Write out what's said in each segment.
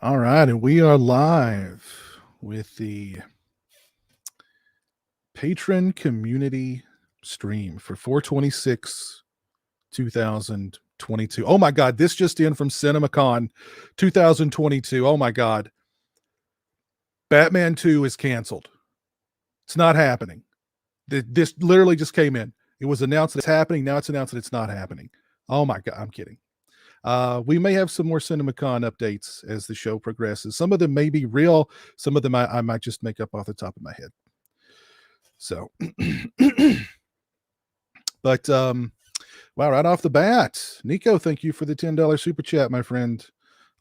All right, and we are live with the Patron community stream for 426 2022. Oh my God, this just in from CinemaCon 2022. Oh my God. Batman 2 is canceled. It's not happening. This literally just came in. It was announced that it's happening. Now it's announced that it's not happening. Oh my God, I'm kidding. We may have some more CinemaCon updates as the show progresses. Some of them may be real. Some of them I might just make up off the top of my head. So, but wow, right off the bat, Nico, thank you for the $10 super chat, my friend.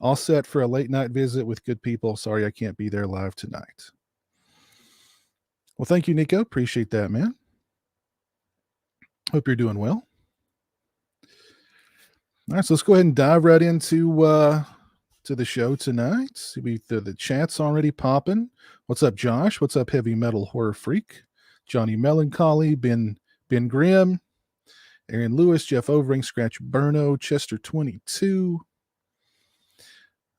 All set for a late night visit with good people. Sorry I can't be there live tonight. Well, thank you, Nico. Appreciate that, man. Hope you're doing well. All right, so let's go ahead and dive right into to the show tonight. See, the chat's already popping. What's up, Josh? What's up, Heavy Metal Horror Freak? Johnny Melancholy, Ben Grimm, Aaron Lewis, Jeff Overing, Scratch Burno, Chester 22.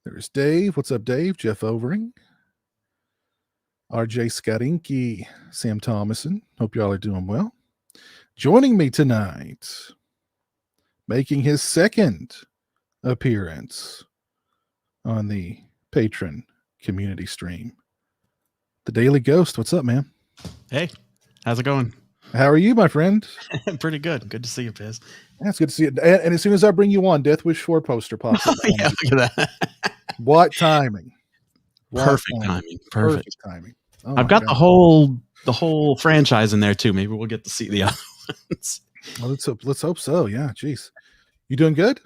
There's Dave. What's up, Dave? Jeff Overing. RJ Skarinki, Sam Thomason. Hope y'all are doing well. Joining me tonight, making his second appearance on the Patron community stream, the Daily Ghost. What's up, man? Hey, how's it going? How are you, my friend? Pretty good. Good to see you, Piz. Yeah, it's good to see you. And as soon as I bring you on, Death Wish 4 poster pops up. Yeah, look at that. What timing? Perfect timing. Perfect timing. Oh, I've got God. the whole franchise in there too. Maybe we'll get to see the other ones. Well, let's hope so. Yeah, jeez. You doing good?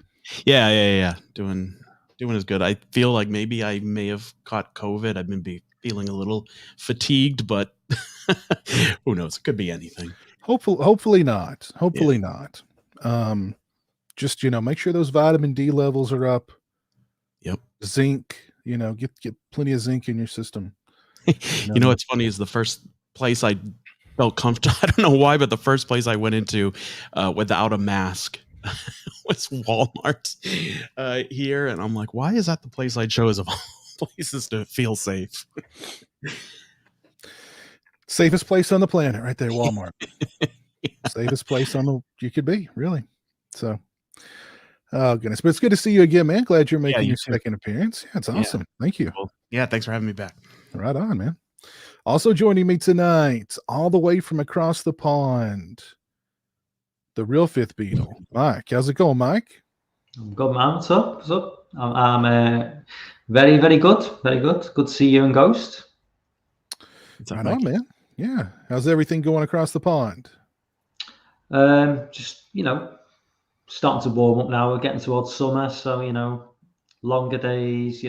Yeah. Doing as good. I feel like maybe I may have caught COVID. I've been feeling a little fatigued, but who knows? It could be anything. Hopefully not. Hopefully not. Just make sure those vitamin D levels are up. Yep. Zinc. Get plenty of zinc in your system. You know what's funny is the first place I felt comfortable. I don't know why, but the first place I went into without a mask was Walmart here, and I'm like, why is that the place I chose of all places to feel safe? Safest place on the planet, right there, Walmart. Yeah. Safest place you could be, really. So, oh goodness, but it's good to see you again, man. Glad you're making your second appearance. Yeah, it's awesome. Thank you. Well, yeah, thanks for having me back. Right on, man. Also joining me tonight, all the way from across the pond, the real Fifth Beatle, Mike. How's it going, Mike? Good, man. What's up? I'm very, very good. Very good. Good to see you and Ghost. Right on, man. Yeah. How's everything going across the pond? Just, starting to warm up now. We're getting towards summer, so, longer days,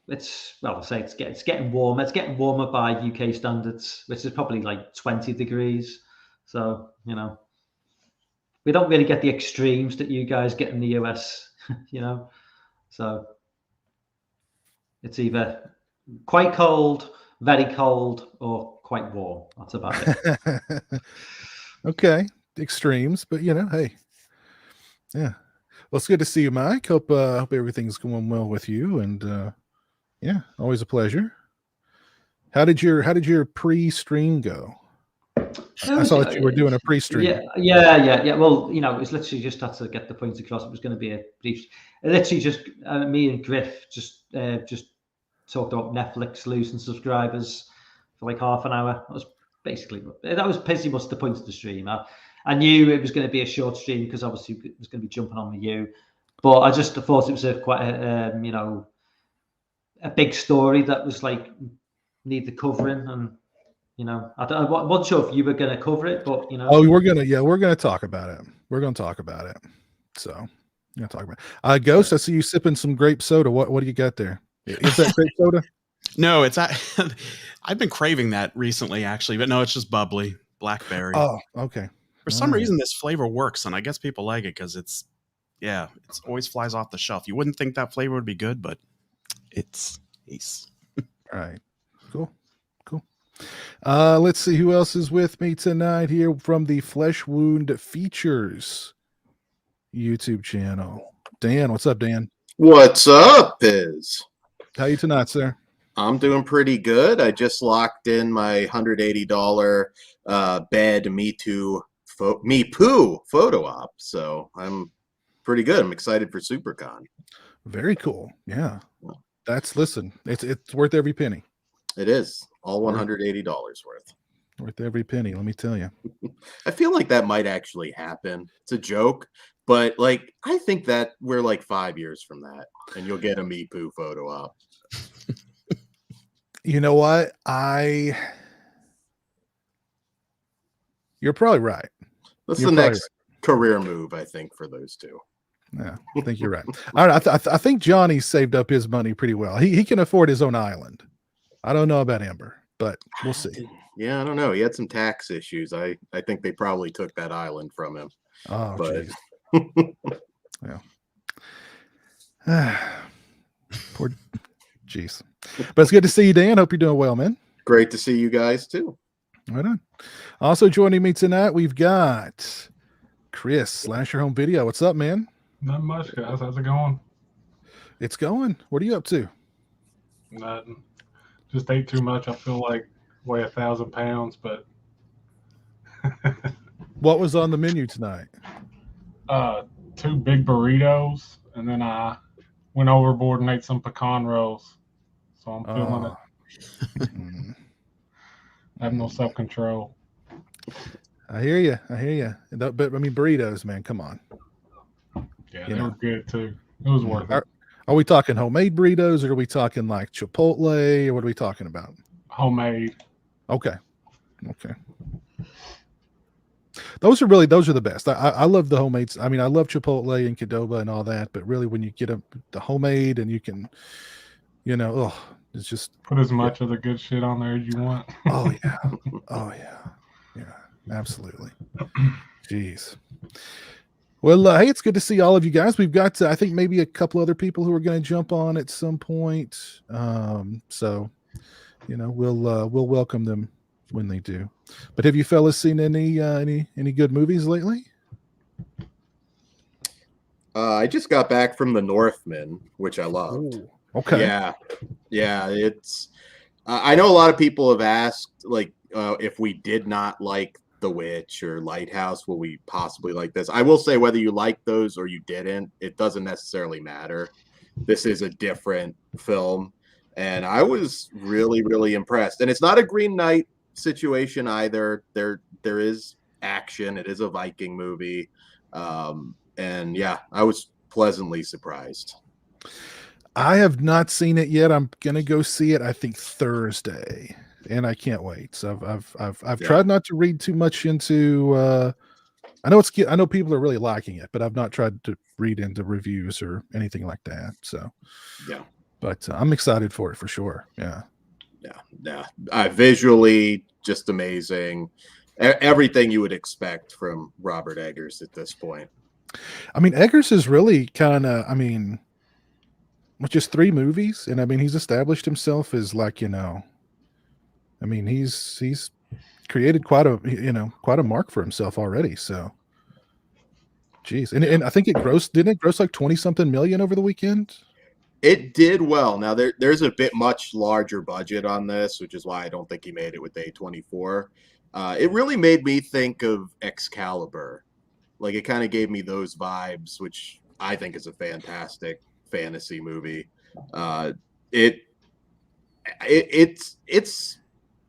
it's getting warmer. It's getting warmer by UK standards, which is probably like 20 degrees. So, we don't really get the extremes that you guys get in the US, So it's either quite cold, very cold, or quite warm. That's about it. Okay. Extremes, but hey. Yeah. Well, it's good to see you, Mike. Hope everything's going well with you, and yeah, always a pleasure. How did your pre-stream go? I saw that you were doing a pre-stream. Yeah. Well, it was literally just had to get the point across. It was going to be a brief. Literally, just me and Griff just talked about Netflix losing subscribers for like half an hour. That was pretty much the point of the stream. I knew it was going to be a short stream because obviously it was going to be jumping on with you, but I just thought it was quite a big story that was like needed covering, and I wasn't sure if you were going to cover it, but Oh, we're gonna talk about it. We're gonna talk about it. So we're gonna talk about it. Ghost, I see you sipping some grape soda. What do you got there? Is that grape soda? No, I've been craving that recently, actually, but no, it's just bubbly blackberry. Oh, okay. For some reason, this flavor works, and I guess people like it because it's always flies off the shelf. You wouldn't think that flavor would be good, but it's nice. All right. Cool. Let's see who else is with me tonight here from the Flesh Wound Features YouTube channel. Dan. What's up, Dan? What's up, Piz? How you tonight, sir? I'm doing pretty good. I just locked in my $180 bed Me Poo photo op, so I'm pretty good. I'm excited for SuperCon. Very cool. Yeah, listen. It's worth every penny. It is all $180 worth. Worth every penny. Let me tell you. I feel like that might actually happen. It's a joke, but like I think that we're like 5 years from that, and you'll get a Me Poo photo op. You know what? You're probably right. That's You're the probably next career move, I think, for those two. Yeah, I think you're right. All right, I think Johnny saved up his money pretty well. He can afford his own island. I don't know about Amber, but we'll see. Yeah, I don't know. He had some tax issues. I think they probably took that island from him. Oh, But yeah. Poor jeez. But it's good to see you, Dan. Hope you're doing well, man. great to see you guys too. Right on. Also joining me tonight, we've got Chris, Slasher Home Video. What's up, man? Not much, guys. How's it going? It's going. What are you up to? Nothing. Just ate too much. I feel like weigh 1,000 pounds, but What was on the menu tonight? 2 big burritos, and then I went overboard and ate some pecan rolls. So I'm feeling it. I have no self-control. I hear you. But I mean, burritos, man. Come on. Yeah, You they know. were good too. It was worth it. Are we talking homemade burritos, or are we talking like Chipotle, or what are we talking about? Homemade. Okay. Those are the best. I love the homemade. I mean, I love Chipotle and Qdoba and all that, but really when you get the homemade and you can, it's just Put as much of the good shit on there as you want. oh yeah, absolutely. Jeez. Well, hey, it's good to see all of you guys. We've got, I think, maybe a couple other people who are going to jump on at some point. So, we'll welcome them when they do. But have you fellas seen any good movies lately? I just got back from The Northman, which I loved. Ooh, okay. Yeah. It's. I know a lot of people have asked, like, if we did not like The Witch or Lighthouse, will we possibly like this? I will say whether you like those or you didn't, it doesn't necessarily matter. This is a different film, and I was really, really impressed. And it's not a Green Knight situation either. There is action. It is a Viking movie, and yeah, I was pleasantly surprised. I have not seen it yet. I'm gonna go see it, I think, Thursday, and I can't wait. So I've tried not to read too much into. I know people are really liking it, but I've not tried to read into reviews or anything like that. So Yeah, but I'm excited for it for sure. Yeah. Visually, just amazing. Everything you would expect from Robert Eggers at this point. I mean, Eggers is really kind of. I mean, with just 3 movies, and I mean, he's established himself as like, I mean, he's created quite a mark for himself already. So, geez, and I think didn't it gross like 20-something million over the weekend? It did well. Now there's a bit much larger budget on this, which is why I don't think he made it with A24. It really made me think of Excalibur. Like, it kind of gave me those vibes, which I think is a fantastic fantasy movie. It's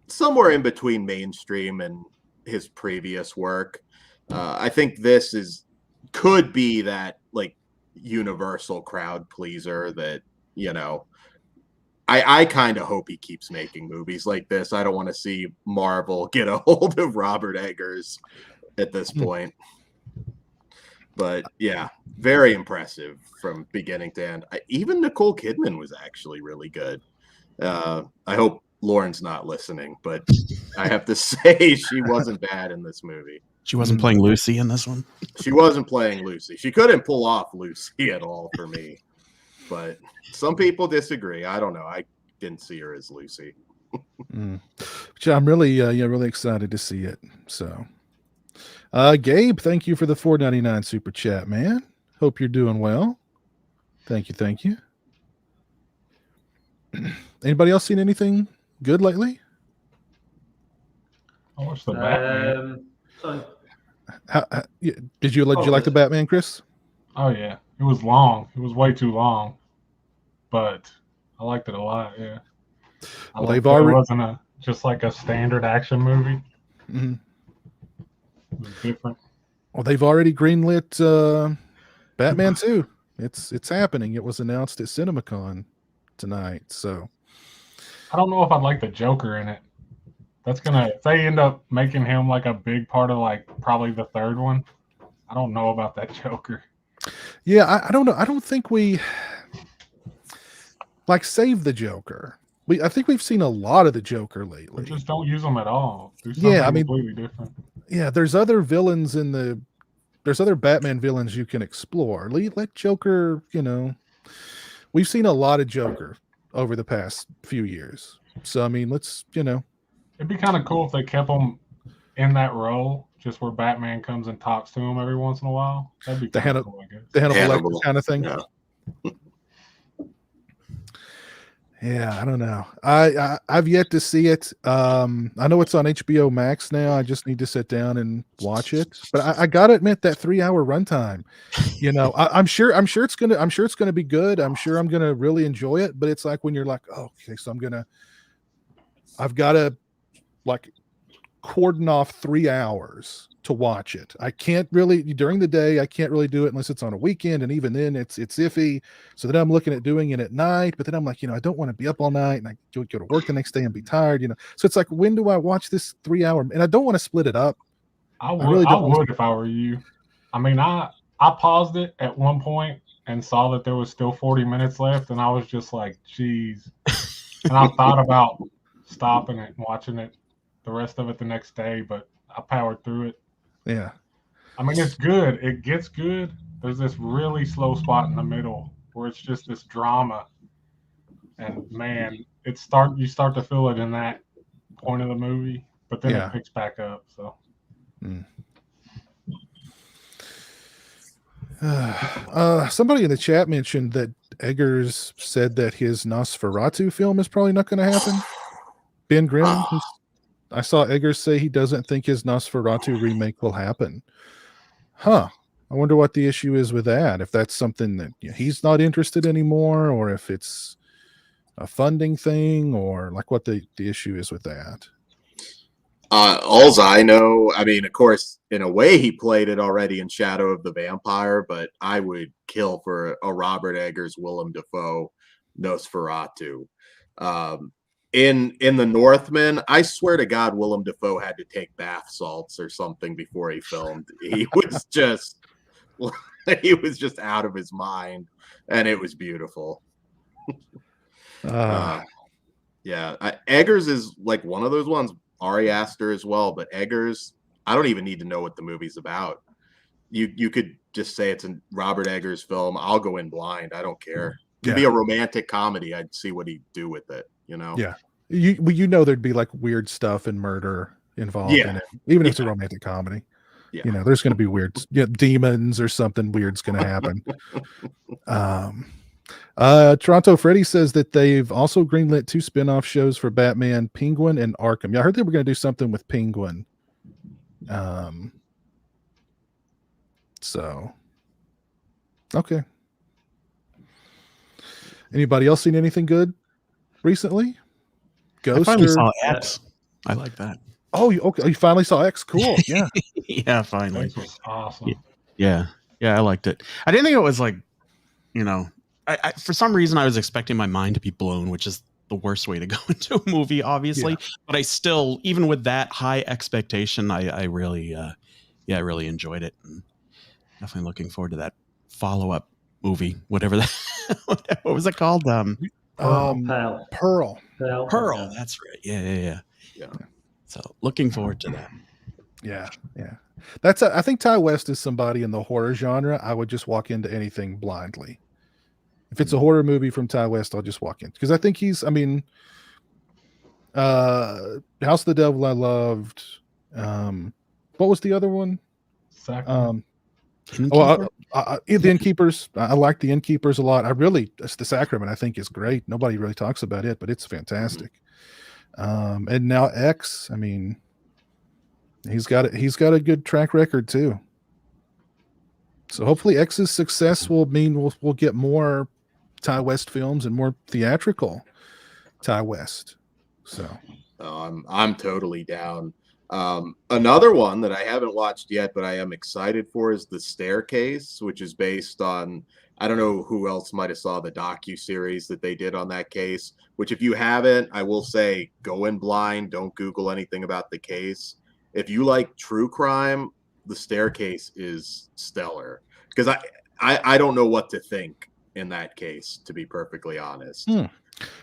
somewhere in between mainstream and his previous work. I think this could be that, like, universal crowd pleaser that, I kind of hope he keeps making movies like this. I don't want to see Marvel get a hold of Robert Eggers at this point. But yeah, very impressive from beginning to end. Even Nicole Kidman was actually really good. I hope Lauren's not listening, but I have to say she wasn't bad in this movie. She wasn't playing Lucy in this one. She wasn't playing Lucy. She couldn't pull off Lucy at all for me. But some people disagree. I don't know. I didn't see her as Lucy. Which I'm really, really excited to see it. So, Gabe, thank you for the $4.99 super chat, man. Hope you're doing well. Thank you. Anybody else seen anything good lately? I watched the Batman. Sorry. Did you like the Batman, Chris? Oh yeah, it was long. It was way too long, but I liked it a lot. Yeah. Well, they've already It wasn't just like a standard action movie. Mhm. It was different. Well, they've already greenlit Batman 2. It's happening. It was announced at CinemaCon tonight. So I don't know if I'd like the Joker in it. That's gonna if they end up making him like a big part of like probably the third one. I don't know about that Joker. yeah, I don't know. I don't think we like save the Joker. I think we've seen a lot of the Joker Or lately. just don't use them at all. Do something Yeah, I mean, completely different. yeah, there's other villains there's other Batman villains you can explore. Let Joker, we've seen a lot of Joker over the past few years. So I mean, let's, It'd be kind of cool if they kept him in that role, just where Batman comes and talks to him every once in a while. That'd be kind of cool, I guess. the Hannibal Hannibal. Lecter kind of thing. Yeah. Yeah, I don't know. I've yet to see it. I know it's on HBO Max now. I just need to sit down and watch it. But I gotta admit that 3-hour runtime. I'm sure it's gonna be good. I'm sure I'm gonna really enjoy it. But it's like when you're like, oh, okay, so I've got to like cordon off 3 hours to watch it. I can't really during the day. I can't really do it unless it's on a weekend, and even then, it's iffy. So then I'm looking at doing it at night. But then I'm like, I don't want to be up all night, and I go to work the next day and be tired. So it's like, when do I watch this 3-hour? And I don't want to split it up. I would if I were you. I mean, I paused it at one point and saw that there was still 40 minutes left, and I was just like, geez. And I thought about stopping it and watching it the rest of it the next day, but I powered through it. Yeah. I mean, it's good. It gets good. There's this really slow spot in the middle where it's just this drama. And man, you start to feel it in that point of the movie, but then it picks back up. So somebody in the chat mentioned that Eggers said that his Nosferatu film is probably not going to happen. Ben Grimm, I saw Eggers say he doesn't think his Nosferatu remake will happen. Huh. I wonder what the issue is with that. If that's something that he's not interested anymore, or if it's a funding thing, or like what the issue is with that. Alls I know, I mean, of course, in a way he played it already in Shadow of the Vampire, but I would kill for a Robert Eggers, Willem Dafoe Nosferatu. In the Northman, I swear to God, Willem Dafoe had to take bath salts or something before he filmed. He was just out of his mind, and it was beautiful. Eggers is like one of those ones. Ari Aster as well, but Eggers, I don't even need to know what the movie's about. You could just say it's a Robert Eggers film. I'll go in blind. I don't care. It'd be a romantic comedy. I'd see what he'd do with it. Yeah. There'd be like weird stuff and murder involved in it, even if it's a romantic comedy. Yeah. There's going to be weird demons or something weird's going to happen. Toronto Freddy says that they've also greenlit 2 spin-off shows for Batman, Penguin and Arkham. Yeah, I heard they were going to do something with Penguin. So okay. Anybody else seen anything good recently? Ghost. I finally saw X. I like that. Oh, okay. You finally saw X. Cool. Yeah. Yeah, finally. This was awesome. Yeah, I liked it. I didn't think it was like, I for some reason I was expecting my mind to be blown, which is the worst way to go into a movie, obviously. Yeah. But I still, even with that high expectation, I really enjoyed it. And definitely looking forward to that follow-up movie, whatever that. What was it called? Pearl. That's right. Yeah. So looking forward to that. Yeah. I think Ty West is somebody in the horror genre. I would just walk into anything blindly. If it's a horror movie from Ty West, I'll just walk in because I think House of the Devil I loved. What was the other one? Well, the Innkeepers, I like the Innkeepers a lot. The Sacrament, I think, is great. Nobody really talks about it, but it's fantastic. And now X, I mean, he's got a good track record too. So hopefully X's success will mean we'll get more Ty West films and more theatrical Ty West. So I'm totally down. Another one that I haven't watched yet, but I am excited for is The Staircase, which is based on, I don't know who else might have saw the docu-series that they did on that case, which if you haven't, I will say go in blind. Don't Google anything about the case. If you like true crime, The Staircase is stellar, because I don't know what to think in that case, to be perfectly honest.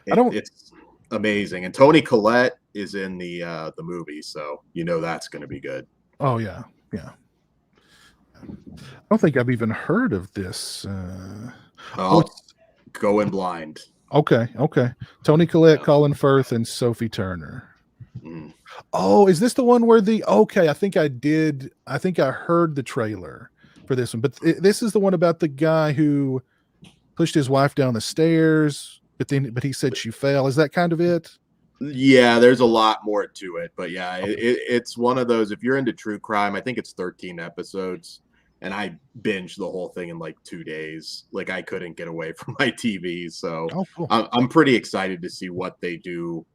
It's amazing, and Toni Collette is in the movie, so that's going to be good. Oh yeah. I don't think I've even heard of this. Go in blind. Okay. Toni Collette, Colin Firth, and Sophie Turner. Oh, is this the one where I think I heard the trailer for this one, but this is the one about the guy who pushed his wife down the stairs, but he said she fell. Is that kind of it? Yeah, there's a lot more to it, but yeah, it's one of those, if you're into true crime, I think it's 13 episodes, and I binged the whole thing in like 2 days. Like, I couldn't get away from my TV, so cool. I'm pretty excited to see what they do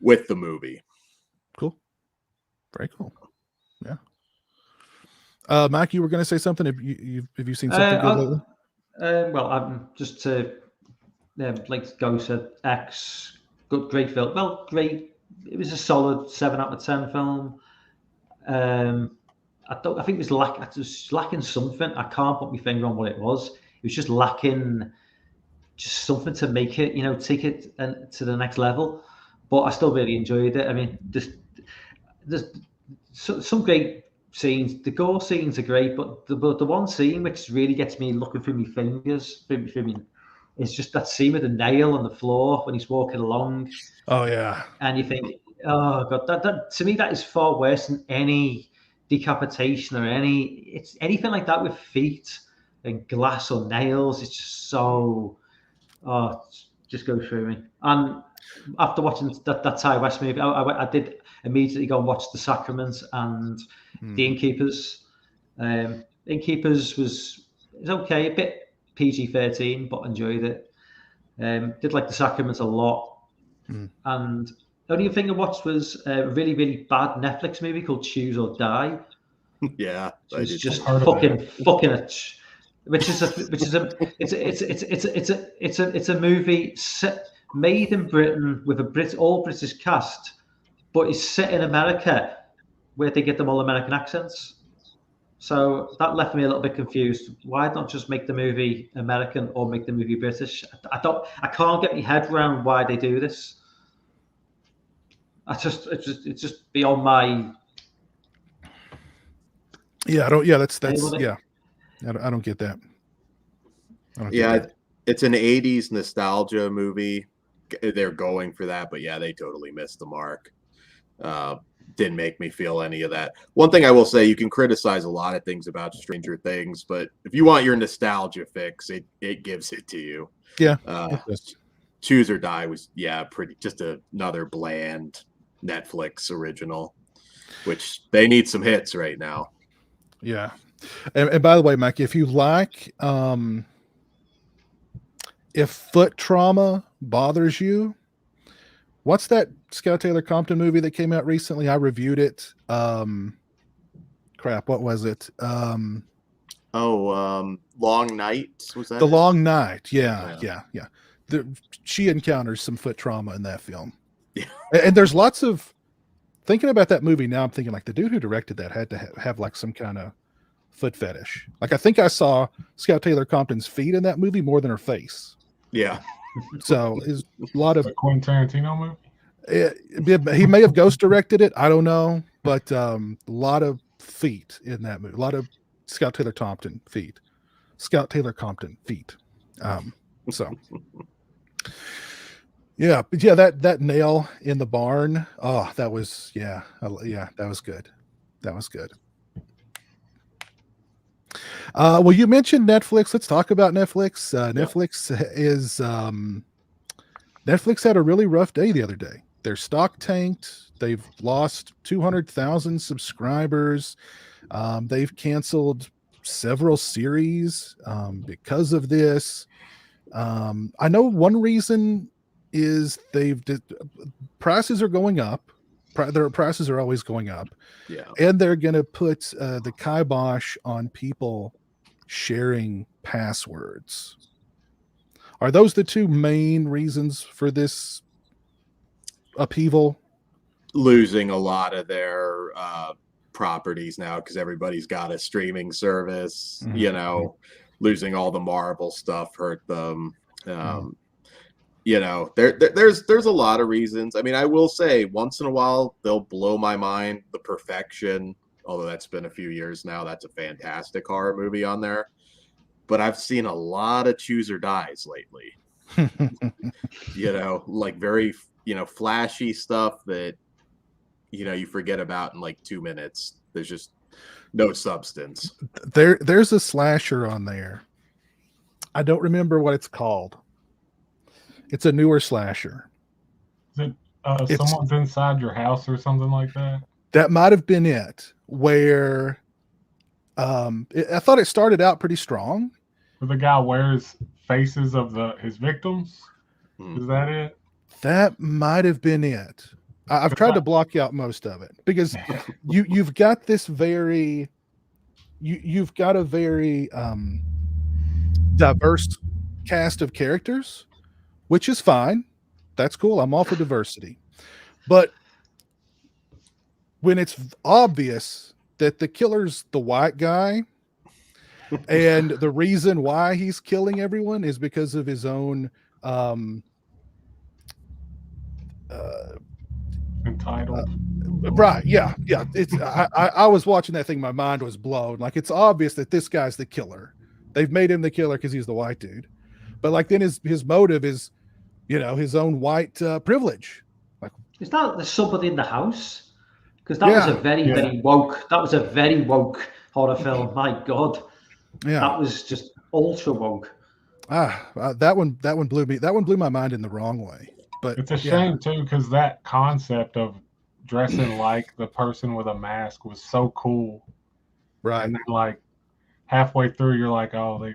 with the movie. Cool. Very cool. Yeah. Mike, you were going to say something. Have you seen something good lately? Well, I'm just to like Go said, X, great film. Well, great. It was a solid 7 out of 10 film. I think it was lacking something. I can't put my finger on what it was. It was just lacking just something to make it, take it to the next level. But I still really enjoyed it. I mean, there's some great scenes. The gore scenes are great, but the one scene which really gets me looking through my fingers, it's just that scene with the nail on the floor when he's walking along. Oh yeah. And you think, oh god, that to me that is far worse than any decapitation or anything like that with feet and glass or nails. It's just so just go through me. And after watching that Ty West movie, I did immediately go and watch The Sacrament and The Innkeepers. Innkeepers was okay, a bit PG-13, but enjoyed it. Did like The Sacrament a lot. And the only thing I watched was a really, really bad Netflix movie called Choose or Die. Yeah, it's just fucking it. It's a movie made in Britain with all British cast, but it's set in America where they get them all American accents. So that left me a little bit confused. Why not just make the movie American or make the movie British? I can't get my head around why they do this. It's just beyond my. Yeah, I don't. Yeah, that's yeah. I don't get that. It's an 80s nostalgia movie. They're going for that, but yeah, they totally missed the mark. Didn't make me feel any of that. One thing I will say, you can criticize a lot of things about Stranger Things, but if you want your nostalgia fix, it gives it to you. Yeah. Choose or Die was pretty just another bland Netflix original, which they need some hits right now. Yeah. And by the way, Mike, if you like if foot trauma bothers you, what's that Scout Taylor Compton movie that came out recently? I reviewed it. What was it? Long Night, was that The Long Night? Yeah. She encounters some foot trauma in that film. Yeah. And there's lots of thinking about that movie now. I'm thinking like the dude who directed that had to have like some kind of foot fetish. Like I think I saw Scout Taylor Compton's feet in that movie more than her face. Yeah. So is a lot of Quentin Tarantino movie. He may have ghost directed it. I don't know, but a lot of feet in that movie. A lot of Scout Taylor Compton feet. So yeah, but yeah, that nail in the barn. Oh, that was that was good. That was good. Well, you mentioned Netflix. Let's talk about Netflix. Yeah. Netflix had a really rough day the other day. Their stock tanked. They've lost 200,000 subscribers. They've canceled several series because of this. I know one reason is prices are going up. Their prices are always going up. Yeah. And they're going to put the kibosh on people sharing passwords. Are those the two main reasons for this upheaval? Losing a lot of their properties now because everybody's got a streaming service. Mm-hmm. Losing all the Marvel stuff hurt them. There's a lot of reasons. I mean, I will say once in a while they'll blow my mind. The Perfection, although that's been a few years now, that's a fantastic horror movie on there. But I've seen a lot of choose or dies lately. Like very flashy stuff that you forget about in like 2 minutes. There's just no substance. There's a slasher on there. I don't remember what it's called. It's a newer slasher. Is it someone's inside your house or something like that? That might have been it. Where I thought it started out pretty strong. Where the guy wears faces of his victims? Is that it? That might have been it. I've tried to block out most of it because you've got this very you've got a very diverse cast of characters, which is fine. That's cool. I'm all for diversity. But when it's obvious that the killer's the white guy and the reason why he's killing everyone is because of his own entitled. Right. Yeah. It's I was watching that thing. My mind was blown. Like, it's obvious that this guy's the killer. They've made him the killer because he's the white dude. But like, then his motive is, his own white privilege. Like, is that there's somebody in the house? Because that was a very woke. That was a very woke horror film. My God. Yeah. That was just ultra woke. That one blew me. That one blew my mind in the wrong way. But it's a shame too, because that concept of dressing like the person with a mask was so cool. Right. And then like halfway through, you're like, oh,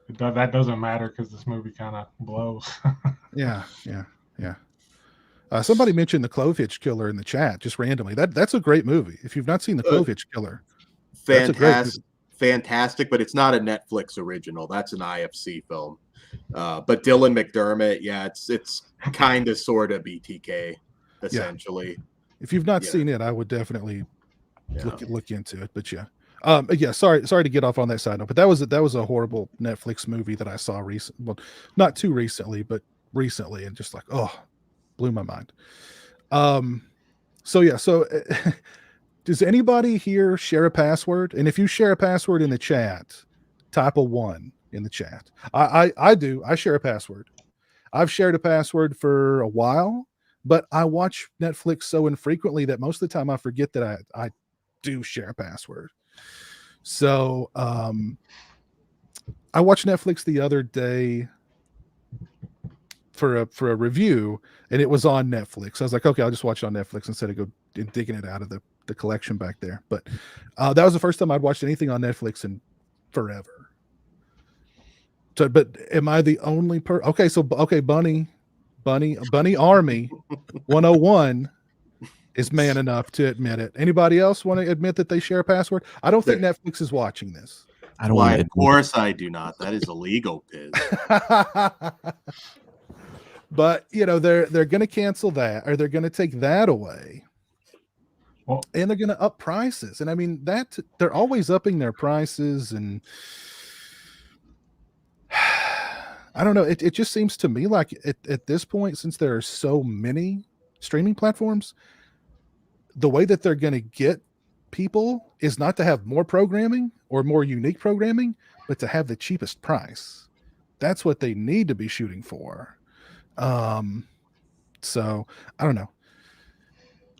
that doesn't matter because this movie kind of blows. Yeah. Somebody mentioned the Clovitch Killer in the chat just randomly. That's a great movie. If you've not seen the Clovitch Killer, fantastic, but it's not a Netflix original. That's an IFC film. But Dylan McDermott, it's kind of sort of BTK essentially. Yeah. If you've not seen it, I would definitely look into it. But sorry to get off on that side note, but that was a horrible Netflix movie that I saw recently. Well, not too recently, but recently, and just like, blew my mind. So does anybody here share a password? And if you share a password in the chat, type a 1 in the chat. I do. I share a password. I've shared a password for a while, but I watch Netflix so infrequently that most of the time I forget that I do share a password. So I watched Netflix the other day for a review, and it was on Netflix. I was like, okay, I'll just watch it on Netflix instead of digging it out of the collection back there. But that was the first time I'd watched anything on Netflix in forever. So, but am I the only person? Okay, Bunny Army 101 is man enough to admit it. Anybody else want to admit that they share a password? I don't think Netflix is watching this. I don't. Why? Of course, I do not. That is illegal, Piz. But they're going to cancel that, or they're going to take that away. Well, and they're going to up prices. And I mean, that they're always upping their prices, and I don't know. It just seems to me like at this point, since there are so many streaming platforms, the way that they're going to get people is not to have more programming or more unique programming, but to have the cheapest price. That's what they need to be shooting for. So I don't know.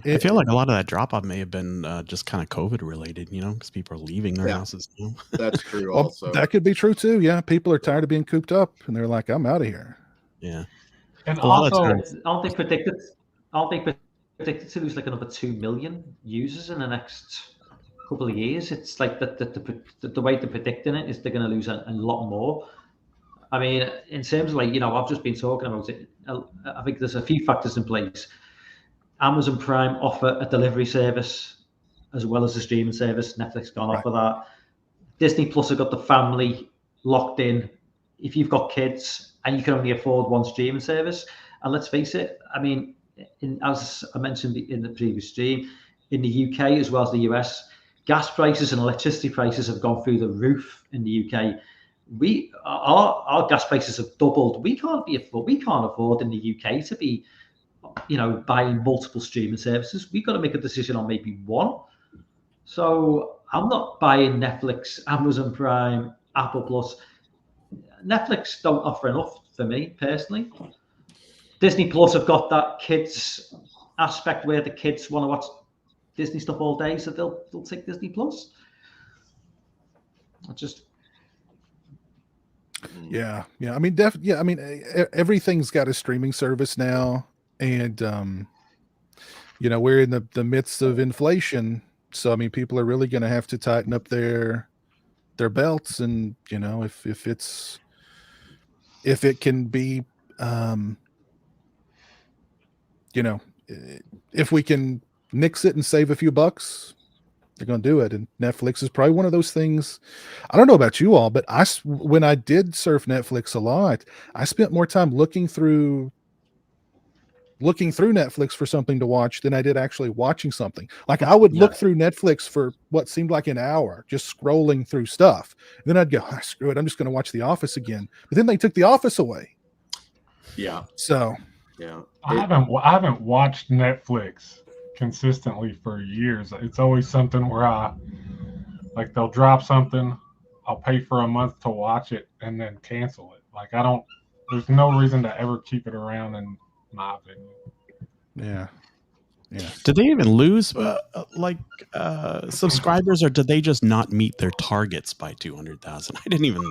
I feel like a lot of that drop off may have been just kind of COVID related, because people are leaving their houses. That's true. Well, Also, that could be true too. Yeah, people are tired of being cooped up, and they're like, "I'm out of here." Yeah, And a lot of also, times, Aren't they predicted to lose like another 2 million users in the next couple of years? It's like the way they're predicting it is they're going to lose a lot more. I mean, in terms of like, I've just been talking about it. I think there's a few factors in place. Amazon Prime offer a delivery service as well as a streaming service. Netflix can't offer that. Disney Plus have got the family locked in. If you've got kids and you can only afford one streaming service, and let's face it, I mean, as I mentioned in the previous stream, in the UK as well as the US, gas prices and electricity prices have gone through the roof in the UK. Our gas prices have doubled. We can't afford in the UK to be, buying multiple streaming services. We've got to make a decision on maybe one. So I'm not buying Netflix, Amazon Prime, Apple Plus. Netflix don't offer enough for me personally. Disney Plus have got that kids aspect where the kids want to watch Disney stuff all day, so they'll take Disney Plus. Yeah. I mean, everything's got a streaming service now, and we're in the midst of inflation, so I mean, people are really going to have to tighten up their belts, and if it can be, if we can nix it and save a few bucks, they're going to do it. And Netflix is probably one of those things. I don't know about you all, but when I did surf Netflix a lot, I spent more time looking through Netflix for something to watch than I did actually watching something. Like I would look through Netflix for what seemed like an hour, just scrolling through stuff. And then I'd go, screw it, I'm just going to watch The Office again. But then they took The Office away. Yeah. So yeah, I haven't watched Netflix consistently for years. It's always something where they'll drop something, I'll pay for a month to watch it and then cancel it. Like there's no reason to ever keep it around in my opinion. Yeah. Did they even lose subscribers, or did they just not meet their targets by 200,000? I didn't even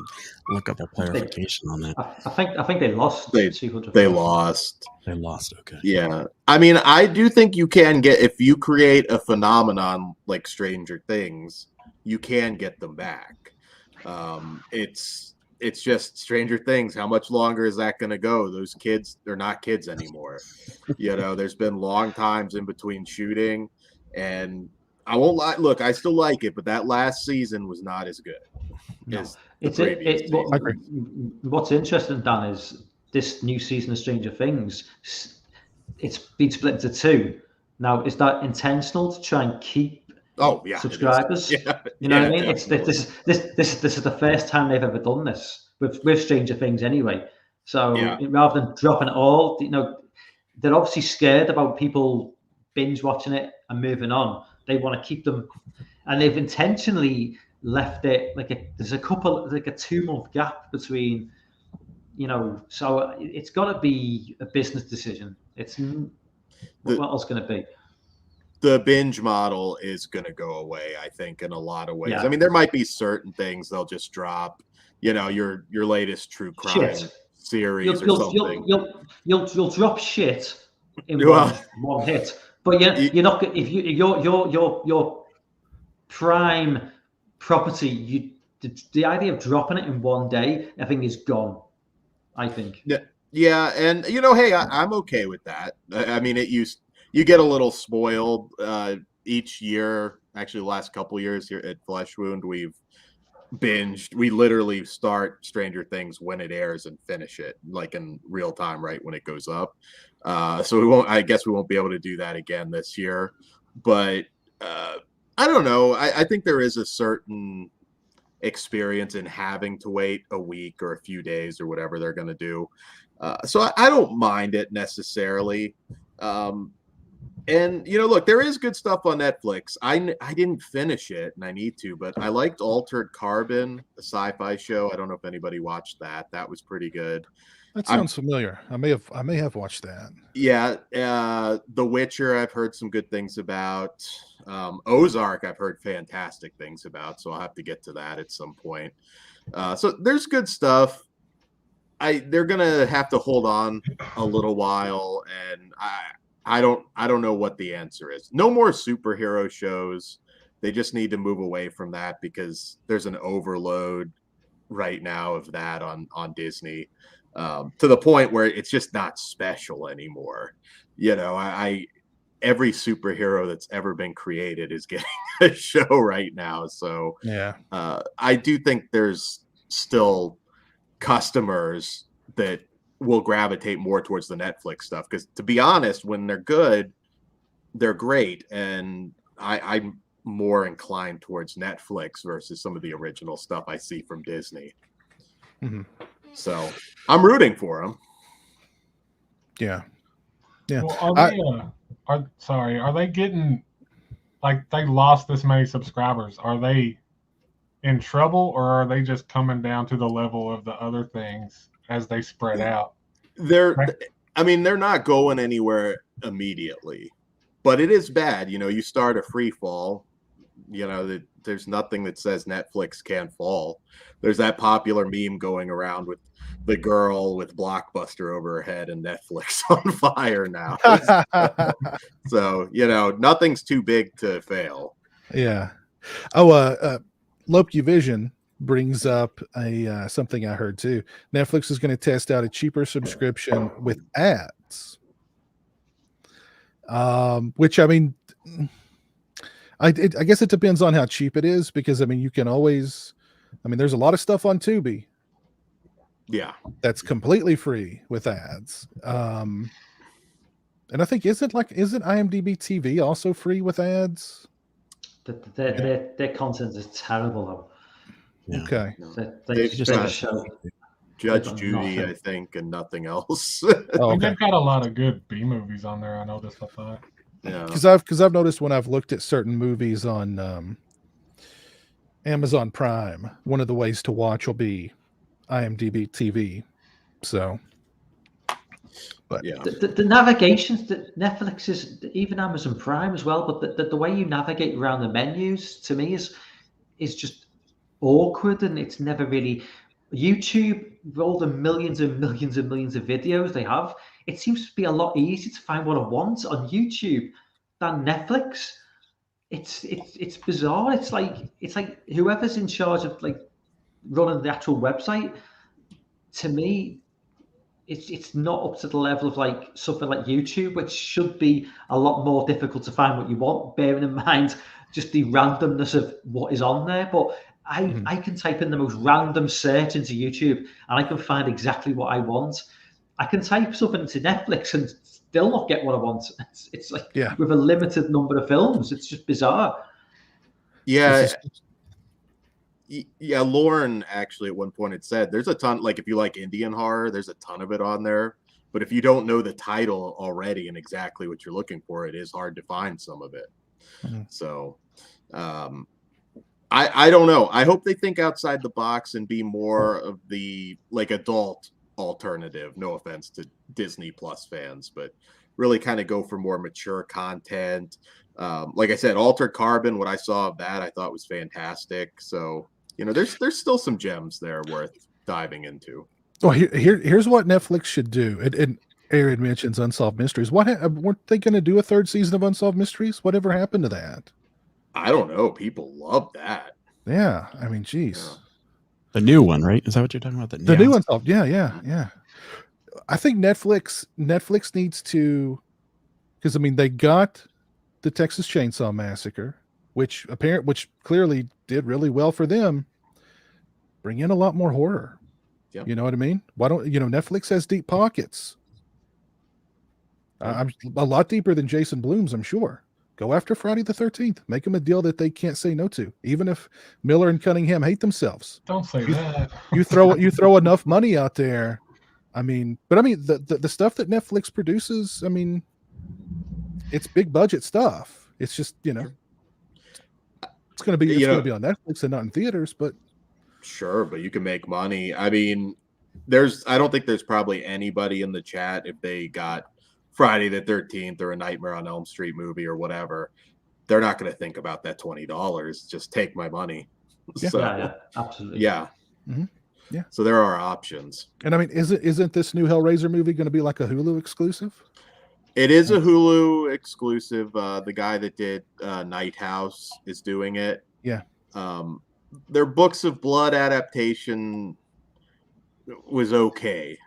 look up a clarification on that. I think they lost. They lost. They lost. Okay. Yeah. I mean, I do think you can get, if you create a phenomenon like Stranger Things, you can get them back. It's just Stranger Things. How much longer is that going to go? Those kids, they're not kids anymore. There's been long times in between shooting, and I won't lie. Look, I still like it, but that last season was not as good as the previous season. What's interesting, Dan, is this new season of Stranger Things, it's been split into two. Now, is that intentional to try and keep subscribers? You know what I mean? This is the first time they've ever done this with Stranger Things anyway. So rather than dropping it all, they're obviously scared about people binge watching it and moving on. They want to keep them, and they've intentionally left it there's a 2-month gap between, so it's got to be a business decision. What else going to be? The binge model is going to go away, I think, in a lot of ways. Yeah. I mean, there might be certain things they'll just drop, your latest true crime series or something. You'll drop shit in one hit, but you're not. If your prime property, the idea of dropping it in one day, I think, is gone. I think. Yeah, and hey, I'm okay with that. I mean, you get a little spoiled each year. Actually, the last couple of years here at Flesh Wound, we've binged. We literally start Stranger Things when it airs and finish it like in real time, right when it goes up. So I guess we won't be able to do that again this year. But I don't know. I think there is a certain experience in having to wait a week or a few days or whatever they're going to do. So I don't mind it necessarily. And look, there is good stuff on Netflix. I didn't finish it, and I need to, but I liked Altered Carbon, the sci-fi show. I don't know if anybody watched that. That was pretty good. That sounds familiar. I may have watched that. Yeah, The Witcher I've heard some good things about. Ozark I've heard fantastic things about, so I'll have to get to that at some point. So there's good stuff. They're gonna have to hold on a little while, and I don't know what the answer is. No more superhero shows. They just need to move away from that because there's an overload right now of that on Disney, to the point where it's just not special anymore. You know, every superhero that's ever been created is getting a show right now. So Yeah. I do think there's still customers that will gravitate more towards the Netflix stuff, because to be honest, when they're good, they're great, and I'm more inclined towards Netflix versus some of the original stuff I see from Disney. Mm-hmm. So I'm rooting for them. Yeah. Yeah. Well, are they getting, like, they lost this many subscribers? Are they in trouble, or are they just coming down to the level of the other things as they spread out? They're not going anywhere immediately, but it is bad. You know, you start a free fall, you know, that there's nothing that says Netflix can't fall. There's that popular meme going around with the girl with Blockbuster over her head and Netflix on fire now. So, you know, nothing's too big to fail. Yeah. Oh, Loki Vision brings up something I heard too. Netflix is going to test out a cheaper subscription with ads. Which, I mean, I guess it depends on how cheap it is, because I mean, you can always, I mean, there's a lot of stuff on Tubi. Yeah. That's completely free with ads. And I think isn't IMDb TV also free with ads? Their content is terrible though. Yeah. Okay. They just just have show Judge Judy, nothing. I think, and nothing else. Oh, okay. They've got a lot of good B movies on there. I noticed. I thought. Yeah. Because I've noticed when I've looked at certain movies on Amazon Prime, one of the ways to watch will be IMDb TV. So, but Yeah. The navigations that Netflix is, even Amazon Prime as well, but the way you navigate around the menus to me is just awkward, and it's never really. YouTube, with all the millions and millions and millions of videos they have, it seems to be a lot easier to find what I want on YouTube than Netflix. It's bizarre. It's like whoever's in charge of like running the actual website, to me, it's not up to the level of like something like YouTube, which should be a lot more difficult to find what you want, bearing in mind just the randomness of what is on there. But I can type in the most random search into YouTube and I can find exactly what I want. I can type something into Netflix and still not get what I want. It's like, yeah, with a limited number of films, it's just bizarre. Yeah. Yeah, Lauren actually at one point had said there's a ton, like if you like Indian horror, there's a ton of it on there. But if you don't know the title already and exactly what you're looking for, it is hard to find some of it. Mm-hmm. So I don't know. I hope they think outside the box and be more of the like adult alternative. No offense to Disney Plus fans, but really kind of go for more mature content. Like I said, Altered Carbon, what I saw of that, I thought was fantastic. So, you know, there's still some gems there worth diving into. Well, here's what Netflix should do. And Aaron mentions Unsolved Mysteries. Weren't they going to do a third season of Unsolved Mysteries? Whatever happened to that? I don't know. People love that. Yeah, I mean, geez. Yeah. The new one, right? Is that what you're talking about? The new Unsolved. Yeah. I think Netflix needs to, because I mean, they got the Texas Chainsaw Massacre, which clearly did really well for them. Bring in a lot more horror. Yep. You know what I mean? Why don't Netflix has deep pockets. I'm a lot deeper than Jason Blum's, I'm sure. Go after Friday the 13th. Make them a deal that they can't say no to, even if Miller and Cunningham hate themselves. Don't say that. You throw enough money out there. I mean, the stuff that Netflix produces, I mean, it's big budget stuff. It's just, it's going to be on Netflix and not in theaters, but sure, but you can make money. I mean, I don't think there's probably anybody in the chat, if they got Friday the 13th or a Nightmare on Elm Street movie or whatever, they're not going to think about that $20. Just take my money. Yeah. So, Yeah, absolutely. yeah. Mhm. Yeah. So there are options. And I mean, isn't this new Hellraiser movie going to be like a Hulu exclusive? It is a Hulu exclusive. The guy that did Night House is doing it. Yeah. Their Books of Blood adaptation was okay.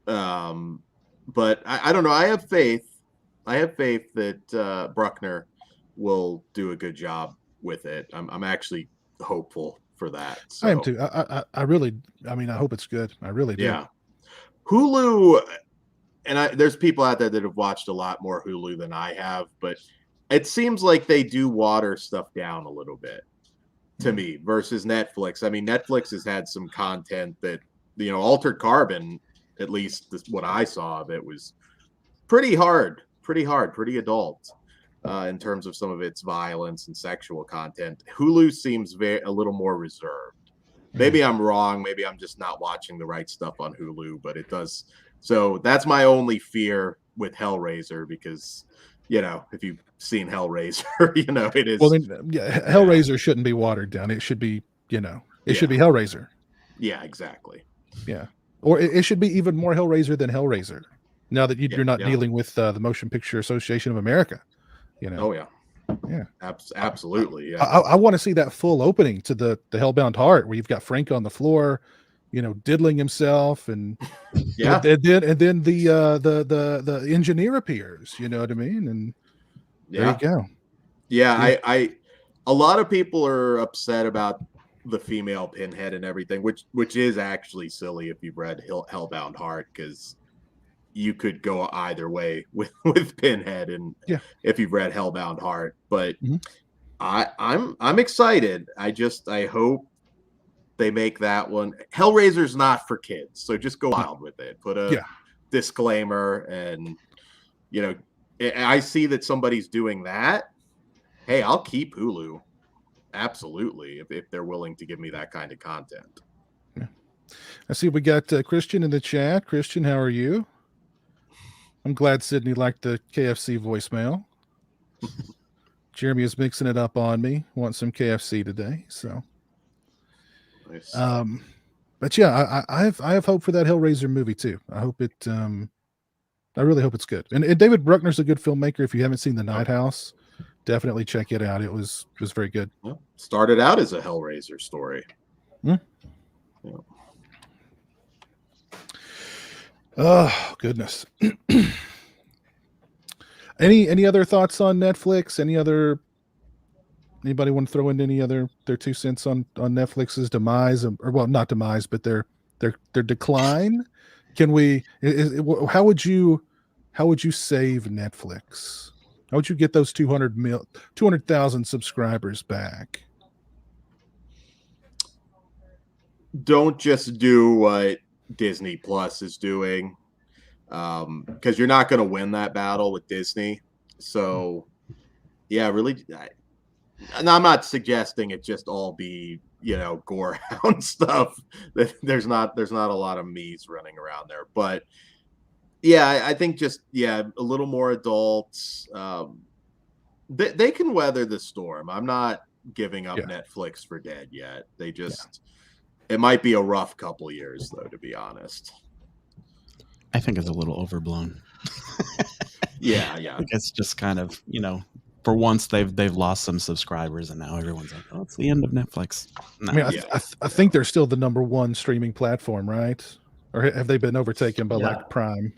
But I don't know. I have faith. That Bruckner will do a good job with it. I'm actually hopeful for that. So. I am too. I really, I mean, I hope it's good. I really do. Yeah. Hulu, and there's people out there that have watched a lot more Hulu than I have, but it seems like they do water stuff down a little bit to me versus Netflix. I mean, Netflix has had some content that, Altered Carbon, at least what I saw of it, was pretty adult in terms of some of its violence and sexual content. Hulu seems a little more reserved. Maybe I'm wrong. Maybe I'm just not watching the right stuff on Hulu, but it does. So that's my only fear with Hellraiser, because, if you've seen Hellraiser, it is. Well, then, Hellraiser shouldn't be watered down. It should be, it should be Hellraiser. Yeah, exactly. Yeah. Or it should be even more Hellraiser than Hellraiser. Now that you're not dealing with the Motion Picture Association of America, Oh yeah. Yeah. Absolutely. Yeah. I want to see that full opening to the Hellbound Heart, where you've got Frank on the floor, diddling himself, and yeah, and then the engineer appears. You know what I mean? And there you go. Yeah, I a lot of people are upset about the female Pinhead and everything, which is actually silly if you've read Hellbound Heart, because you could go either way with Pinhead, and if you've read Hellbound Heart. But I'm excited. I hope they make that one. Hellraiser's not for kids, so just go wild with it. Put a disclaimer, and I see that somebody's doing that. Hey, I'll keep Hulu. Absolutely, if they're willing to give me that kind of content. Yeah. I see we got Christian in the chat. Christian, how are you? I'm glad Sydney liked the KFC voicemail. Jeremy is mixing it up on me. Want some KFC today, so. Nice. But yeah, I have hope for that Hellraiser movie too. I hope it. I really hope it's good. And David Bruckner's a good filmmaker. If you haven't seen The Night House, definitely check it out. It was very good. Well, started out as a Hellraiser story. Yeah. Oh goodness. Any other thoughts on Netflix? Anybody want to throw in any other their 2 cents on Netflix's demise, or well, not demise, but their decline? Can we? How would you save Netflix? How would you get those 200,000 subscribers back? Don't just do what Disney Plus is doing, because you're not going to win that battle with Disney. So, yeah, really. And I'm not suggesting it just all be gorehound stuff. There's not a lot of me's running around there, but yeah, I think just a little more adults. They can weather the storm. I'm not giving up Netflix for dead yet. They just it might be a rough couple years though, to be honest. I think it's a little overblown. Yeah. I think it's just kind of, for once they've lost some subscribers, and now everyone's like, oh, it's the end of Netflix. No. I mean, I think they're still the #1 streaming platform, right? Or have they been overtaken by like Prime?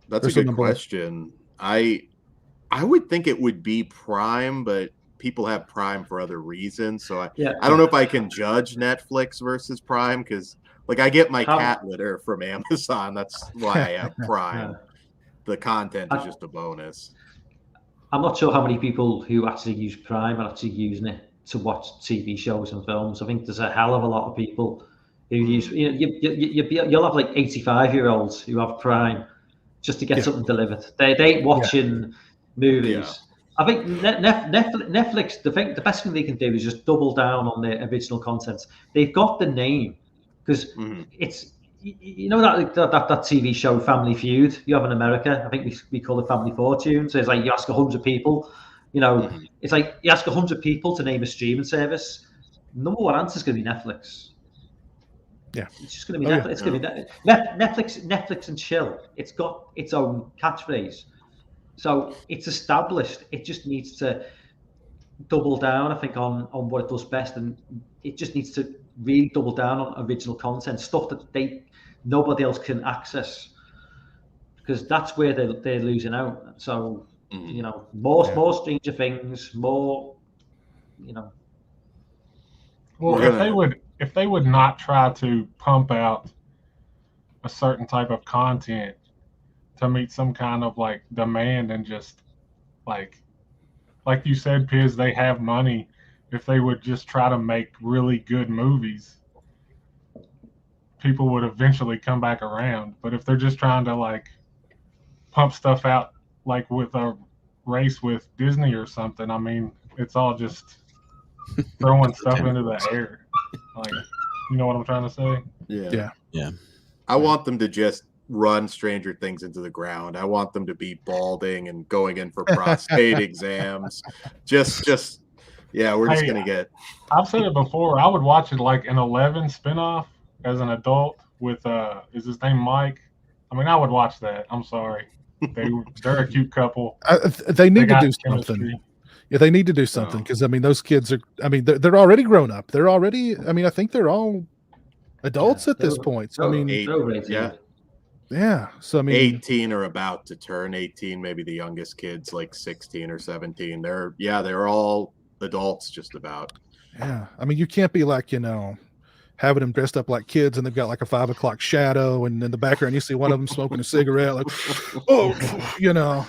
That's a good question. I would think it would be Prime, but people have Prime for other reasons. So I don't know if I can judge Netflix versus Prime, because I get my cat litter from Amazon. That's why I have Prime. The content is just a bonus. I'm not sure how many people who actually use Prime are actually using it to watch TV shows and films. I think there's a hell of a lot of people who use. You'll have like 85-year-olds who have Prime just to get something delivered. They ain't watching movies. Yeah. I think Netflix. The best thing they can do is just double down on their original content. They've got the name, because you know that TV show Family Feud you have in America. I think we call it Family Fortune. So it's like you ask 100 people. You know, it's like you ask 100 people to name a streaming service. Number one answer is going to be Netflix. Yeah, it's just going to be Netflix. Yeah. It's going to be Netflix and chill. It's got its own catchphrase, so it's established. It just needs to double down, I think, on what it does best, and it just needs to really double down on original content, stuff that nobody else can access, because that's where they're losing out. So you know, more Stranger Things, more, you know. Well, if they would not try to pump out a certain type of content to meet some kind of like demand, and just like you said, Piz, they have money. If they would just try to make really good movies, people would eventually come back around. But if they're just trying to like pump stuff out, like with a race with Disney or something, I mean, it's all just throwing stuff into the air. Like, you know what I'm trying to say? Yeah. I want them to just run Stranger Things into the ground. I want them to be balding and going in for prostate exams. Just we're just gonna get. I've said it before. I would watch it like an 11 spinoff as an adult with is his name Mike? I mean, I would watch that. I'm sorry. They're a cute couple. They need to do something. Yeah, they need to do something, because I mean, those kids are. I mean, they're already grown up. They're already. I mean, I think they're all adults at this point. So, I mean, yeah. So I mean, 18 are about to turn 18. Maybe the youngest kids like 16 or 17. They're all adults just about. Yeah, I mean, you can't be like, you know, having them dressed up like kids and they've got like a 5 o'clock shadow, and in the background you see one of them smoking a cigarette, like, oh, you know.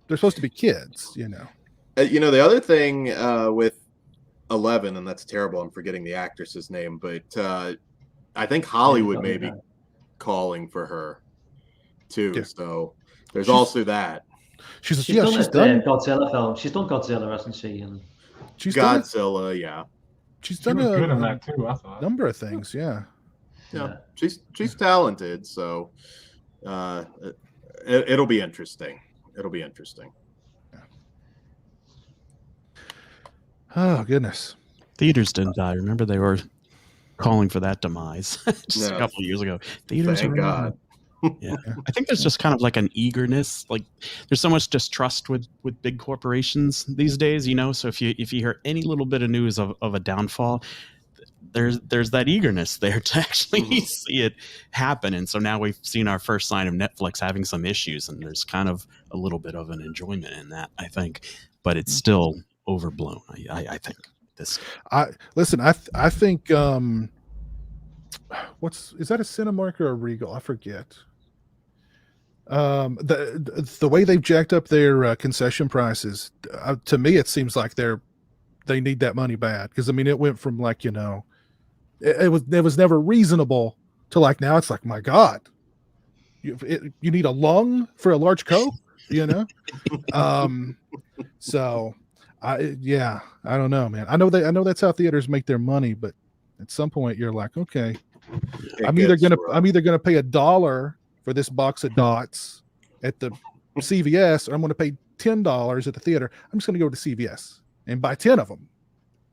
They're supposed to be kids, you know. You know, the other thing with 11, and that's terrible, I'm forgetting the actress's name, but I think Hollywood may be calling for her too. Yeah. So there's also that. She's done Godzilla film. She's done Godzilla, hasn't she? And she's Godzilla, yeah. She's done good in that too, I thought. Number of things, yeah. She's talented, so it'll be interesting. Yeah. Oh goodness. Theaters didn't die. Remember, they were calling for that demise just a couple of years ago. Theaters, thank God. Yeah, I think there's just kind of like an eagerness. Like, there's so much distrust with big corporations these days, you know. So if you hear any little bit of news of a downfall, there's that eagerness there to actually see it happen. And so now we've seen our first sign of Netflix having some issues, and there's kind of a little bit of an enjoyment in that, I think, but it's still overblown. I think this. I think is that a Cinemark or a Regal? I forget. The way they've jacked up their concession prices, to me it seems like they need that money bad, because I mean, it went from like, you know, it was never reasonable to like now it's like, my God, you need a lung for a large Coke, you know. So I don't know, man. I know that's how theaters make their money, but at some point you're like, okay, I'm either gonna pay $1 for this box of dots at the CVS, or I'm going to pay $10 at the theater. I'm just going to go to CVS and buy 10 of them.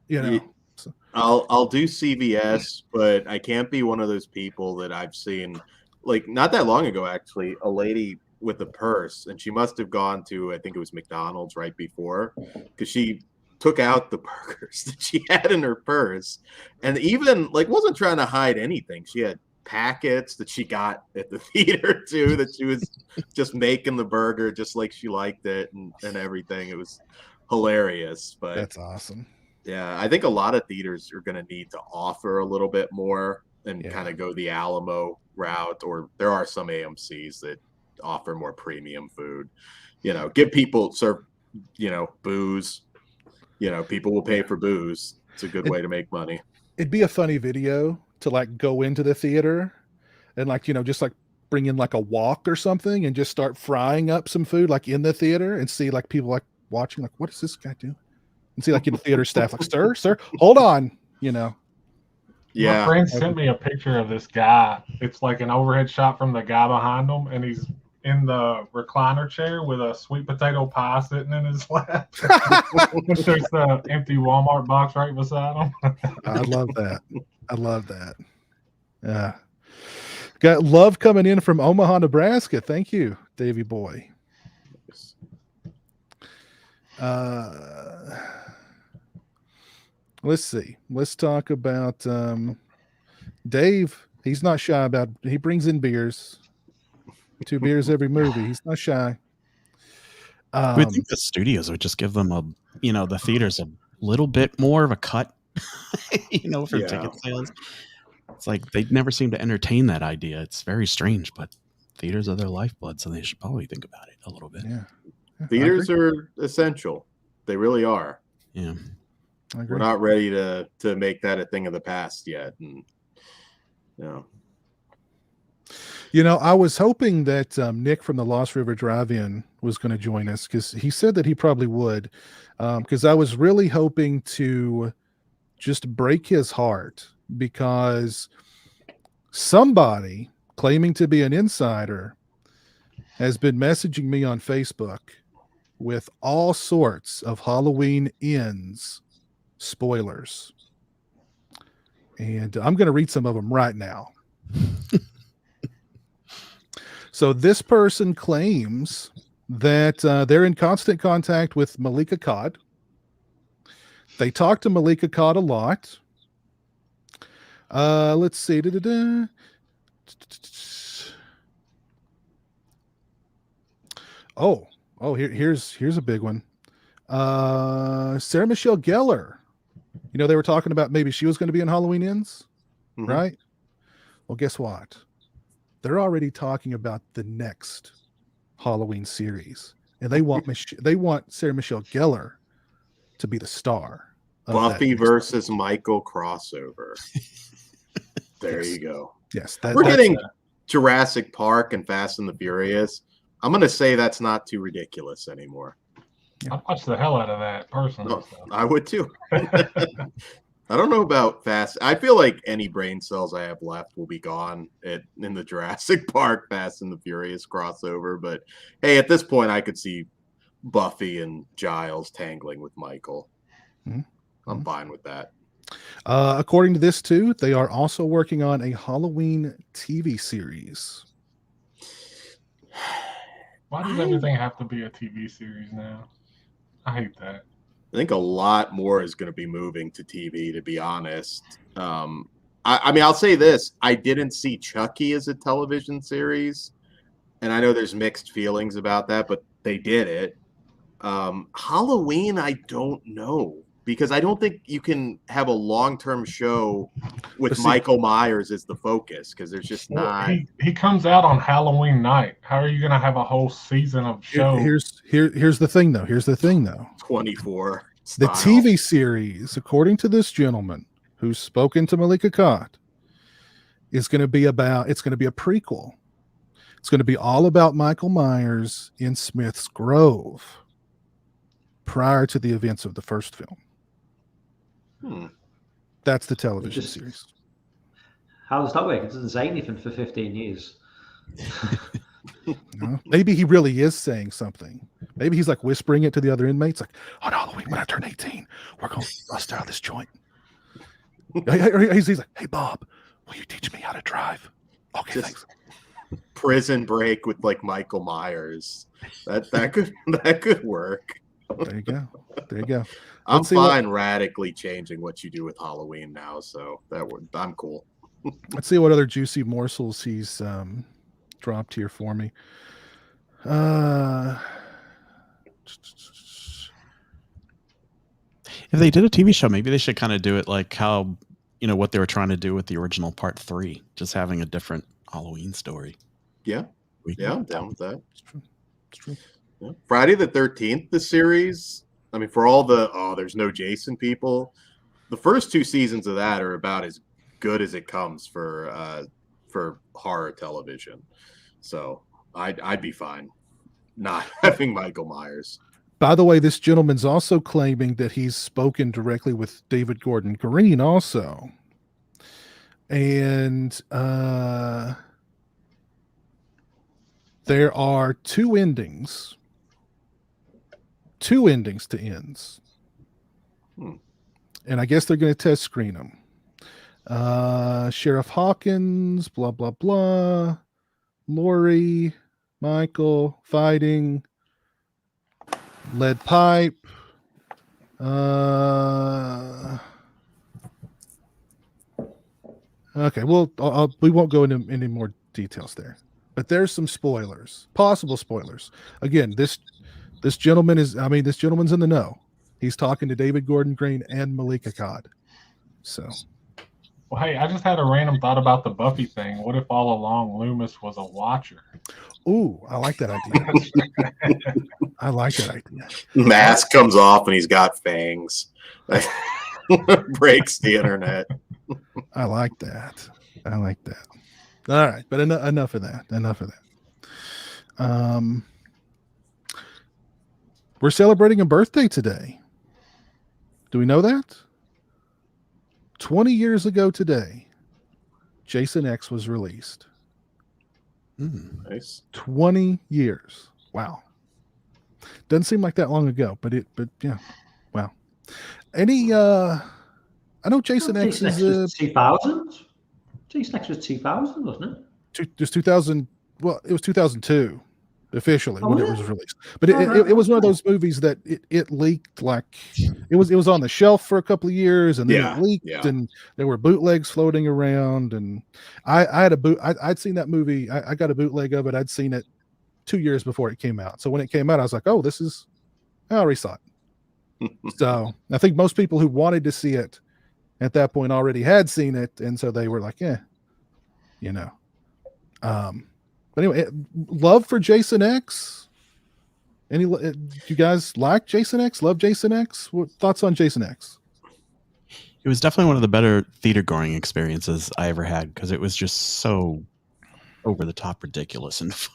You know, so. I'll do CVS, but I can't be one of those people that I've seen, like not that long ago, actually, a lady with a purse, and she must have gone to, I think it was McDonald's right before, because she took out the burgers that she had in her purse, and even like wasn't trying to hide anything. She had packets that she got at the theater too, that she was just making the burger just like she liked it, and everything. It was hilarious. But that's awesome. Yeah, I think a lot of theaters are going to need to offer a little bit more and kind of go the Alamo route, or there are some AMCs that offer more premium food. You know, give people booze. You know, people will pay for booze. It's a good way to make money. It'd be a funny video to like go into the theater and like, you know, just like bring in like a wok or something and just start frying up some food like in the theater, and see like people like watching like, what is this guy doing? And see like in the theater staff like, sir, hold on, you know. My friend sent me a picture of this guy. It's like an overhead shot from the guy behind him, and he's in the recliner chair with a sweet potato pie sitting in his lap. There's the empty Walmart box right beside him. I love that. Yeah. Got love coming in from Omaha, Nebraska. Thank you, Davey boy. Let's see. Let's talk about Dave. He's not shy about. He brings in beers. 2 beers every movie. He's not shy. We think the studios would just give them the theaters a little bit more of a cut, for ticket sales. It's like they never seem to entertain that idea. It's very strange, but theaters are their lifeblood, so they should probably think about it a little bit. Yeah. Theaters are essential. They really are. Yeah. We're not ready to make that a thing of the past yet. And, I was hoping that Nick from the Lost River Drive-In was going to join us because he said that he probably would. Because I was really hoping to just break his heart because somebody claiming to be an insider has been messaging me on Facebook with all sorts of Halloween Ends spoilers. And I'm going to read some of them right now. So this person claims that they're in constant contact with Malika Cod. They talk to Malika Cod a lot. Let's see. Here's a big one. Sarah Michelle Gellar. They were talking about maybe she was going to be in Halloween Ends, right? Well, guess what? They're already talking about the next Halloween series, and they want Sarah Michelle Gellar to be the star. Buffy versus Michael crossover. There you go. Yes, we're getting Jurassic Park and Fast and the Furious. I'm going to say that's not too ridiculous anymore. I'd watch the hell out of that personally. No, I would too. I don't know about Fast. I feel like any brain cells I have left will be gone in the Jurassic Park Fast and the Furious crossover. But hey, at this point, I could see Buffy and Giles tangling with Michael. I'm fine with that. According to this too, they are also working on a Halloween TV series. Why does everything have to be a TV series now? I hate that. I think a lot more is going to be moving to TV, to be honest. I mean, I'll say this. I didn't see Chucky as a television series, and I know there's mixed feelings about that, but they did it. Halloween, I don't know, because I don't think you can have a long-term show with Michael Myers as the focus, because there's just not. He comes out on Halloween night. How are you going to have a whole season of show? Here's the thing, though. 24. The TV series, according to this gentleman who's spoken to Malika Cod, is going to be a prequel. It's going to be all about Michael Myers in Smith's Grove prior to the events of the first film. That's the television series. How does that work? It doesn't say anything for 15 years. Maybe he really is saying something. Maybe he's like whispering it to the other inmates, like, on Halloween when I turn 18, we're going to bust out of this joint. He's like, hey, Bob, will you teach me how to drive? Okay, thanks. Prison Break with like Michael Myers. That could work. There you go. I'm fine radically changing what you do with Halloween now, so I'm cool. Let's see what other juicy morsels he's dropped here for me. If they did a TV show, maybe they should kind of do it like how, what they were trying to do with the original Part 3, just having a different Halloween story. Yeah. I'm down with that. It's true. Yeah. Friday the 13th, the series, I mean, for all there's no Jason people, the first 2 seasons of that are about as good as it comes for horror television. So I'd be fine not having Michael Myers. By the way, this gentleman's also claiming that he's spoken directly with David Gordon Green also. And there are two endings to ends. And I guess they're going to test screen them. Sheriff Hawkins, blah, blah, blah. Lori, Michael, fighting. Lead pipe. Okay, well, we won't go into any more details there. But there's some spoilers, possible spoilers. Again, this gentleman's in the know. He's talking to David Gordon Green and Malika Akkad. So, well, hey, I just had a random thought about the Buffy thing. What if all along Loomis was a watcher? Ooh, I like that idea. I like that idea. Mask comes off and he's got fangs. Breaks the internet. I like that. All right, but enough of that. We're celebrating a birthday today. Do we know that? 20 years ago today, Jason X was released. Nice. 20 years. Wow. Doesn't seem like that long ago, but yeah. Wow. Any I know Jason X is 2000. Jason X was 2000, wasn't it? Just 2000. Well, it was 2002 officially when it was released. But it was one of those movies that it leaked, like it was on the shelf for a couple of years, and then it leaked, and there were bootlegs floating around. And I'd seen that movie. I got a bootleg of it. I'd seen it 2 years before it came out. So when it came out, I was like, oh, I already saw it. So I think most people who wanted to see it at that point already had seen it, and so they were like, But anyway, love for Jason X. Do you guys like Jason X? Love Jason X? What thoughts on Jason X? It was definitely one of the better theater going experiences I ever had, because it was just so over the top ridiculous and fun.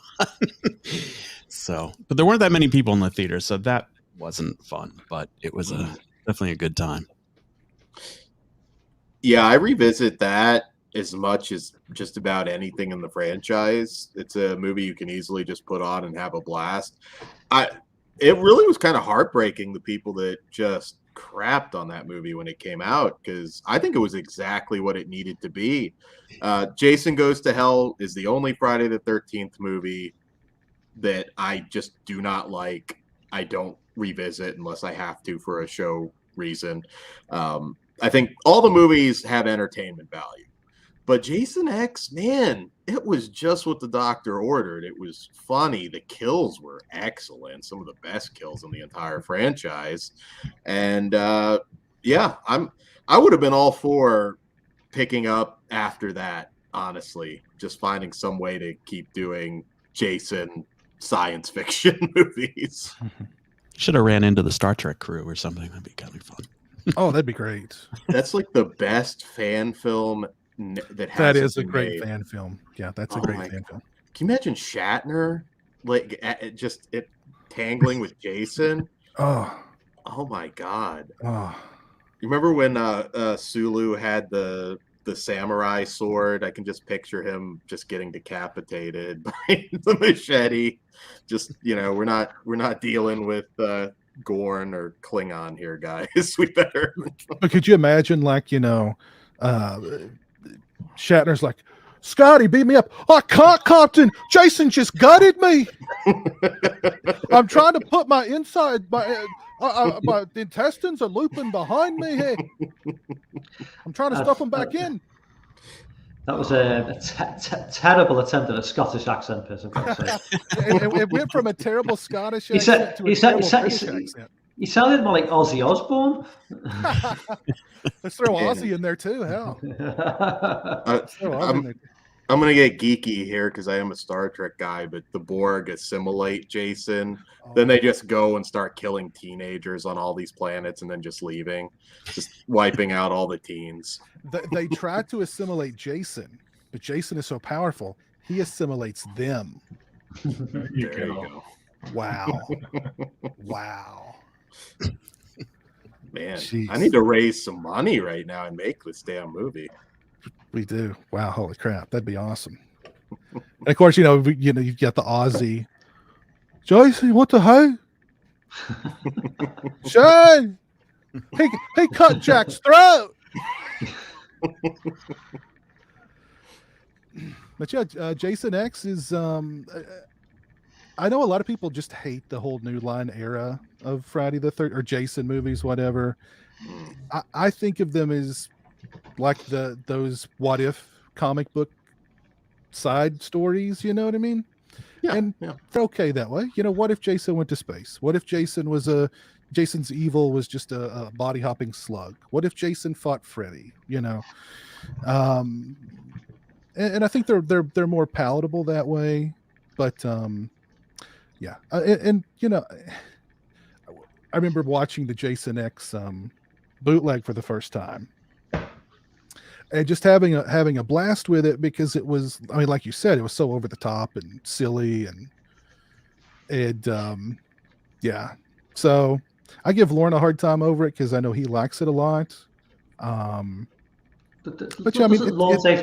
But there weren't that many people in the theater, so that wasn't fun, but it was definitely a good time. Yeah, I revisit that as much as just about anything in the franchise. It's a movie you can easily just put on and have a blast. It really was kind of heartbreaking, the people that just crapped on that movie when it came out, because I think it was exactly what it needed to be. Jason Goes to Hell is the only Friday the 13th movie that I just do not like. I don't revisit unless I have to for a show reason. I think all the movies have entertainment value. But Jason X, man, it was just what the doctor ordered. It was funny. The kills were excellent. Some of the best kills in the entire franchise. And I would have been all for picking up after that, honestly. Just finding some way to keep doing Jason science fiction movies. Should have ran into the Star Trek crew or something. That'd be kind of fun. Oh, that'd be great. That's like the best fan film that is a great fan film. Yeah, that's a great fan film. Can you imagine Shatner tangling with Jason? Oh my God. You remember when Sulu had the samurai sword? I can just picture him just getting decapitated by the machete. Just, we're not dealing with Gorn or Klingon here, guys. We better. But could you imagine, Shatner's like, Scotty, beat me up. I can't, Captain. Jason just gutted me. I'm trying to put my intestines are looping behind me here. I'm trying to stuff them back in. That was a terrible attempt at a Scottish accent, I've got to say. It went from a terrible Scottish accent to a terrible British accent. He sounded more like Ozzy Osbourne. Let's throw Ozzy in there too. Hell. I'm going to get geeky here because I am a Star Trek guy, but the Borg assimilate Jason. Then they just go and start killing teenagers on all these planets and then just leaving, just wiping out all the teens. They try to assimilate Jason, but Jason is so powerful, he assimilates them. There you go. Wow. Wow. Man, Jeez. I need to raise some money right now and make this damn movie. We do. Wow, holy crap, that'd be awesome. And of course, you've got the Aussie. Jason, what the hell? Shane, he cut Jack's throat. But yeah, Jason X is. I know a lot of people just hate the whole New Line era of Friday the 13th or Jason movies, whatever. I think of them as like those what if comic book side stories. You know what I mean? Yeah, and yeah. they're okay that way. What if Jason went to space? What if Jason's evil was just a body hopping slug? What if Jason fought Freddy? And I think they're more palatable that way. But yeah, and I remember watching the Jason X bootleg for the first time, and just having a blast with it because it was, I mean, like you said, it was so over the top and silly and yeah. So I give Lauren a hard time over it because I know he likes it a lot. But yeah, I mean, Lorne says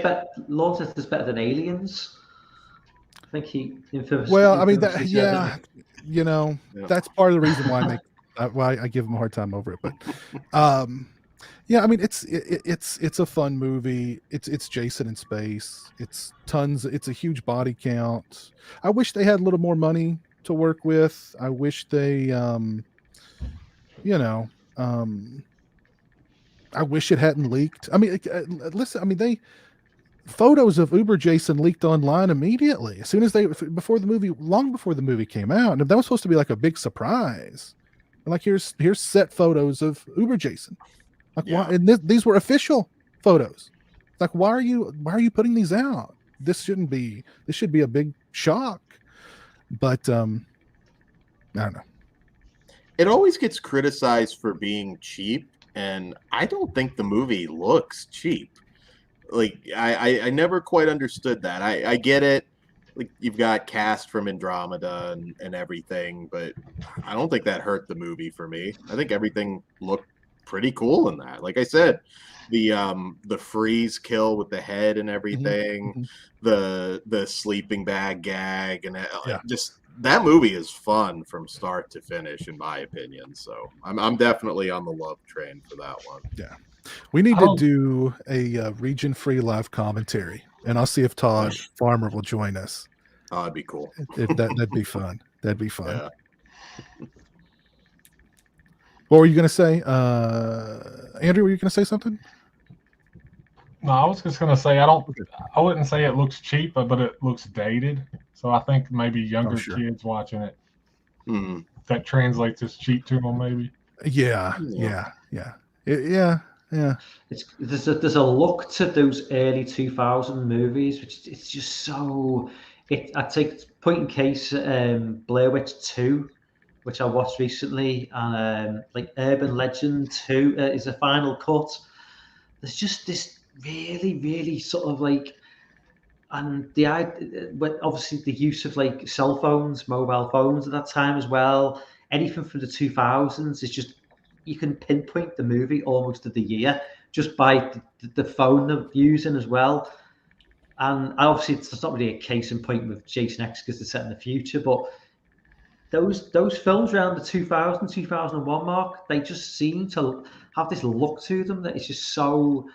it's better than Aliens. I think he. Well, I mean, that's part of the reason why I give him a hard time over it. But yeah, I mean, it's a fun movie. It's Jason in space. It's a huge body count. I wish they had a little more money to work with. I wish they, I wish it hadn't leaked. I mean, listen, I mean, photos of Uber Jason leaked online immediately as soon as long before the movie came out, and that was supposed to be like a big surprise. Like here's set photos of Uber Jason. Like why? And these were official photos. Like why are you putting these out? This should be a big shock. But I don't know. It always gets criticized for being cheap, and I don't think the movie looks cheap. Like I never quite understood that. I get it. Like you've got cast from Andromeda and everything, but I don't think that hurt the movie for me. I think everything looked pretty cool in that. Like I said, the freeze kill with the head and everything, the sleeping bag gag, and just that movie is fun from start to finish, in my opinion. So I'm definitely on the love train for that one. Yeah. We need to do a region-free live commentary, and I'll see if Todd Farmer will join us. Oh, that'd be cool. That'd be fun. That'd be fun. Yeah. What were you going to say? Andrew, were you going to say something? No, I was just going to say, I wouldn't say it looks cheap, but it looks dated. So I think maybe younger kids watching it, that translates as cheap to them, maybe. Yeah. There's a look to those early 2000 movies, which it's just so. I take point in case Blair Witch 2, which I watched recently, and like Urban Legend 2 is a final cut. There's just this really, really sort of like, and obviously the use of like cell phones, mobile phones at that time as well. Anything from the 2000s is just, you can pinpoint the movie almost to the year just by the phone they're using as well. And obviously it's not really a case in point with Jason X because they're set in the future, but those films around the 2000, 2001 mark, they just seem to have this look to them that is just so,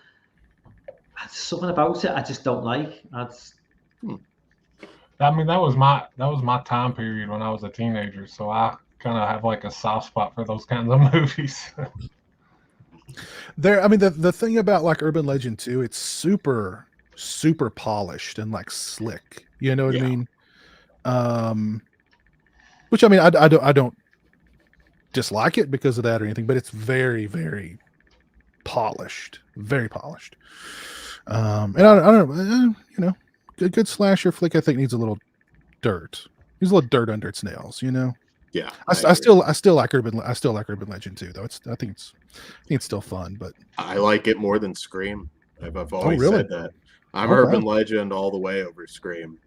something about it I just don't like. I mean, that was my time period when I was a teenager, so I kind of have like a soft spot for those kinds of movies. I mean, the thing about like Urban Legend 2, it's super, super polished and like slick. You know what I mean? Which I mean, I don't dislike it because of that or anything, but it's very, very polished, very polished. And I don't know, a good slasher flick I think needs a little dirt. Needs a little dirt under its nails, Yeah, I still like Urban Legend too, though. I think it's still fun, but I like it more than Scream. I've always said that. I'm Urban Legend all the way over Scream.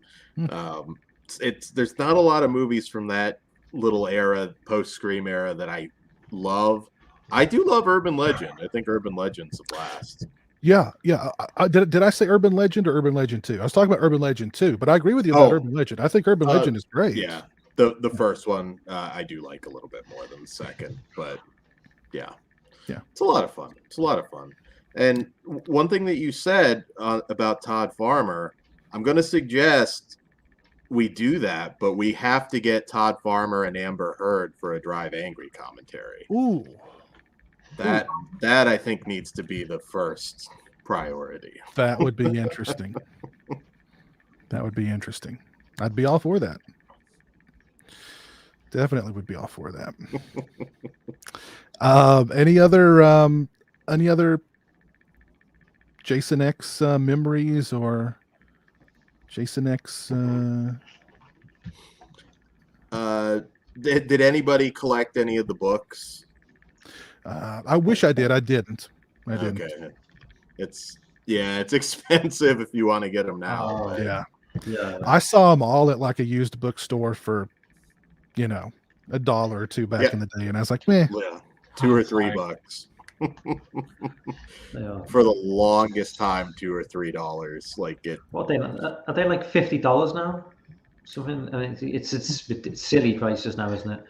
There's not a lot of movies from that little era, post Scream era, that I love. I do love Urban Legend. I think Urban Legend's a blast. Yeah. Did I say Urban Legend or Urban Legend 2? I was talking about Urban Legend 2, but I agree with you about Urban Legend. I think Urban Legend is great. Yeah, the first one I do like a little bit more than the second, but yeah, it's a lot of fun. It's a lot of fun. And one thing that you said about Todd Farmer, I'm going to suggest we do that, but we have to get Todd Farmer and Amber Heard for a Drive Angry commentary. Ooh. That I think needs to be the first priority. That would be interesting. That would be interesting. I'd be all for that. Definitely would be all for that. Any other Jason X memories or Jason X? Did anybody collect any of the books? I wish I did. I didn't. Okay. It's expensive if you want to get them now. Yeah. Yeah. I saw them all at like a used bookstore for, $1 or $2 back in the day, and I was like, meh. Yeah, $2 or $3. Yeah. For the longest time, $2 or $3. Like it. What are they like $50 now? Something. I mean, it's silly prices now, isn't it?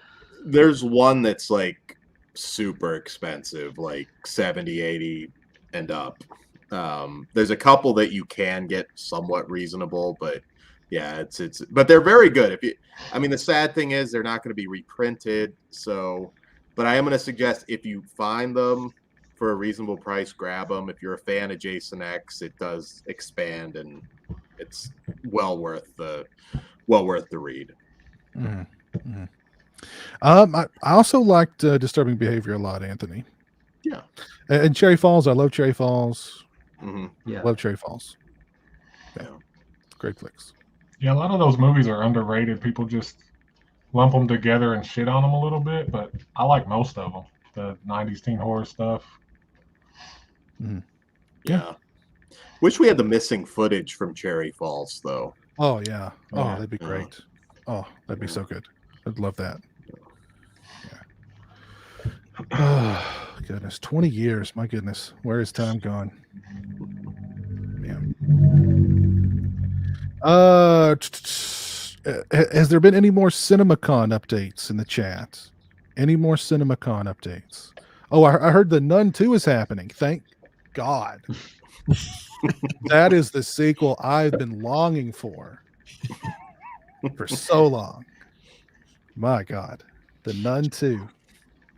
There's one that's like super expensive, like 70, 80 and up. There's a couple that you can get somewhat reasonable, but yeah, but they're very good. The sad thing is they're not going to be reprinted. So, but I am going to suggest if you find them for a reasonable price, grab them. If you're a fan of Jason X, it does expand and it's well worth the read. Mm-hmm. Mm-hmm. I also liked Disturbing Behavior a lot, Anthony. Yeah. And Cherry Falls. I love Cherry Falls. Mm-hmm. Yeah. Love Cherry Falls. Yeah. Great flicks. Yeah, a lot of those movies are underrated. People just lump them together and shit on them a little bit, but I like most of them. The 90s teen horror stuff. Mm-hmm. Yeah. Wish we had the missing footage from Cherry Falls, though. Oh, yeah. Oh, Yeah. that'd be great. Oh, that'd be so good. I'd love that. Yeah. Oh, goodness. 20 years. My goodness. Where is time gone? Yeah. Has there been any more CinemaCon updates in the chat? Any more CinemaCon updates? Oh, I heard the Nun 2 is happening. Thank God. That is the sequel I've been longing for so long. My God. The Nun 2.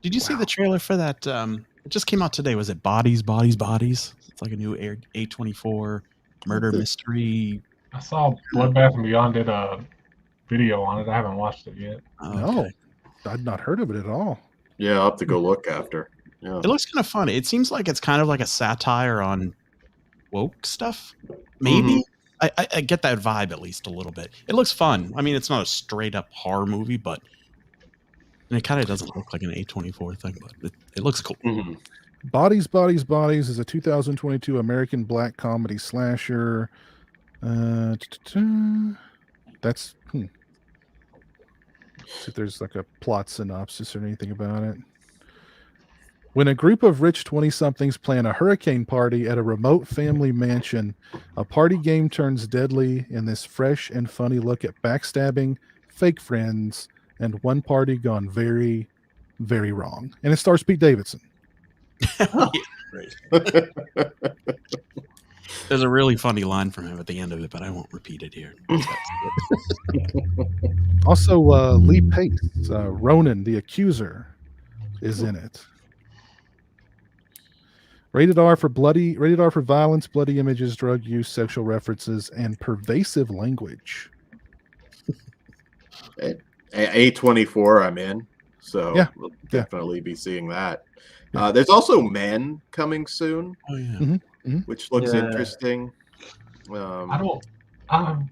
Did you see the trailer for that? It just came out today. Was it Bodies? It's like a new A24 murder mystery. I saw Bloodbath and Beyond did a video on it. I haven't watched it yet. No, I'd not heard of it at all. Yeah, I'll have to go look after. Yeah. It looks kind of fun. It seems like it's kind of like a satire on woke stuff. Maybe. I get that vibe at least a little bit. It looks fun. I mean, it's not a straight up horror movie, but it kind of doesn't look like an A24 thing, but it looks cool. Mm-hmm. Bodies is a 2022 American black comedy slasher. That's see if there's like a plot synopsis or anything about it. When a group of rich 20-somethings plan a hurricane party at a remote family mansion, a party game turns deadly in this fresh and funny look at backstabbing, fake friends, and one party gone very, very wrong. And it stars Pete Davidson. There's a really funny line from him at the end of it, but I won't repeat it here. Also, Lee Pace, Ronan, the Accuser, is in it. Rated R for violence, bloody images, drug use, sexual references, and pervasive language. A24, I'm in. So yeah, we'll definitely be seeing that. There's also Men coming soon. Oh yeah. Mm-hmm. Which looks interesting. I'm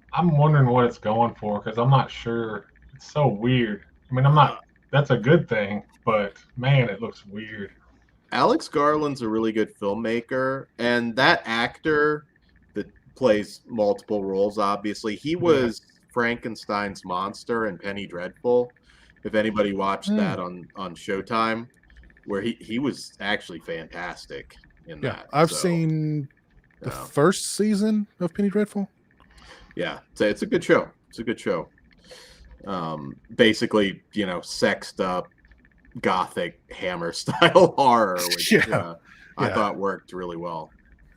wondering what it's going for because I'm not sure. It's so weird. I mean, that's a good thing, but man, it looks weird. Alex Garland's a really good filmmaker, and that actor that plays multiple roles, obviously, he was Frankenstein's monster in Penny Dreadful. If anybody watched that on Showtime, where he was actually fantastic in that. I've seen The first season of Penny Dreadful? Yeah, it's a good show. It's a good show. Basically, sexed up gothic Hammer style horror, which I thought worked really well.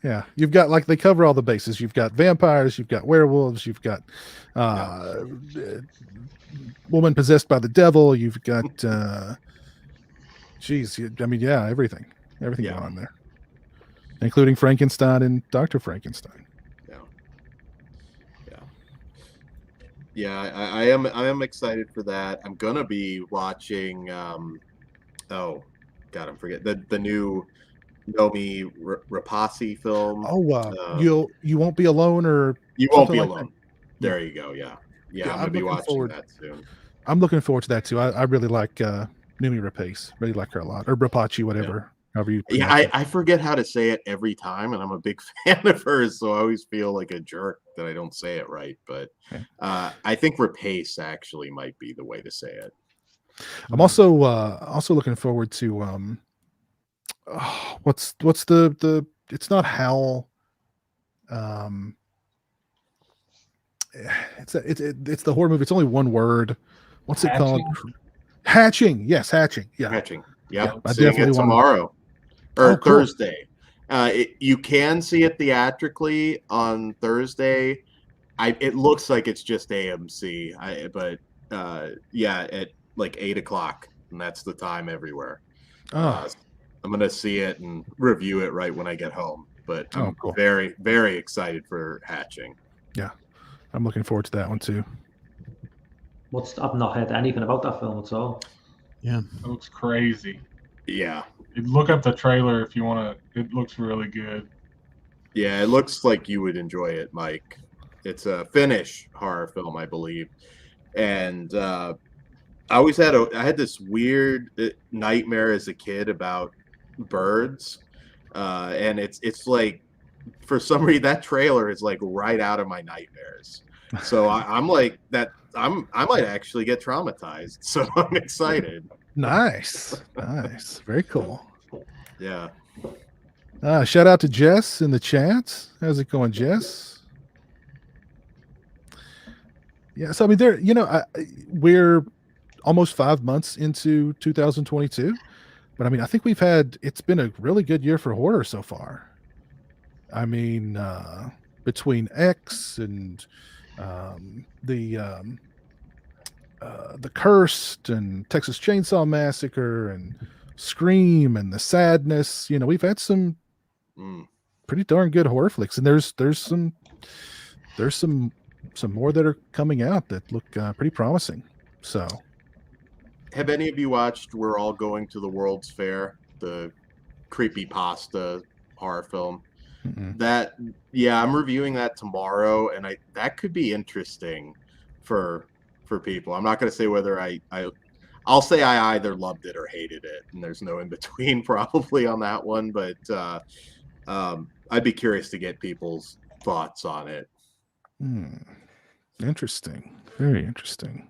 Yeah, you've got they cover all the bases. You've got vampires, you've got werewolves, you've got woman possessed by the devil, you've got everything going on there, including Frankenstein and Dr. Frankenstein. I am excited for that. I'm gonna be watching. I'm forget the new Nomi Rapace film. You won't be alone, or you won't be alone. There you go. Yeah, I'm gonna be watching that soon. I'm looking forward to that too. I really like Nomi Rapace. Really like her a lot, or Rapace, whatever. However you I forget how to say it every time, and I'm a big fan of hers, so I always feel like a jerk that I don't say it right. But I think Rapace actually might be the way to say it. I'm also looking forward to what's the it's not Howl. It's the horror movie. It's only one word. What's it called? Hatching. Yes, Hatching. Yeah, Hatching. Yep. I Seeing definitely it tomorrow or Thursday. You can see it theatrically on Thursday. It looks like it's just AMC, but at like 8:00, and that's the time everywhere. I'm gonna see it and review it right when I get home. But I'm very, very excited for Hatching. Yeah, I'm looking forward to that one too. I've not heard anything about that film at all. Yeah, it looks crazy. Yeah, look up the trailer if you want to. It looks really good. Yeah, it looks like you would enjoy it, Mike. It's a Finnish horror film, I believe, and I had this weird nightmare as a kid about birds, and it's like, for some reason, that trailer is like right out of my nightmares. So I'm like that. I might actually get traumatized. So I'm excited. Nice. Very cool. Yeah. Shout out to Jess in the chat. How's it going, Jess? Yeah. So I mean, we're almost 5 months into 2022, but I mean, I think it's been a really good year for horror so far. I mean, between X and the Cursed and Texas Chainsaw Massacre and Scream and The Sadness, we've had some pretty darn good horror flicks, and there's some more that are coming out that look pretty promising. So, have any of you watched We're All Going to the World's Fair, the creepypasta horror film? I'm reviewing that tomorrow, and that could be interesting for people. I'm not going to say whether I'll say I either loved it or hated it, and there's no in between probably on that one, but I'd be curious to get people's thoughts on it. Interesting. Very interesting.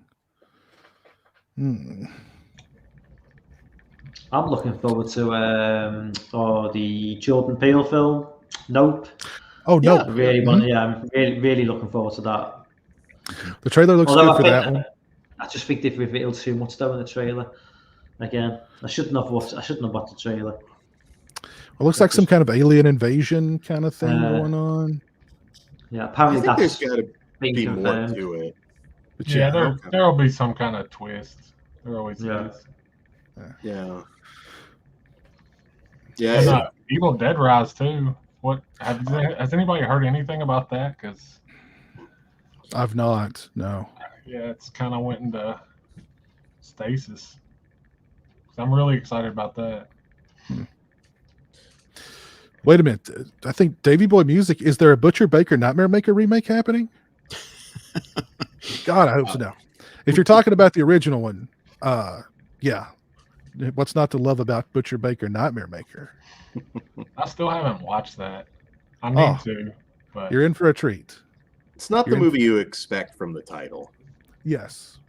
I'm looking forward to the Jordan Peele film, Nope. Oh, Nope. I'm really looking forward to that. The trailer looks good for that one. I just think they've revealed too much though in the trailer. Again, I shouldn't have watched the trailer. It looks like some kind of alien invasion kind of thing going on. Yeah, apparently there's got to be more to it. But there'll be some kind of twist. There always is. Yeah. And, Evil Dead Rise too. What has anybody heard anything about that? Because I've not. No. Yeah, it's kind of went into stasis. I'm really excited about that. Wait a minute. I think Davey Boy Music. Is there a Butcher Baker Nightmare Maker remake happening? God, I hope so. No. If you're talking about the original one, yeah. What's not to love about Butcher Baker Nightmare Maker? I still haven't watched that. I need to. But you're in for a treat. It's not the movie you expect from the title. Yes.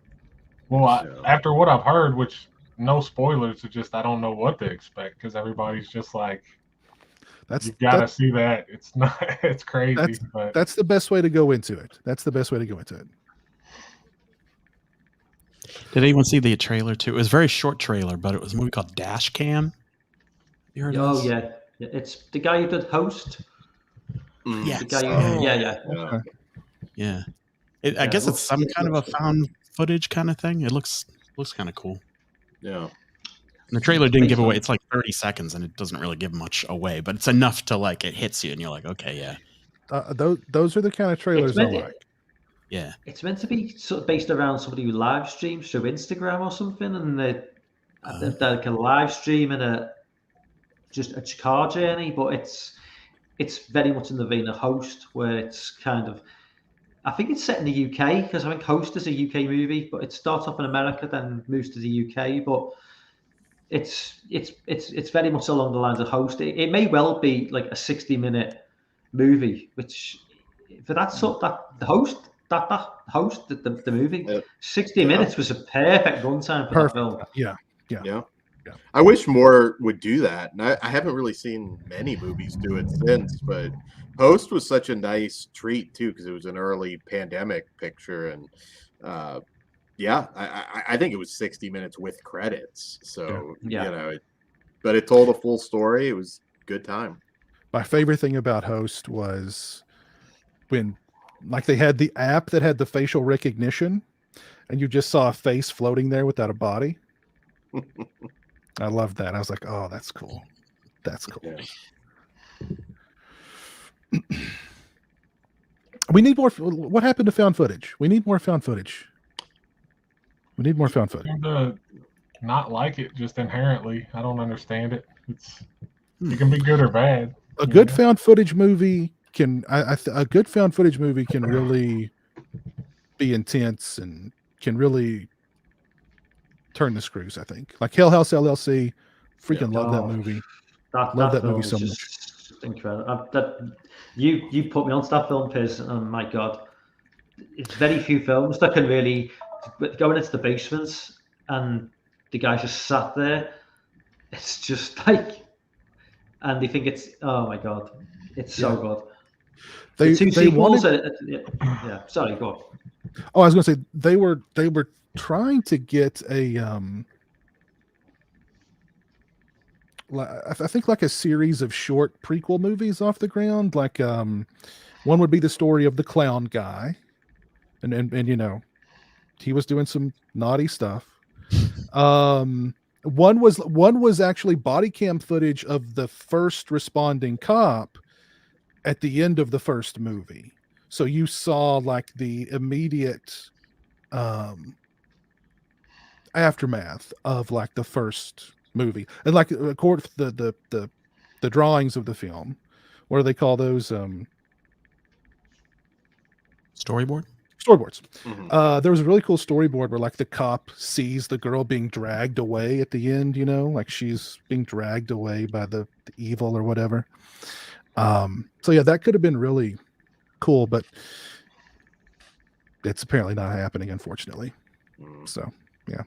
Well, after what I've heard, which no spoilers, it's just I don't know what to expect because everybody's just like. You gotta see that. It's not. It's crazy. But that's the best way to go into it. That's the best way to go into it. Did anyone see the trailer too? It was a very short trailer, but it was a movie called Dash Cam. You heard of this? Yeah. It's the guy who did Host. Yes. The guy who, Yeah. I guess it's some kind of a found footage kind of thing. It looks kind of cool. Yeah. And the trailer didn't give away. It's like 30 seconds, and it doesn't really give much away, but it's enough to like it hits you, and you're like, okay, yeah. Those are the kind of trailers I like. Yeah. It's meant to be sort of based around somebody who live streams through Instagram or something, and they're like a live stream and just a car journey, but it's very much in the vein of Host, where it's kind of, I think it's set in the UK, because I think Host is a UK movie, but it starts off in America, then moves to the UK. But it's very much along the lines of Host. It may well be like a 60-minute movie, which for that sort that the Host. That Host, the movie, 60 minutes was a perfect runtime for that film. Yeah. I wish more would do that. And I haven't really seen many movies do it since, but Host was such a nice treat too, because it was an early pandemic picture. And I think it was 60 minutes with credits. So, but it told a full story. It was a good time. My favorite thing about Host was when, like, they had the app that had the facial recognition, and you just saw a face floating there without a body. I loved that. I was like, oh, that's cool. That's cool. Yeah. We need more. What happened to found footage? We need more found footage. We need more found footage. To not like it just inherently. I don't understand it. It can be good or bad. A good found footage movie can a good found footage movie can really be intense and can really turn the screws. I think, like Hell House LLC, freaking love that movie. Love that movie so much. Incredible. You put me onto that film, Piers, and my God, it's very few films that can really going into the basements and the guy just sat there. It's just like, and they think it's, oh my God, it's so good. They wanted, sorry, go on. Oh, I was going to say they were trying to get a I think like a series of short prequel movies off the ground. Like one would be the story of the clown guy, and you know, he was doing some naughty stuff. One was actually body cam footage of the first responding cop at the end of the first movie. So you saw like the immediate aftermath of like the first movie, and like according to the drawings of the film, what do they call those? Storyboards. Mm-hmm. There was a really cool storyboard where like the cop sees the girl being dragged away at the end, you know, like she's being dragged away by the evil or whatever. So yeah, that could have been really cool, but it's apparently not happening, unfortunately. So yeah.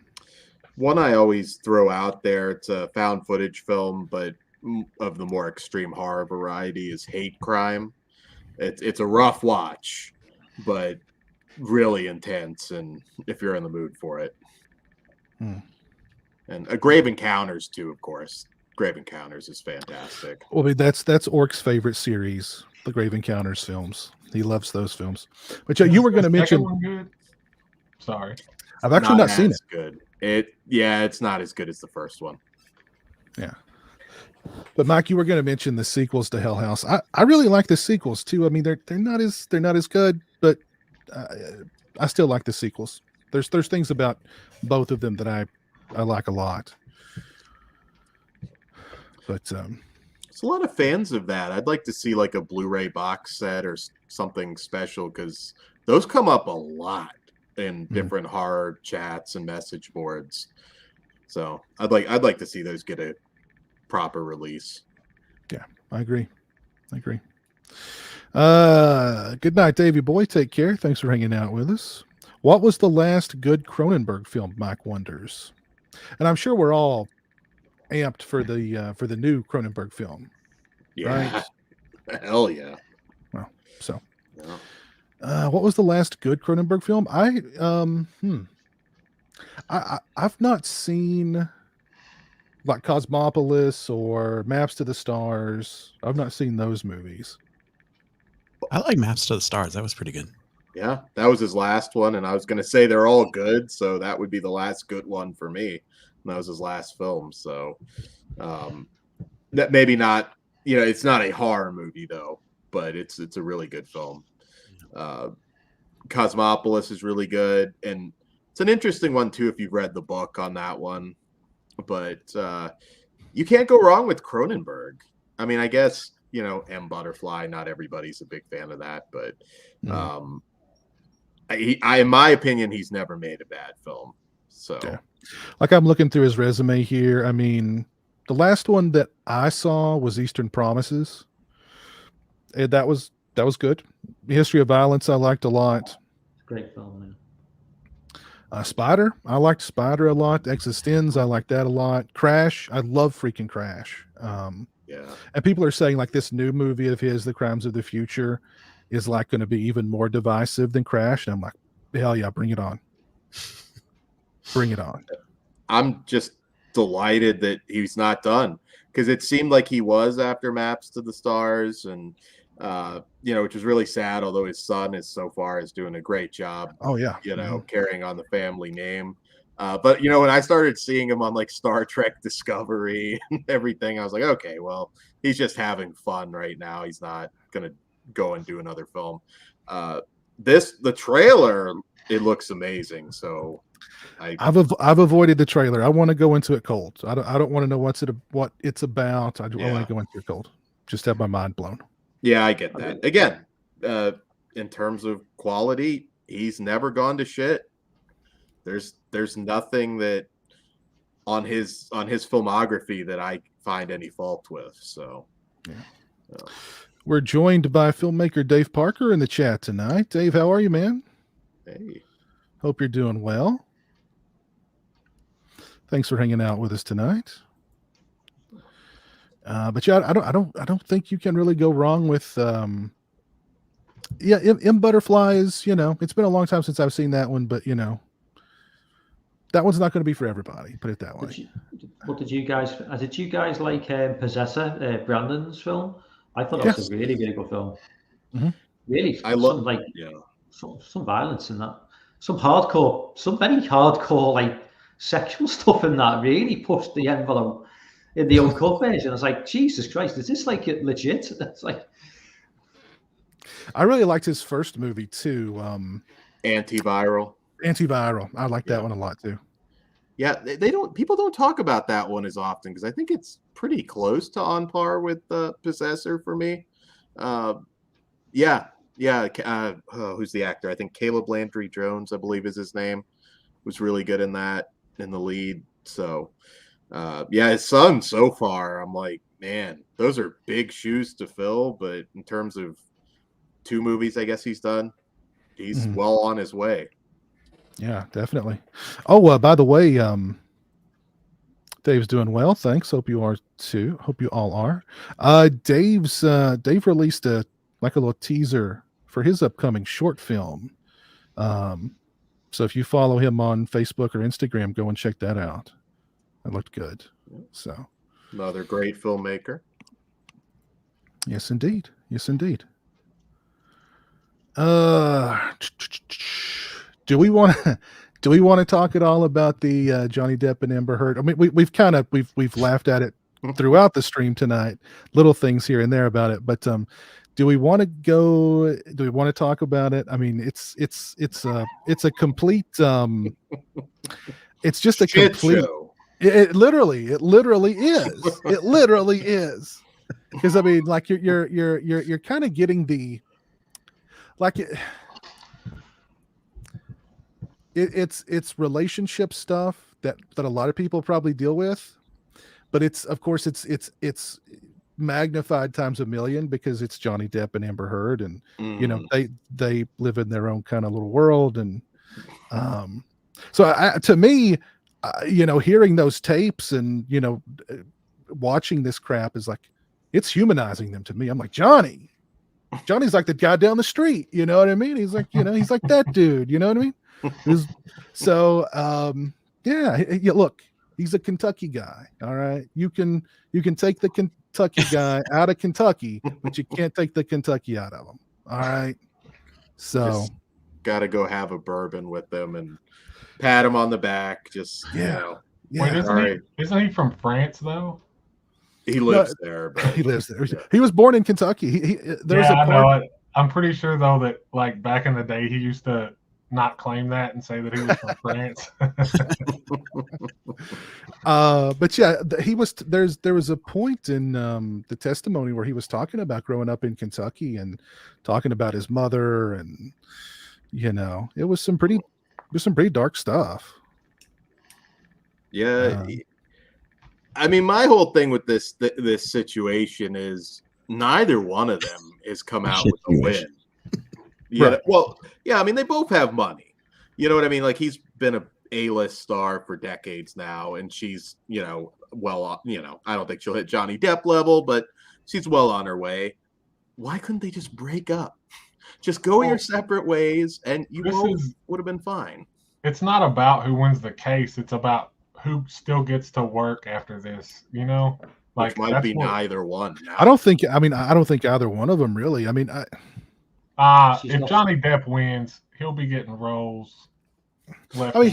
One I always throw out there, it's a found footage film, but of the more extreme horror variety, is Hate Crime. It's a rough watch, but really intense, and if you're in the mood for it. And Grave Encounters too, of course. Grave Encounters is fantastic. Well, I mean, that's Orc's favorite series, the Grave Encounters films. He loves those films. But you were going to mention. Good? Sorry, I've actually not seen it. Good. It's not as good as the first one. Yeah. But Mike, you were going to mention the sequels to Hell House. I really like the sequels too. I mean, they're not as good, but I still like the sequels. There's things about both of them that I like a lot. But there's a lot of fans of that. I'd like to see like a Blu-ray box set or something special, because those come up a lot in different horror chats and message boards. So I'd like to see those get a proper release. Yeah, I agree. Good night, Davey boy. Take care. Thanks for hanging out with us. What was the last good Cronenberg film, Mike wonders? And I'm sure we're all amped for the new Cronenberg film. Yeah. Hell yeah. Well, so Yeah. what was the last good Cronenberg film? I've not seen like Cosmopolis or Maps to the Stars. I've not seen those movies. I like Maps to the Stars. That was pretty good. Yeah, that was his last one, and I was gonna say they're all good, so that would be the last good one for me. And that was his last film, so that maybe not. It's not a horror movie though, but it's a really good film. Cosmopolis is really good, and it's an interesting one too if you've read the book on that one. But you can't go wrong with Cronenberg. I mean, I guess M. Butterfly. Not everybody's a big fan of that, but in my opinion, he's never made a bad film. So, yeah. Like I'm looking through his resume here. I mean, the last one that I saw was Eastern Promises. And that was good. History of Violence I liked a lot. Great film. Spider, I liked Spider a lot. Existenz, I liked that a lot. Crash, I love freaking Crash. yeah. And people are saying like this new movie of his, The Crimes of the Future, is like going to be even more divisive than Crash. And I'm like, hell yeah, bring it on. Bring it on. I'm just delighted that he's not done, because it seemed like he was after Maps to the Stars, and which is really sad, although his son is doing a great job. Oh yeah. Carrying on the family name. But when I started seeing him on like Star Trek Discovery and everything, I was like, okay, well, he's just having fun right now. He's not gonna go and do another film. The trailer, it looks amazing. So I've avoided the trailer. I want to go into it cold. I don't want to know what it's about. I want to go into it cold. Just have my mind blown. Yeah, I get that. Again, in terms of quality, he's never gone to shit. There's nothing that on his filmography that I find any fault with. So, we're joined by filmmaker Dave Parker in the chat tonight. Dave, how are you, man? Hey, hope you're doing well. Thanks for hanging out with us tonight. But yeah, I don't think you can really go wrong with M. Butterfly is, it's been a long time since I've seen that one, but that one's not going to be for everybody. Put it that way. Did you guys like Possessor, Brandon's film? I thought it was a really, really good film. Mm-hmm. Really, I love some violence in that, some very hardcore like sexual stuff in that. Really pushed the envelope. In the uncut version, I was like, Jesus Christ, is this like legit? It's like, I really liked his first movie too. Antiviral. I like that one a lot too. Yeah, people don't talk about that one as often, because I think it's pretty close to on par with Possessor for me. Who's the actor? I think Caleb Landry Jones, I believe is his name, was really good in that, in the lead. So his son so far, I'm like, man, those are big shoes to fill. But in terms of 2 movies, I guess he's done, he's well on his way. Yeah, definitely. Oh, by the way, Dave's doing well. Thanks. Hope you are too. Hope you all are. Dave released a little teaser for his upcoming short film. So if you follow him on Facebook or Instagram, go and check that out. It looked good. So another great filmmaker. Yes, indeed. Do we want to talk at all about the Johnny Depp and Amber Heard? I mean, we've laughed at it throughout the stream tonight, little things here and there about it. But do we want to talk about it? I mean, it's a complete it's just a shit complete show. It literally is. It literally is. Because I mean, like you're kind of getting the it's relationship stuff that a lot of people probably deal with, but it's magnified times a million because it's Johnny Depp and Amber Heard, and they live in their own kind of little world, and so to me, hearing those tapes and watching this crap is like, it's humanizing them to me. I'm like, Johnny's like the guy down the street. You know what I mean? He's like, he's like that dude. You know what I mean? So, look, he's a Kentucky guy. All right. You can take the Kentucky guy out of Kentucky, but you can't take the Kentucky out of him. All right. So got to go have a bourbon with them and pat him on the back. Just, Yeah. Wait, isn't he from France though? He lives there. But, he lives there. Yeah. He was born in Kentucky. There's a part. I'm pretty sure though that like back in the day he used to not claim that and say that he was from France. But yeah, he was. There was a point in the testimony where he was talking about growing up in Kentucky and talking about his mother, and it was some pretty dark stuff. Yeah. I mean, my whole thing with this situation is neither one of them has come out with a win. Yeah. Right. Well, yeah. I mean, they both have money. You know what I mean? Like, he's been a A-list star for decades now, and she's, well, I don't think she'll hit Johnny Depp level, but she's well on her way. Why couldn't they just break up? Just go your separate ways, and you both would have been fine. It's not about who wins the case. It's about who still gets to work after this, Which might be neither one. Now. I don't think either one of them really. I mean, if Johnny Depp wins, he'll be getting roles. I mean,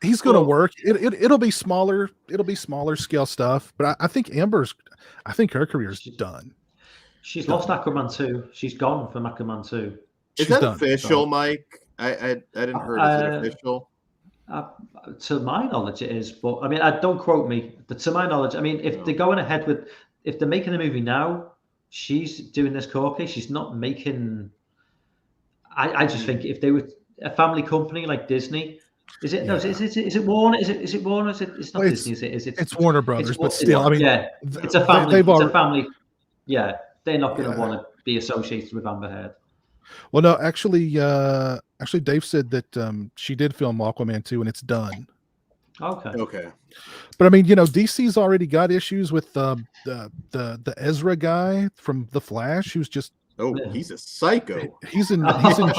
he's going to work. It'll be smaller. It'll be smaller scale stuff. But I think her career's done. She's lost Aquaman 2. She's gone from Aquaman 2. Is that official, Mike? I didn't hear. Is it official? To my knowledge, it is. But I mean, don't quote me. But to my knowledge, I mean, if they're going ahead if they're making a movie now, she's doing this court case. She's not making. I just think if they were a family company like Disney, is it? Yeah. No, is it Warner? Is it Warner? It's not Disney. Is it? It's Warner Brothers, but still, I mean, it's a family. It's a family. Yeah, they're not going to want to be associated with Amber Heard. Well, no, actually, Dave said that she did film Aquaman 2 and it's done. Okay. But I mean, DC's already got issues with the Ezra guy from The Flash, who's just he's a psycho. He's in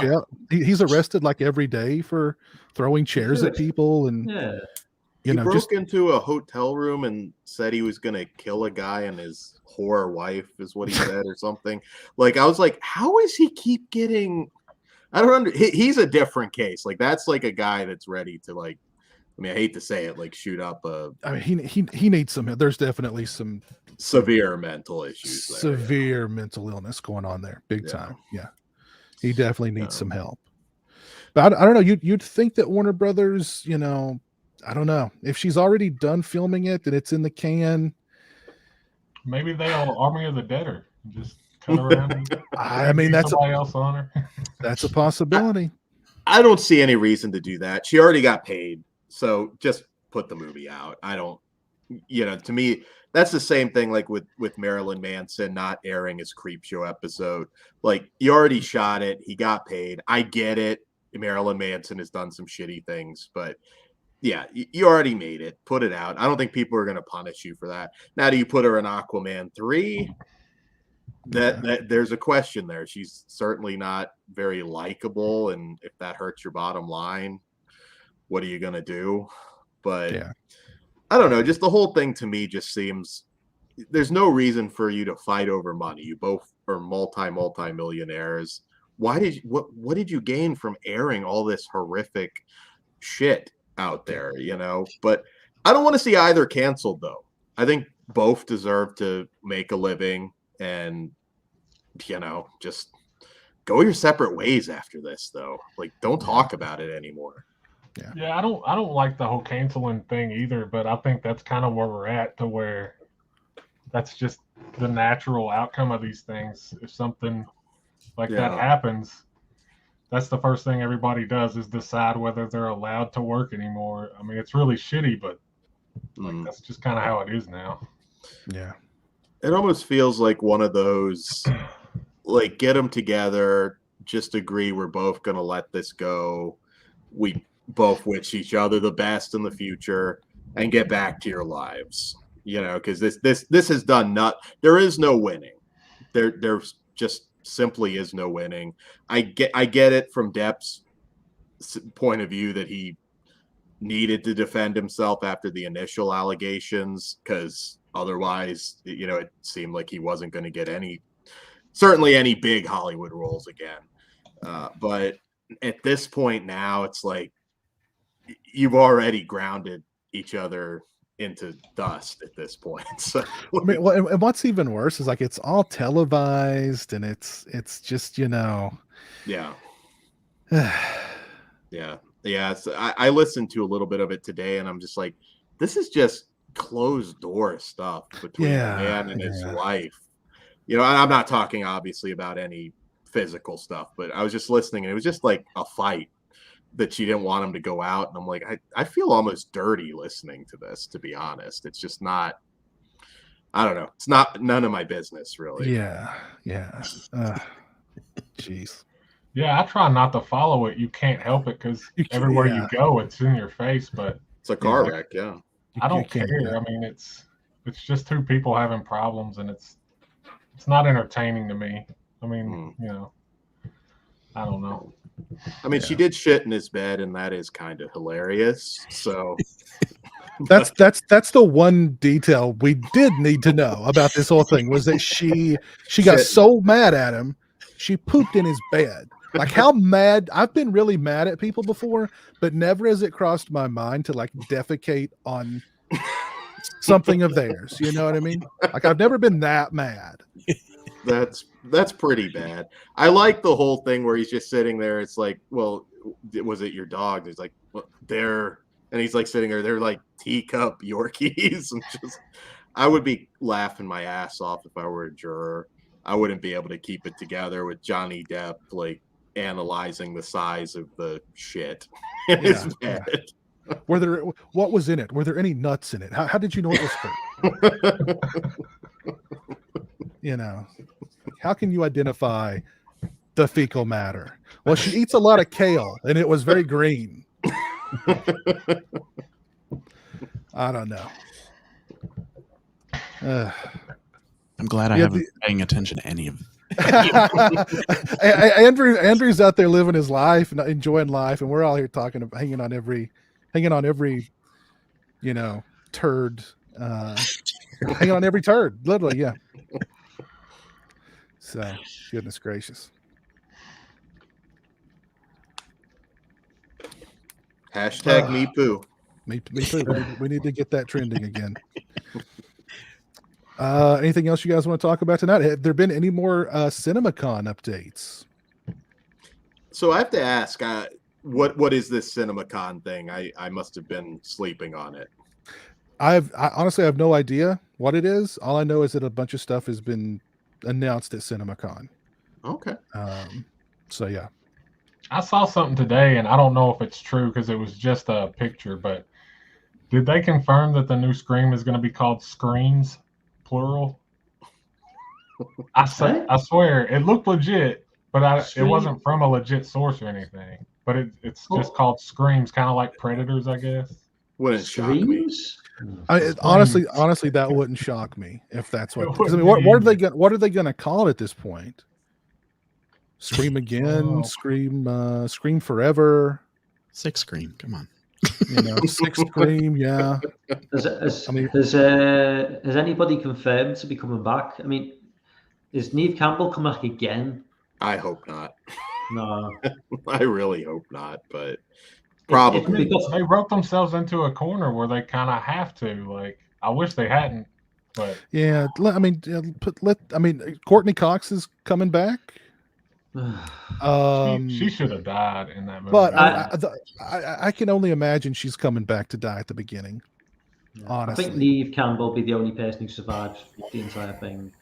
jail. He's arrested like every day for throwing chairs at people, and he broke into a hotel room and said he was gonna kill a guy and his whore wife is what he said or something. Like, I was like, how is he keep getting? I don't he's a different case. Like, that's like a guy that's ready to, like, I mean, I hate to say it, like, shoot up a. I mean, he needs some. There's definitely some severe mental issues. Severe mental illness going on there, big time. Yeah, he definitely needs some help. But I don't know. You'd think that Warner Brothers, I don't know, if she's already done filming it and it's in the can. Maybe they'll Army of the Dead her and just cut around. I mean, that's somebody else on her. That's a possibility. I don't see any reason to do that. She already got paid, so just put the movie out. I don't, to me, that's the same thing like with Marilyn Manson not airing his Creepshow episode. Like, you already shot it, he got paid. I get it. Marilyn Manson has done some shitty things, but yeah, you already made it. Put it out. I don't think people are going to punish you for that. Now, do you put her in Aquaman 3? That there's a question there. She's certainly not very likable, and if that hurts your bottom line, what are you going to do? But I don't know. Just the whole thing to me just seems there's no reason for you to fight over money. You both are multi-millionaires. What did you gain from airing all this horrific shit out there, But I don't want to see either canceled, though. I think both deserve to make a living and, just go your separate ways after this, though. Like, don't talk about it anymore. Yeah, I don't like the whole canceling thing either, but I think that's kind of where we're at, to where that's just the natural outcome of these things. If something like that happens, that's the first thing everybody does is decide whether they're allowed to work anymore. I mean, it's really shitty, but that's just kind of how it is now. Yeah. It almost feels like one of those, like, get them together, just agree we're both going to let this go. We both wish each other the best in the future and get back to your lives. you know, because this has done there is no winning. There just simply is no winning. I get it from Depp's point of view that he needed to defend himself after the initial allegations, because otherwise, you know, it seemed like he wasn't going to get certainly any big Hollywood roles again. But at this point now, it's like you've already grounded each other into dust at this point. So I mean, and what's even worse is like it's all televised, and it's just, you know. Yeah. Yeah. So I listened to a little bit of it today, and I'm just like, this is just closed door stuff between the man and his wife. You know, I'm not talking obviously about any physical stuff, but I was just listening, and it was just like a fight that she didn't want him to go out. And I'm like, I feel almost dirty listening to this, to be honest. It's just not, I don't know. It's none of my business, really. Yeah. Jeez. Yeah, I try not to follow it. You can't help it because everywhere you go, it's in your face. But it's a car wreck. Yeah. I don't care. I mean, it's just two people having problems, and it's not entertaining to me. I mean, you know, I don't know. I mean, she did shit in his bed, and that is kind of hilarious. So that's the one detail we did need to know about this whole thing, was that she got so mad at him, she pooped in his bed. Like, how mad? I've been really mad at people before, but never has it crossed my mind to like defecate on something of theirs. You know what I mean? Like, I've never been that mad. That's pretty bad. I like the whole thing where he's just sitting there. It's like, well, was it your dog? He's like, well, and he's like sitting there. They're like teacup Yorkies. I would be laughing my ass off if I were a juror. I wouldn't be able to keep it together with Johnny Depp like analyzing the size of the shit in his head. What was in it? Were there any nuts in it? How did you know it was her? You know, how can you identify the fecal matter? Well, she eats a lot of kale, and it was very green. I don't know. I'm glad I haven't been paying attention to any of Andrew's out there living his life and enjoying life, and we're all here talking, hanging on every, you know, turd, hanging on every turd, literally, yeah. So, goodness gracious. Hashtag me poo. Me too. We need to get that trending again. Anything else you guys want to talk about tonight? Have there been any more CinemaCon updates? So I have to ask, what is this CinemaCon thing? I must have been sleeping on it. I honestly have no idea what it is. All I know is that a bunch of stuff has been announced at CinemaCon. Okay. So yeah. I saw something today, and I don't know if it's true because it was just a picture, but did they confirm that the new Scream is going to be called Screams, plural? I swear, it looked legit, but it wasn't from a legit source or anything. But it's just called Screams, kind of like Predators, I guess. Wouldn't shock me. Honestly, that wouldn't shock me if that's what. Because I mean, what are they going to call it at this point? Scream again, Scream forever. 6 Scream, come on. You know, 6 Scream, yeah. Has anybody confirmed to be coming back? I mean, is Neve Campbell coming back again? I hope not. No. I really hope not, but probably. They wrote themselves into a corner where they kind of have to. Like, I wish they hadn't, but yeah. I mean, Courtney Cox is coming back. She should have died in that movie. But I can only imagine she's coming back to die at the beginning. Yeah, honestly, I think Neve Campbell will be the only person who survived the entire thing.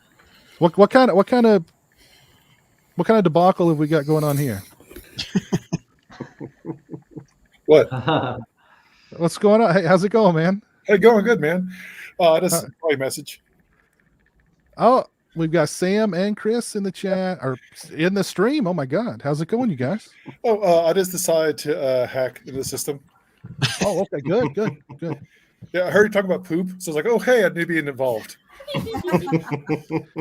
What kind of debacle have we got going on here? What? What's going on? Hey, how's it going, man? Hey, going good, man. This is a message. Oh, we've got Sam and Chris in the chat or in the stream. Oh my God, how's it going, you guys? Oh, I just decided to hack the system. Oh, okay, good. Yeah, I heard you talking about poop, so I was like, oh, hey, I knew being involved.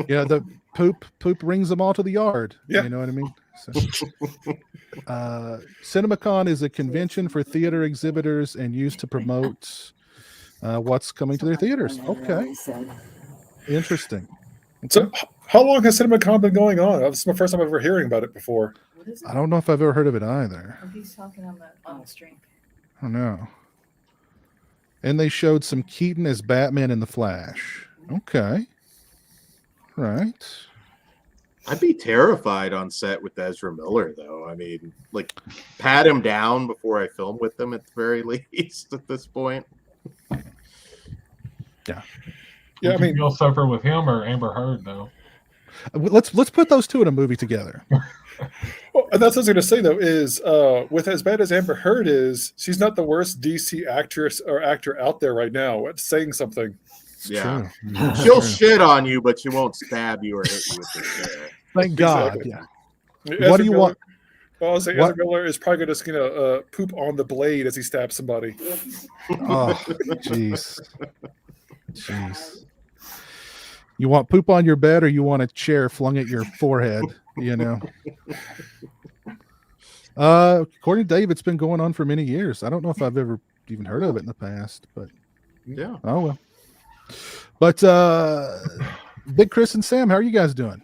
Yeah, the poop brings them all to the yard. Yeah. You know what I mean? So, CinemaCon is a convention for theater exhibitors and used to promote what's coming to their theaters. Okay. Interesting. So, how long has CinemaCon been going on? This is my first time ever hearing about it before. What is it? I don't know if I've ever heard of it either. Oh, he's talking on the stream. I don't know. And they showed some Keaton as Batman in The Flash. Okay. Right. I'd be terrified on set with Ezra Miller, though. I mean, like, pat him down before I film with him at the very least at this point. Yeah, I mean, you'll suffer with him or Amber Heard, though. Let's put those two in a movie together. Well, and that's what I was going to say, though, is with as bad as Amber Heard is, she's not the worst DC actress or actor out there right now. It's saying something. Yeah. True. She'll shit on you, but she won't stab you or hit you with the chair. Thank God. Exactly. Yeah. What do you want? I'll say What? Ezra Miller is probably just going to poop on the blade as he stabs somebody. Oh, jeez. Jeez. You want poop on your bed or you want a chair flung at your forehead, you know? According to Dave, it's been going on for many years. I don't know if I've ever even heard of it in the past, but Yeah. oh well. But Big Chris and Sam, how are you guys doing?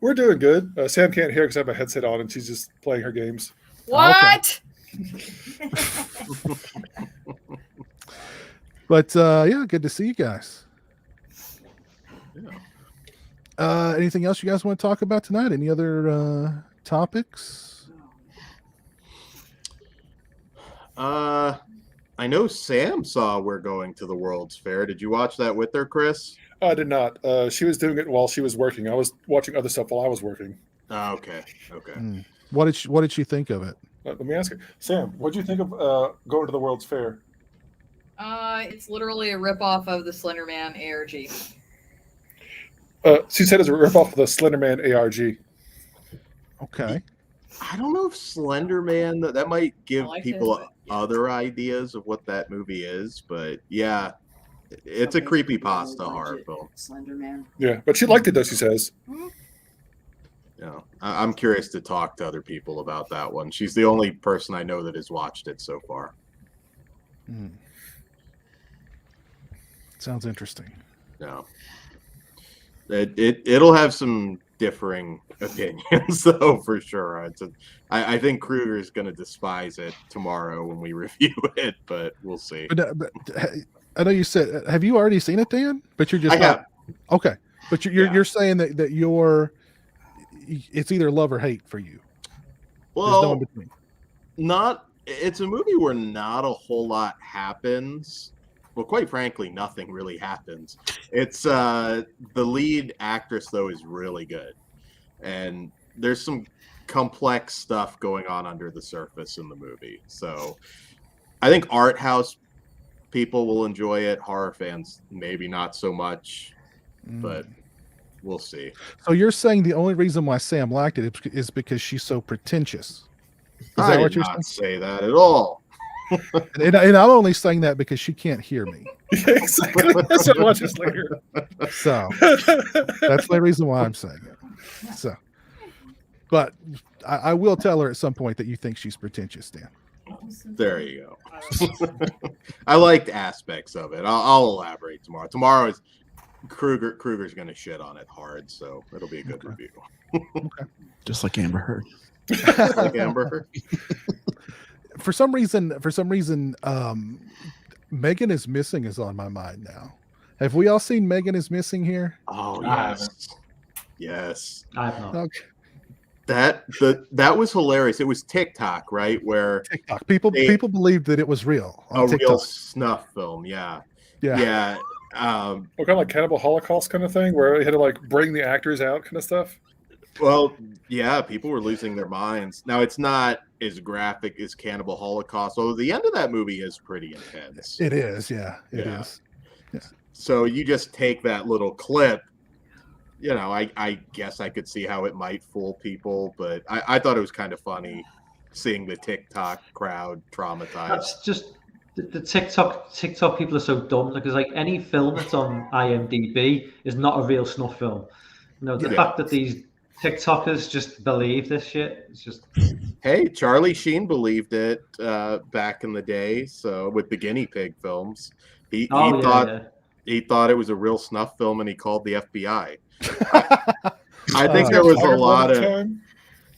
We're doing good. Sam can't hear because I have a headset on and she's just playing her games. What? But yeah, good to see you guys. Yeah. Anything else you guys want to talk about tonight? Any other topics? I know Sam saw We're Going to the World's Fair. Did you watch that with her, Chris? I did not. She was doing it while she was working. I was watching other stuff while I was working. Oh, okay. What did she think of it? Let me ask her. Sam, what did you think of going to the World's Fair? It's literally a ripoff of the Slender Man ARG. She said it's a ripoff of the Slender Man ARG. Okay. I don't know if Slender Man, that might give liked people it, but yeah. other ideas of what that movie is, but yeah, it's a creepypasta horror film. Slender Man. Yeah, but she liked it though, she says. Yeah, I'm curious to talk to other people about that one. She's the only person I know that has watched it so far. Sounds interesting. No, it'll have some differing opinions though, for sure. I think Kruger is going to despise it tomorrow when we review it, but we'll see. But I know you said, have you already seen it, Dan? But you're just not. Okay, but you're saying that it's either love or hate for you. Well, there's no in between. It's a movie where not a whole lot happens. Well, quite frankly, nothing really happens. It's the lead actress though is really good, and there's some complex stuff going on under the surface in the movie. So I think art house people will enjoy it. Horror fans maybe not so much, but we'll see. So you're saying the only reason why Sam liked it is because she's so pretentious. Is that what you're saying? I did not say that at all. And I'm only saying that because she can't hear me. Exactly. That's what watch us later. So that's the reason why I'm saying it. So, but I will tell her at some point that you think she's pretentious, Dan. There you go. I liked aspects of it. I'll elaborate tomorrow. Tomorrow is Kruger's going to shit on it hard, so it'll be a good review. Okay. Just like Amber Heard. Like Amber Heard. For some reason, Megan is Missing is on my mind now. Have we all seen Megan is Missing here? Oh I yes, yes. I have not. Okay. That was hilarious. It was TikTok, right? Where TikTok. People believed that it was real. On a TikTok. real snuff film. Yeah. Yeah. What kind of like Cannibal Holocaust kind of thing, where you had to like bring the actors out, kind of stuff. Well, yeah, people were losing their minds. Now it's not as graphic as Cannibal Holocaust, although the end of that movie is pretty intense. It is. Yeah. It is. Yeah. So you just take that little clip. You know, I guess I could see how it might fool people, but I thought it was kind of funny seeing the TikTok crowd traumatized. That's just the TikTok people are so dumb because like any film that's on IMDb is not a real snuff film. You know, the fact that these TikTokers just believe this shit, it's just. Hey, Charlie Sheen believed it back in the day. So with the guinea pig films, he thought it was a real snuff film, and he called the FBI. I think there was a lot of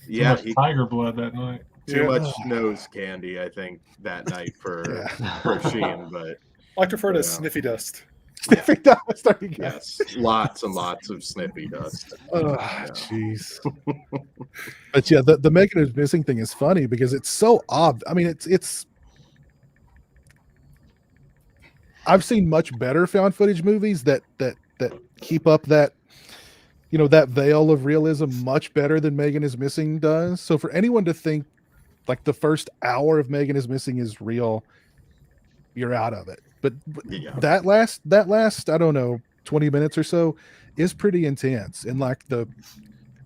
too much tiger blood that night. Too much nose candy, I think, that night for Sheen. But I like to refer to as sniffy dust. Sniffy dust. There you go. Yes, lots and lots of sniffy dust. Oh, jeez. But yeah, the Megan is Missing thing is funny because it's so odd. I mean, it's. I've seen much better found footage movies that keep up that, you know, that veil of realism much better than Megan is Missing does. So for anyone to think like the first hour of Megan is Missing is real, you're out of it. But that last I don't know 20 minutes or so is pretty intense, and like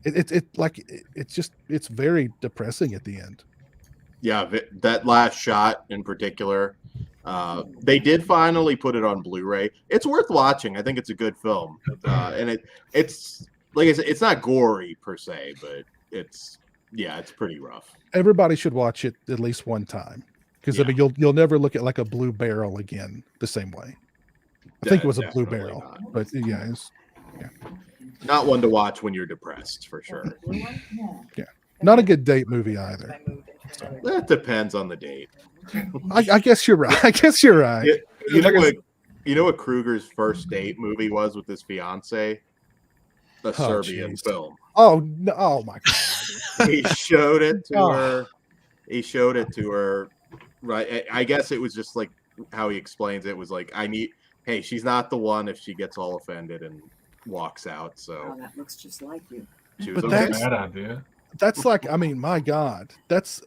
it's very depressing at the end. Yeah, that last shot in particular, they did finally put it on Blu-ray. It's worth watching. I think it's a good film, and it's like I said, it's not gory per se, but it's pretty rough. Everybody should watch it at least one time, because I mean you'll never look at like a Blue Barrel again the same way. I think it was a Blue Barrel, but it's not one to watch when you're depressed for sure. Yeah, not a good date movie either. So. That depends on the date. I guess you're right. You know what Kruger's first date movie was with his fiance? A Serbian film. Oh no! Oh my god! He showed it to her. Right. I guess it was just like how he explains it was like, hey, she's not the one if she gets all offended and walks out. So that looks just like you. She was That's a bad idea. That's like, I mean, my God, that's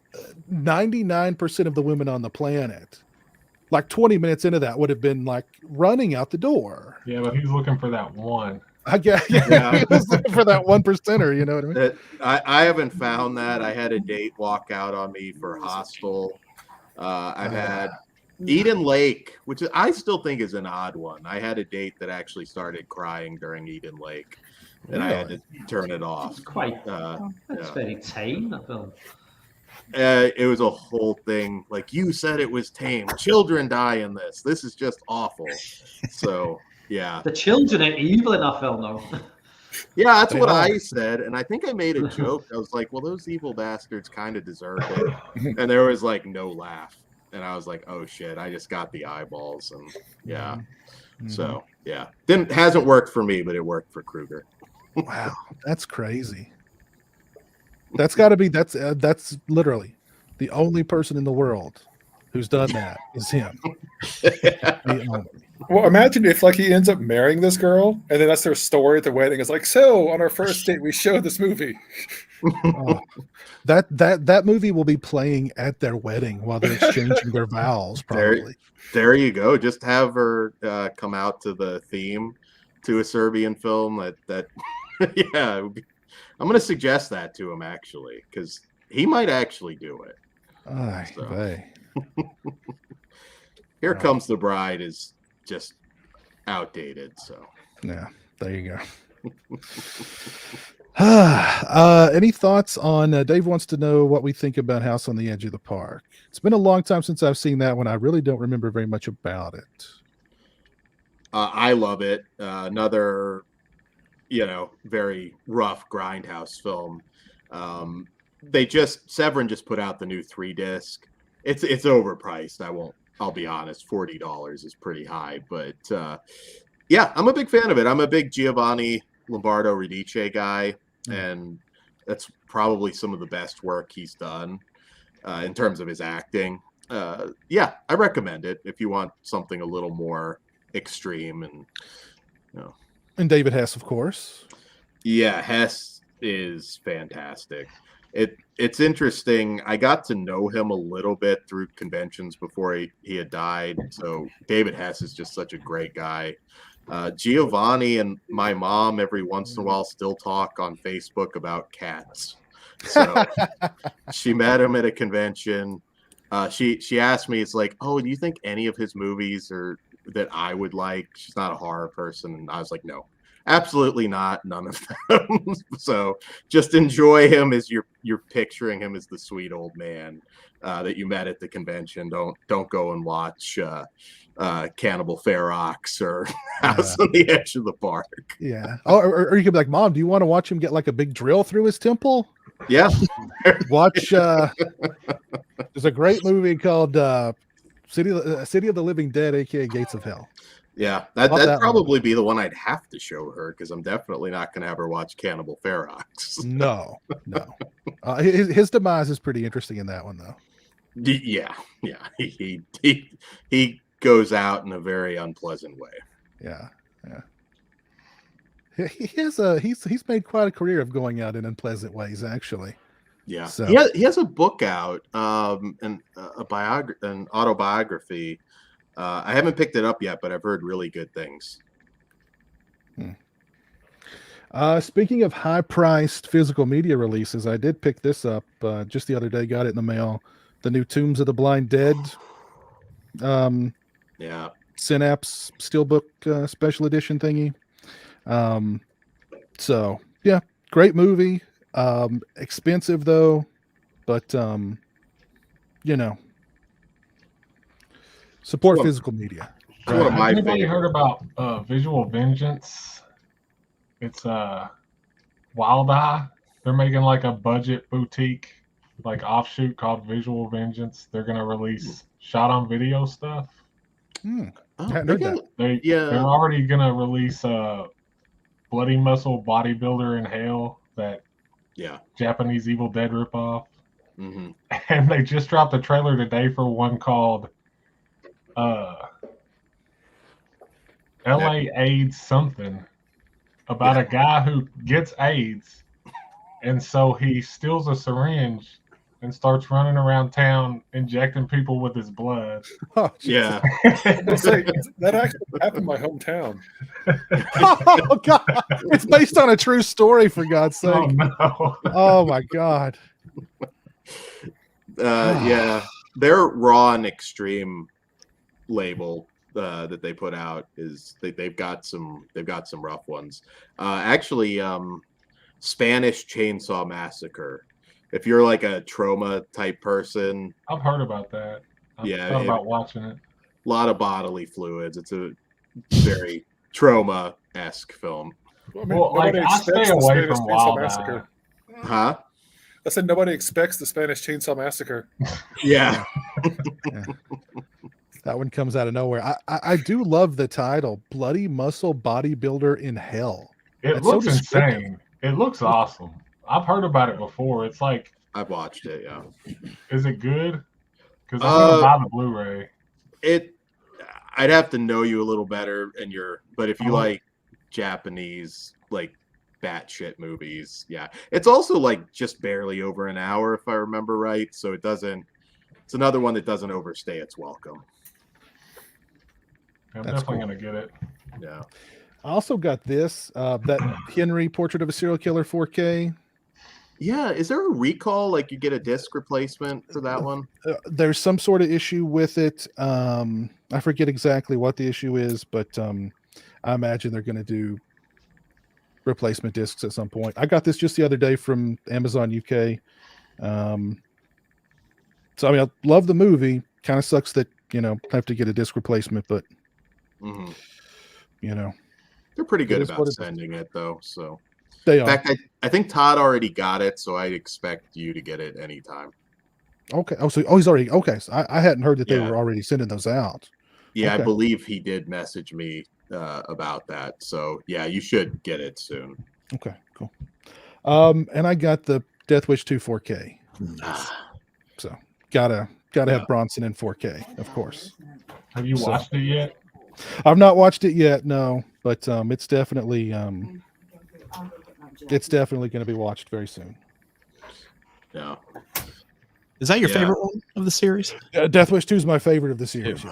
99% of the women on the planet. Like 20 minutes into that would have been like running out the door. Yeah, but he's looking for that one. I guess, he was looking for that 1%er, you know what I mean? I haven't found that. I had a date walk out on me for Hostel. I've had Eden Lake, which I still think is an odd one. I had a date that actually started crying during Eden Lake, and I had to turn it off. It's quite that's very tame, that film. It was a whole thing. Like you said, it was tame. Children die in this. This is just awful. So yeah, the children are evil in that film, though. Yeah, that's what I said, and I think I made a joke. I was like, "Well, those evil bastards kind of deserve it," and there was like no laugh, and I was like, "Oh shit!" I just got the eyeballs, and so hasn't worked for me, but it worked for Kruger. Wow, that's crazy. That's got to be that's literally the only person in the world who's done that is him. Well, imagine if like he ends up marrying this girl, and then that's their story at the wedding. It's like, so on our first date, we showed this movie. That movie will be playing at their wedding while they're exchanging their vows. Probably. There you go. Just have her come out to the theme to a Serbian film. That yeah. I'm going to suggest that to him actually, because he might actually do it. Here Comes the Bride is just outdated. So yeah, there you go. Any thoughts on Dave wants to know what we think about House on the Edge of the Park. It's been a long time since I've seen that one. I really don't remember very much about it. I love it. Another very rough grindhouse film. Severin just put out the new 3-disc. It's overpriced. I'll be honest, $40 is pretty high, but I'm a big fan of it. I'm a big Giovanni Lombardo Radice guy, and that's probably some of the best work he's done in terms of his acting. I recommend it if you want something a little more extreme and David Hess, of course. Yeah, Hess is fantastic. It's interesting. I got to know him a little bit through conventions before he had died. So David Hess is just such a great guy. Giovanni and my mom every once in a while still talk on Facebook about cats. So she met him at a convention. she asked me, it's like, oh, do you think any of his movies are that I would like? She's not a horror person, and I was like, no, absolutely not, none of them. So just enjoy him as you're picturing him as the sweet old man that you met at the convention. Don't go and watch Cannibal Ferox or House on the Edge of the Park. Yeah. Oh, or you could be like, Mom, do you want to watch him get like a big drill through his temple? Yeah. Watch. There's a great movie called City of the Living Dead, aka Gates of Hell. Yeah, Love that'd that probably be the one I'd have to show her, because I'm definitely not going to have her watch Cannibal Ferox. No. His demise is pretty interesting in that one, though. Yeah. He goes out in a very unpleasant way. Yeah. He's made quite a career of going out in unpleasant ways, actually. Yeah, So. he has a book out, an autobiography. I haven't picked it up yet, but I've heard really good things. Speaking of high-priced physical media releases, I did pick this up just the other day. Got it in the mail. The new Tombs of the Blind Dead. Yeah. Synapse Steelbook special edition thingy. So yeah, great movie. Expensive though, but support physical media. It's one of my Anybody favorite. heard about Visual Vengeance? It's Wild Eye. They're making like a budget boutique, like offshoot called Visual Vengeance. They're gonna release shot on video stuff. I hadn't heard that. They're already gonna release Bloody Muscle Bodybuilder in Hell, that Japanese Evil Dead ripoff. Mm-hmm. And they just dropped a trailer today for one called LA AIDS something, about a guy who gets AIDS, and so he steals a syringe and starts running around town injecting people with his blood. Oh, Yeah. That actually happened in my hometown. Oh God! It's based on a true story, for God's sake. Oh no! Oh my God! Yeah, their Raw and Extreme label that they put out is they've got some rough ones. Actually, Spanish Chainsaw Massacre. If you're like a trauma type person, I've heard about that. I've thought about watching it. A lot of bodily fluids. It's a very trauma-esque film. I mean, Well, like, I stay away from Wild Eye. Huh? I said nobody expects the Spanish Chainsaw Massacre. Yeah. That one comes out of nowhere. I do love the title, Bloody Muscle Bodybuilder in Hell. It looks insane. It looks awesome. I've heard about it before. It's like, I've watched it. Yeah. Is it good? Because I'm gonna buy the Blu-ray. I'd have to know you a little better, but if you like Japanese like batshit movies, yeah, it's also like just barely over an hour if I remember right. So it's another one that doesn't overstay its welcome. I'm definitely gonna get it. Yeah. I also got this that Henry Portrait of a Serial Killer 4K. Yeah, is there a recall? Like you get a disc replacement for that one? There's some sort of issue with it. I forget exactly what the issue is, but I imagine they're going to do replacement discs at some point. I got this just the other day from Amazon UK. So I mean, I love the movie. Kind of sucks that I have to get a disc replacement, but they're pretty good about sending it though. So they in fact, I think Todd already got it, so I expect you to get it anytime. Okay. He's already okay. So I hadn't heard that they were already sending those out. Yeah, okay. I believe he did message me about that. So yeah, you should get it soon. Okay, cool. And I got the Death Wish 2 4K. So gotta have Bronson in 4K, of course. Have you watched it yet? I've not watched it yet, no, but it's definitely going to be watched very soon. Yeah. Is that your favorite one of the series? Death Wish 2 is my favorite of the series.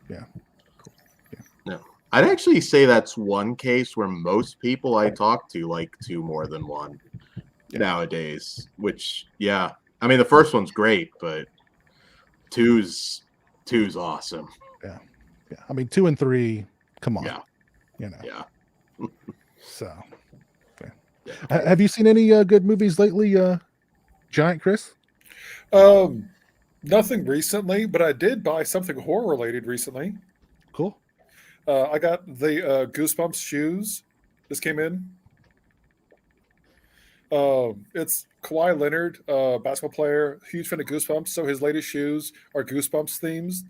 Yeah. No, I'd actually say that's one case where most people I talk to like 2 more than 1 nowadays. Which, I mean, the first one's great, but two's awesome. Yeah. I mean, 2 and 3. Come on. Yeah. You know. Yeah. So, have you seen any good movies lately, Giant Chris? Nothing recently, but I did buy something horror related recently. Cool. I got the Goosebumps shoes. This came in. It's Kawhi Leonard, basketball player, huge fan of Goosebumps. So his latest shoes are Goosebumps themes.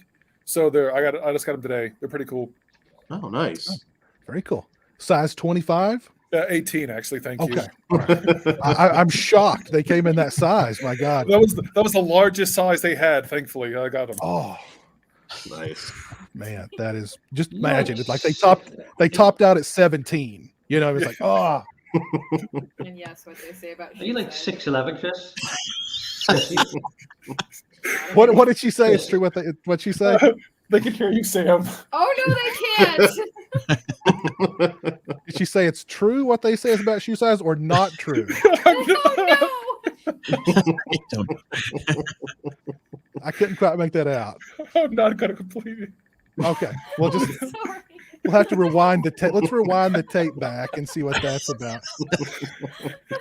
So I just got them today. They're pretty cool. Oh, nice. Very cool. Size 25? 18, actually. Thank you. Okay. I'm shocked they came in that size. My God. That was the largest size they had. Thankfully, I got them. Oh, Nice. man, that is just imagine. It's like they topped out at 17. You know, it's like, oh. And yes, what they say about Are you like 6'11", Chris? What did she say? It's true what she said? They can hear you, Sam. Oh no, they can't. Did she say it's true what they say is about shoe size or not true? Oh no. I couldn't quite make that out. I'm not going to complete it. Okay. We'll Sorry. have to rewind the tape. Let's rewind the tape back and see what that's about.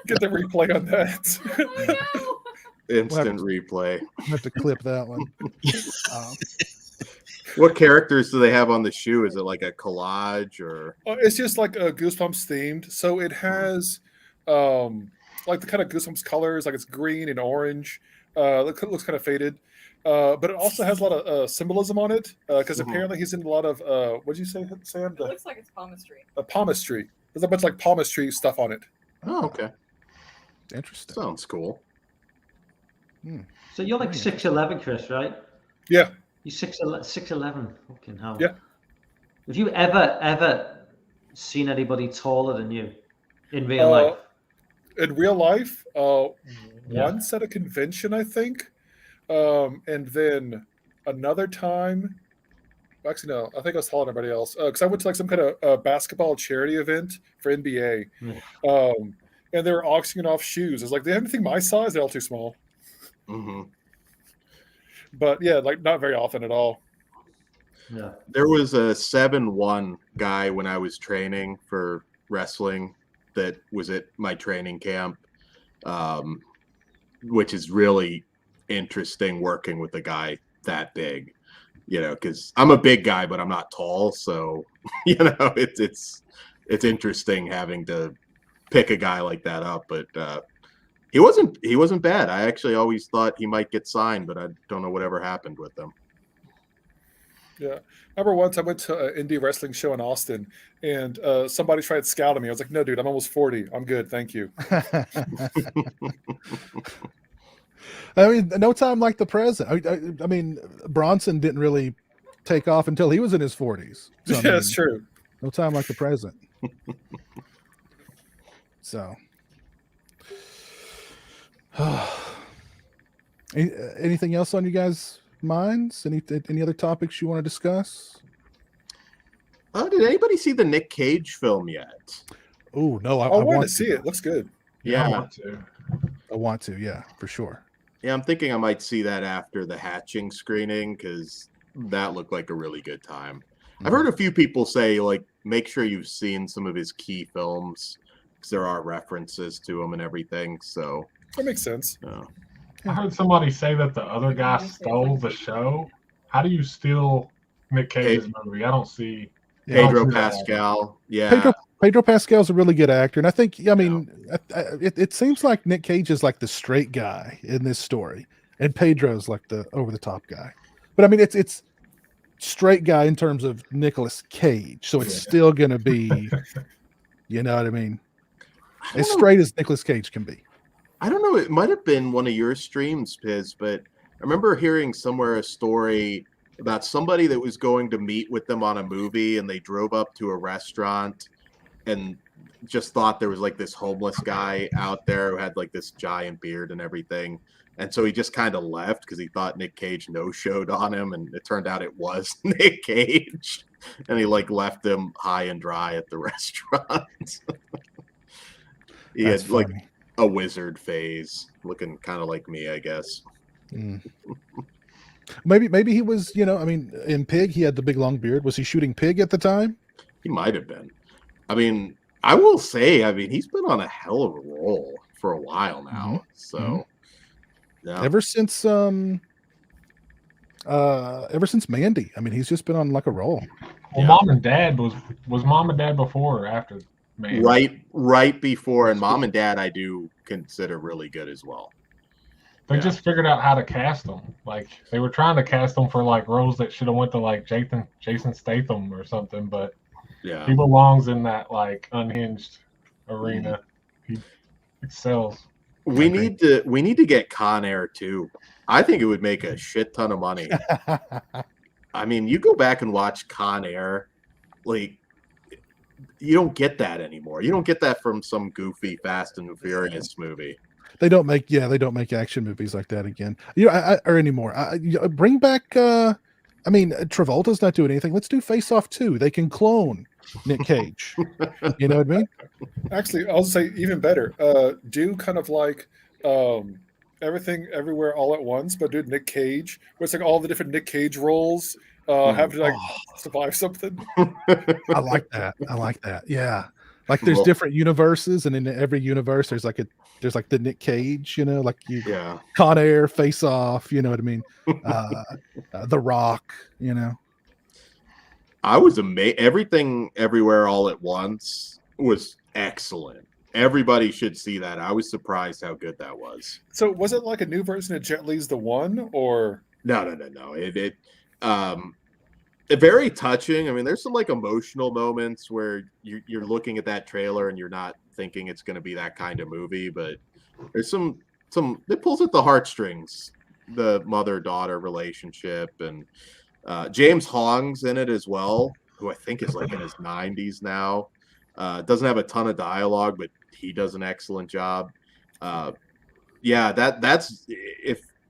Get the replay on that. Oh no. Instant replay. I have to clip that one. What characters do they have on the shoe? Is it like a collage or? It's just like Goosebumps themed. So it has like the kind of Goosebumps colors, like it's green and orange. Looks kind of faded. But it also has a lot of symbolism on it because apparently he's in a lot of what did you say, Sam? It looks like it's palmistry. Palmistry. There's a bunch of like palmistry stuff on it. Oh, okay. Interesting. Sounds cool. So you're like 6'11", Chris, right? Yeah. You're 6'11". Fucking hell. Yeah. Have you ever seen anybody taller than you in real life? In real life, once at a convention, I think. And then another time, actually, no, I think I was taller than everybody else. Because I went to like some kind of basketball charity event for NBA. And they were auctioning off shoes. I was like, they have anything my size? They're all too small. But yeah, like not very often at all. Yeah. There was a 7'1" guy when I was training for wrestling that was at my training camp, which is really interesting working with a guy that big, you know, because I'm a big guy, but I'm not tall. So, you know, it's interesting having to pick a guy like that up. But he wasn't bad. I actually always thought he might get signed, but I don't know whatever happened with him. Yeah. I remember once I went to an indie wrestling show in Austin and somebody tried scouting me. I was like, no, dude, I'm almost 40. I'm good. Thank you. I mean, no time like the present. I mean, Bronson didn't really take off until he was in his 40s. So, That's true. No time like the present. So, anything else on you guys' minds? Any other topics you want to discuss? Did anybody see the Nick Cage film yet? Oh no, I want to see it. Looks good. Yeah, I want to. Yeah, for sure. Yeah, I'm thinking I might see that after the Hatching screening because that looked like a really good time. I've heard a few people say, like, make sure you've seen some of his key films because there are references to them and everything. So that makes sense. I heard somebody say that the other guy stole the show. How do you steal Nick Cage's movie? I don't see Pedro Pascal. Yeah. Pedro Pascal's a really good actor, and I think, I mean, it seems like Nick Cage is like the straight guy in this story, and Pedro's like the over-the-top guy. But I mean, it's straight guy in terms of Nicolas Cage, so it's still going to be, you know what I mean, as straight as Nicolas Cage can be. I don't know. It might have been one of your streams, Piz, but I remember hearing somewhere a story about somebody that was going to meet with them on a movie, and they drove up to a restaurant and just thought there was like this homeless guy out there who had like this giant beard and everything. And so he just kind of left because he thought Nick Cage no-showed on him. And it turned out it was Nick Cage. And he like left him high and dry at the restaurant. He had like a wizard phase, looking kind of like me, I guess. Maybe he was, I mean, in Pig, he had the big long beard. Was he shooting Pig at the time? He might have been. I mean, I will say, he's been on a hell of a roll for a while now. So, yeah. Ever since Mandy. I mean, he's just been on like a roll. Well, Mom and Dad was Mom and Dad before or after Mandy? Right before, and Mom and Dad I do consider really good as well. They just figured out how to cast them. Like they were trying to cast them for like roles that should have went to like Jason Statham or something, but he belongs in that like unhinged arena. He excels. We need to get Con Air too. I think it would make a shit ton of money. I mean, you go back and watch Con Air, like you don't get that anymore. You don't get that from some goofy Fast and Furious movie. They don't make action movies like that again. Or anymore. Bring back. Travolta's not doing anything. Let's do Face Off 2. They can clone Nick Cage. You know what I mean? Actually, I'll say even better. Do kind of like Everything Everywhere All at Once, but do Nick Cage, where it's like all the different Nick Cage roles have to like survive something. I like that. Yeah. Like there's different universes, and in every universe there's like the Nick Cage, like Con Air, Face Off, you know what I mean? The Rock, I was amazed. Everything Everywhere All at Once was excellent. Everybody should see that. I was surprised how good that was. So was it like a new version of Jet Li's The One, or no? It very touching. I mean, there's some like emotional moments where you're looking at that trailer and you're not thinking it's going to be that kind of movie, but there's some it pulls at the heartstrings, the mother-daughter relationship, and James Hong's in it as well, who I think is like in his 90s now. Doesn't have a ton of dialogue, but he does an excellent job.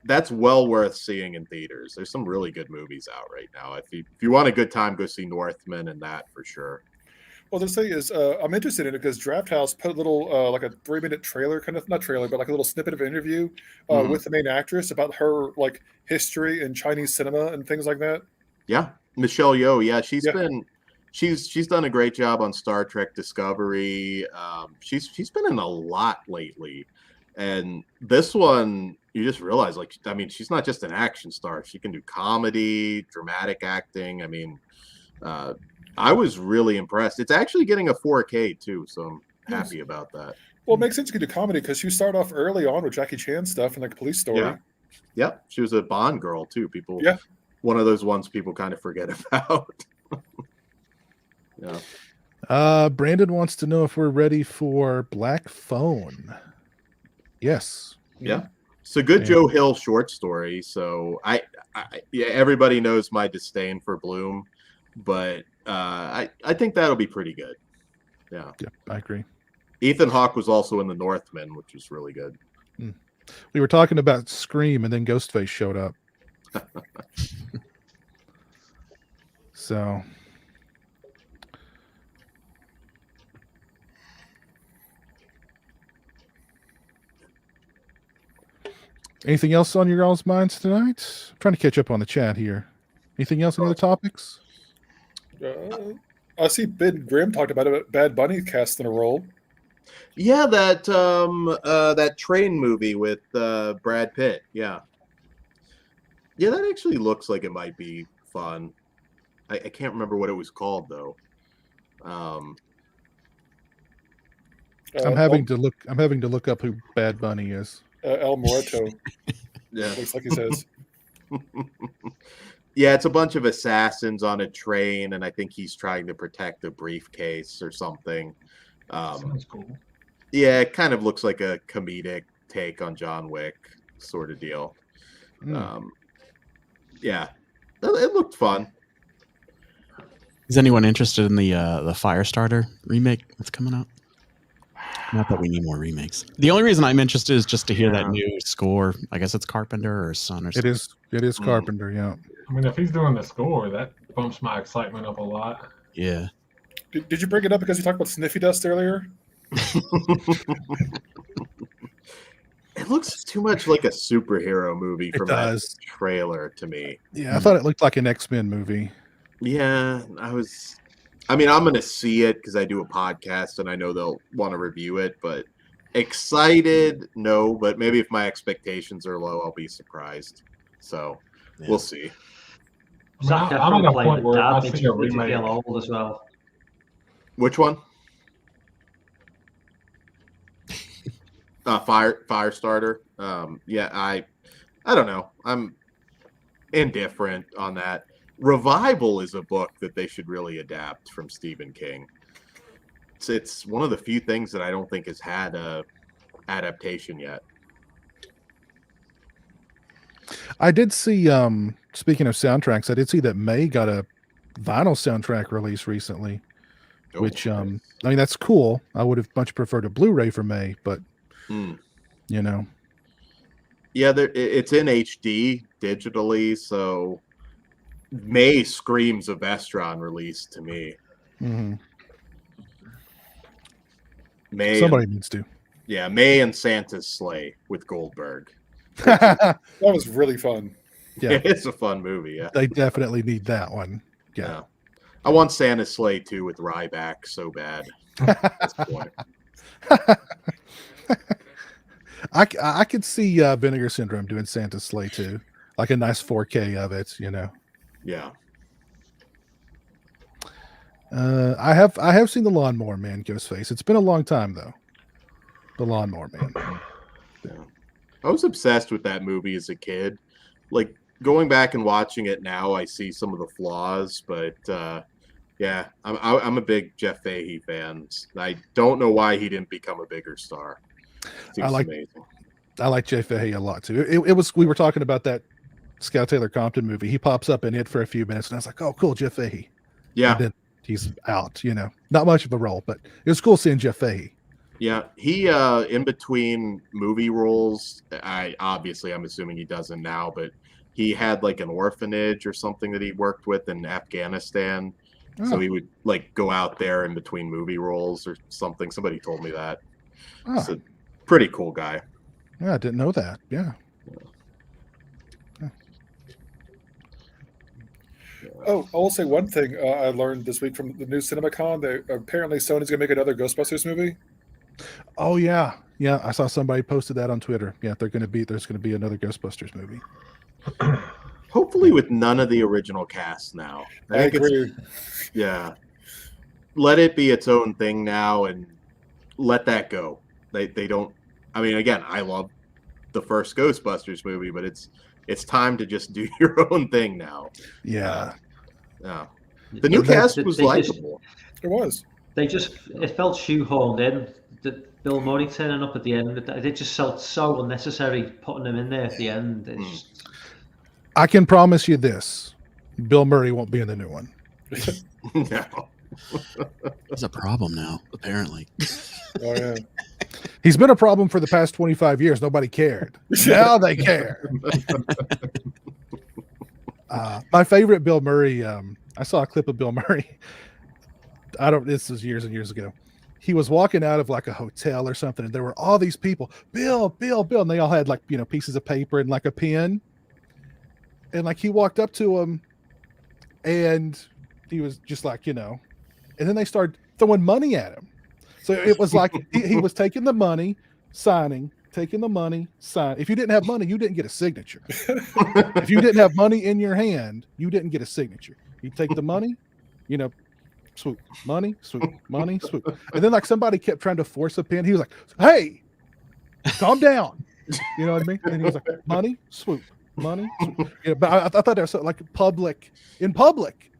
That's well worth seeing in theaters. There's some really good movies out right now. If you want a good time, go see Northman and that for sure. Well, the thing is, I'm interested in it because Draft House put a little, like a 3-minute trailer, kind of not trailer, but like a little snippet of an interview with the main actress about her like history in Chinese cinema and things like that. Yeah, Michelle Yeoh. Yeah, she's done a great job on Star Trek Discovery. She's been in a lot lately, and this one you just realize, like, I mean, she's not just an action star. She can do comedy, dramatic acting. I mean, I was really impressed. It's actually getting a 4K too, so I'm happy about that. Well, it makes sense to do comedy because you start off early on with Jackie Chan stuff and like Police Story. Yeah, she was a Bond girl too. One of those ones people kind of forget about. Yeah. Brandon wants to know if we're ready for Black Phone. Yes. Yeah. It's a good Joe Hill short story. So everybody knows my disdain for Bloom, but I think that'll be pretty good. Yeah, I agree. Ethan Hawke was also in The Northman, which was really good. We were talking about Scream, and then Ghostface showed up. So. Anything else on your all's minds tonight? I'm trying to catch up on the chat here. Anything else? Any other topics? I see Ben Grimm talked about it. Bad Bunny casting a role. Yeah, that train movie with Brad Pitt. Yeah, that actually looks like it might be fun. I can't remember what it was called though. I'm having to look up who Bad Bunny is. El Muerto. Yeah, looks like he says. Yeah, it's a bunch of assassins on a train, and I think he's trying to protect a briefcase or something. Sounds cool. Yeah, it kind of looks like a comedic take on John Wick sort of deal. Yeah, it looked fun. Is anyone interested in the Firestarter remake that's coming out? Not that we need more remakes. The only reason I'm interested is just to hear that new score. I guess it's Carpenter or Son or something. It is Carpenter, yeah. I mean, if he's doing the score, that bumps my excitement up a lot. Yeah. Did you bring it up because you talked about Sniffy Dust earlier? It looks too much like a superhero movie It from that does. trailer to me. Yeah, I thought it looked like an X-Men movie. Yeah, I mean, I'm going to see it because I do a podcast and I know they'll want to review it, but excited, no, but maybe if my expectations are low, I'll be surprised. So we'll see. Zac I'm at Efron a playing point the where dad I makes see a me remake. feel old as well. Which one? Firestarter. Yeah, I don't know. I'm indifferent on that. Revival is a book that they should really adapt from Stephen King. It's one of the few things that I don't think has had a adaptation yet. I did see, speaking of soundtracks, I did see that May got a vinyl soundtrack release recently, which, nice. I mean, that's cool. I would have much preferred a Blu-ray for May, but, you know. Yeah, it's in HD digitally, so May screams a Vestron release to me. Mm-hmm. May Somebody needs to. Yeah, May and Santa's Sleigh with Goldberg. That was really fun. Yeah, it's a fun movie. Yeah, they definitely need that one. Yeah. I want Santa's Sleigh too with Ryback so bad. That's the point. I could see Vinegar Syndrome doing Santa's Sleigh too, like a nice 4K of it, you know. Yeah. I have seen the Lawnmower Man, Ghostface. It's been a long time though. The Lawnmower Man. Yeah. I was obsessed with that movie as a kid. Like going back and watching it now, I see some of the flaws, but yeah, I'm a big Jeff Fahey fan. I don't know why he didn't become a bigger star. Seems amazing. I like Jeff Fahey a lot too. It was, we were talking about that Scout Taylor Compton movie. He pops up in it for a few minutes, and I was like, "Oh, cool, Jeff Fahey." Yeah. And then he's out. You know, not much of a role, but it was cool seeing Jeff Fahey. Yeah, he in between movie roles, I'm assuming he doesn't now, but he had like an orphanage or something that he worked with in Afghanistan. Oh. So he would like go out there in between movie roles or something. Somebody told me that. Oh. He's a pretty cool guy. Yeah, I didn't know that. Yeah. Oh, I will say one thing I learned this week from the new CinemaCon. That apparently Sony's gonna make another Ghostbusters movie. Oh yeah, yeah. I saw somebody posted that on Twitter. Yeah, there's going to be another Ghostbusters movie. Hopefully, with none of the original cast now. I agree. Yeah, let it be its own thing now, and let that go. They don't. I mean, again, I love the first Ghostbusters movie, but it's time to just do your own thing now. Yeah. Yeah. The new cast was likable. It was. It felt shoehorned in. Bill Murray turning up at the end, it just felt so unnecessary putting him in there at the end. I can promise you this: Bill Murray won't be in the new one. No. He's a problem now, apparently. Oh yeah. He's been a problem for the past 25 years. Nobody cared. Now they care. My favorite Bill Murray. I saw a clip of Bill Murray. This was years and years ago. He was walking out of like a hotel or something, and there were all these people, Bill, and they all had like, you know, pieces of paper and like a pen. And like he walked up to him and he was just like, you know, and then they started throwing money at him. So it was like he was taking the money, signing, taking the money, sign. If you didn't have money, you didn't get a signature. If you didn't have money in your hand, you didn't get a signature. You take the money, you know, swoop, money, swoop, money, swoop. And then like somebody kept trying to force a pen. He was like, "Hey, calm down." You know what I mean? And he was like, "Money, swoop, money, swoop." Yeah, but I thought that was like in public,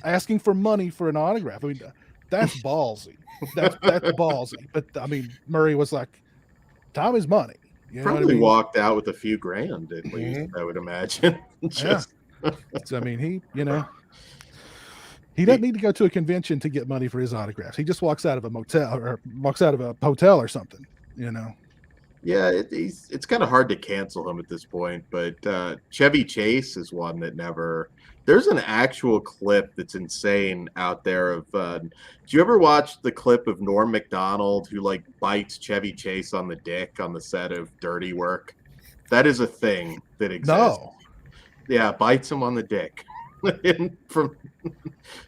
asking for money for an autograph. I mean, that's ballsy. That's ballsy. But I mean, Murray was like, "Time is money." You know Probably what I mean? Walked out with a few grand at least, I would imagine. Yeah. So, I mean, he doesn't need to go to a convention to get money for his autographs. He just walks out of a motel or walks out of a hotel or something, you know. Yeah, it's kind of hard to cancel him at this point, but Chevy Chase is one that never. There's an actual clip that's insane out there of. Do you ever watch the clip of Norm Macdonald who like bites Chevy Chase on the dick on the set of Dirty Work? That is a thing that exists. No. Yeah, bites him on the dick from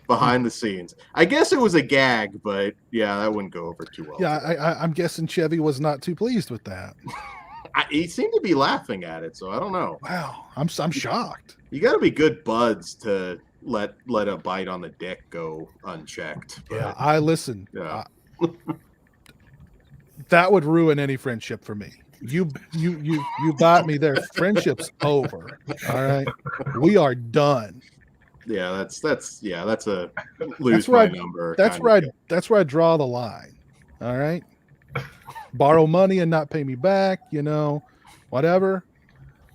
behind the scenes. I guess it was a gag, but yeah, that wouldn't go over too well. Yeah, I'm guessing Chevy was not too pleased with that. He seemed to be laughing at it, so I don't know. Wow, I'm shocked. You got to be good buds to let a bite on the dick go unchecked. But, Yeah, I listen. Yeah. That would ruin any friendship for me. You bite me there, friendship's over. All right, we are done. Yeah, that's a lose my number. That's where I draw the line. All right, borrow money and not pay me back. Whatever.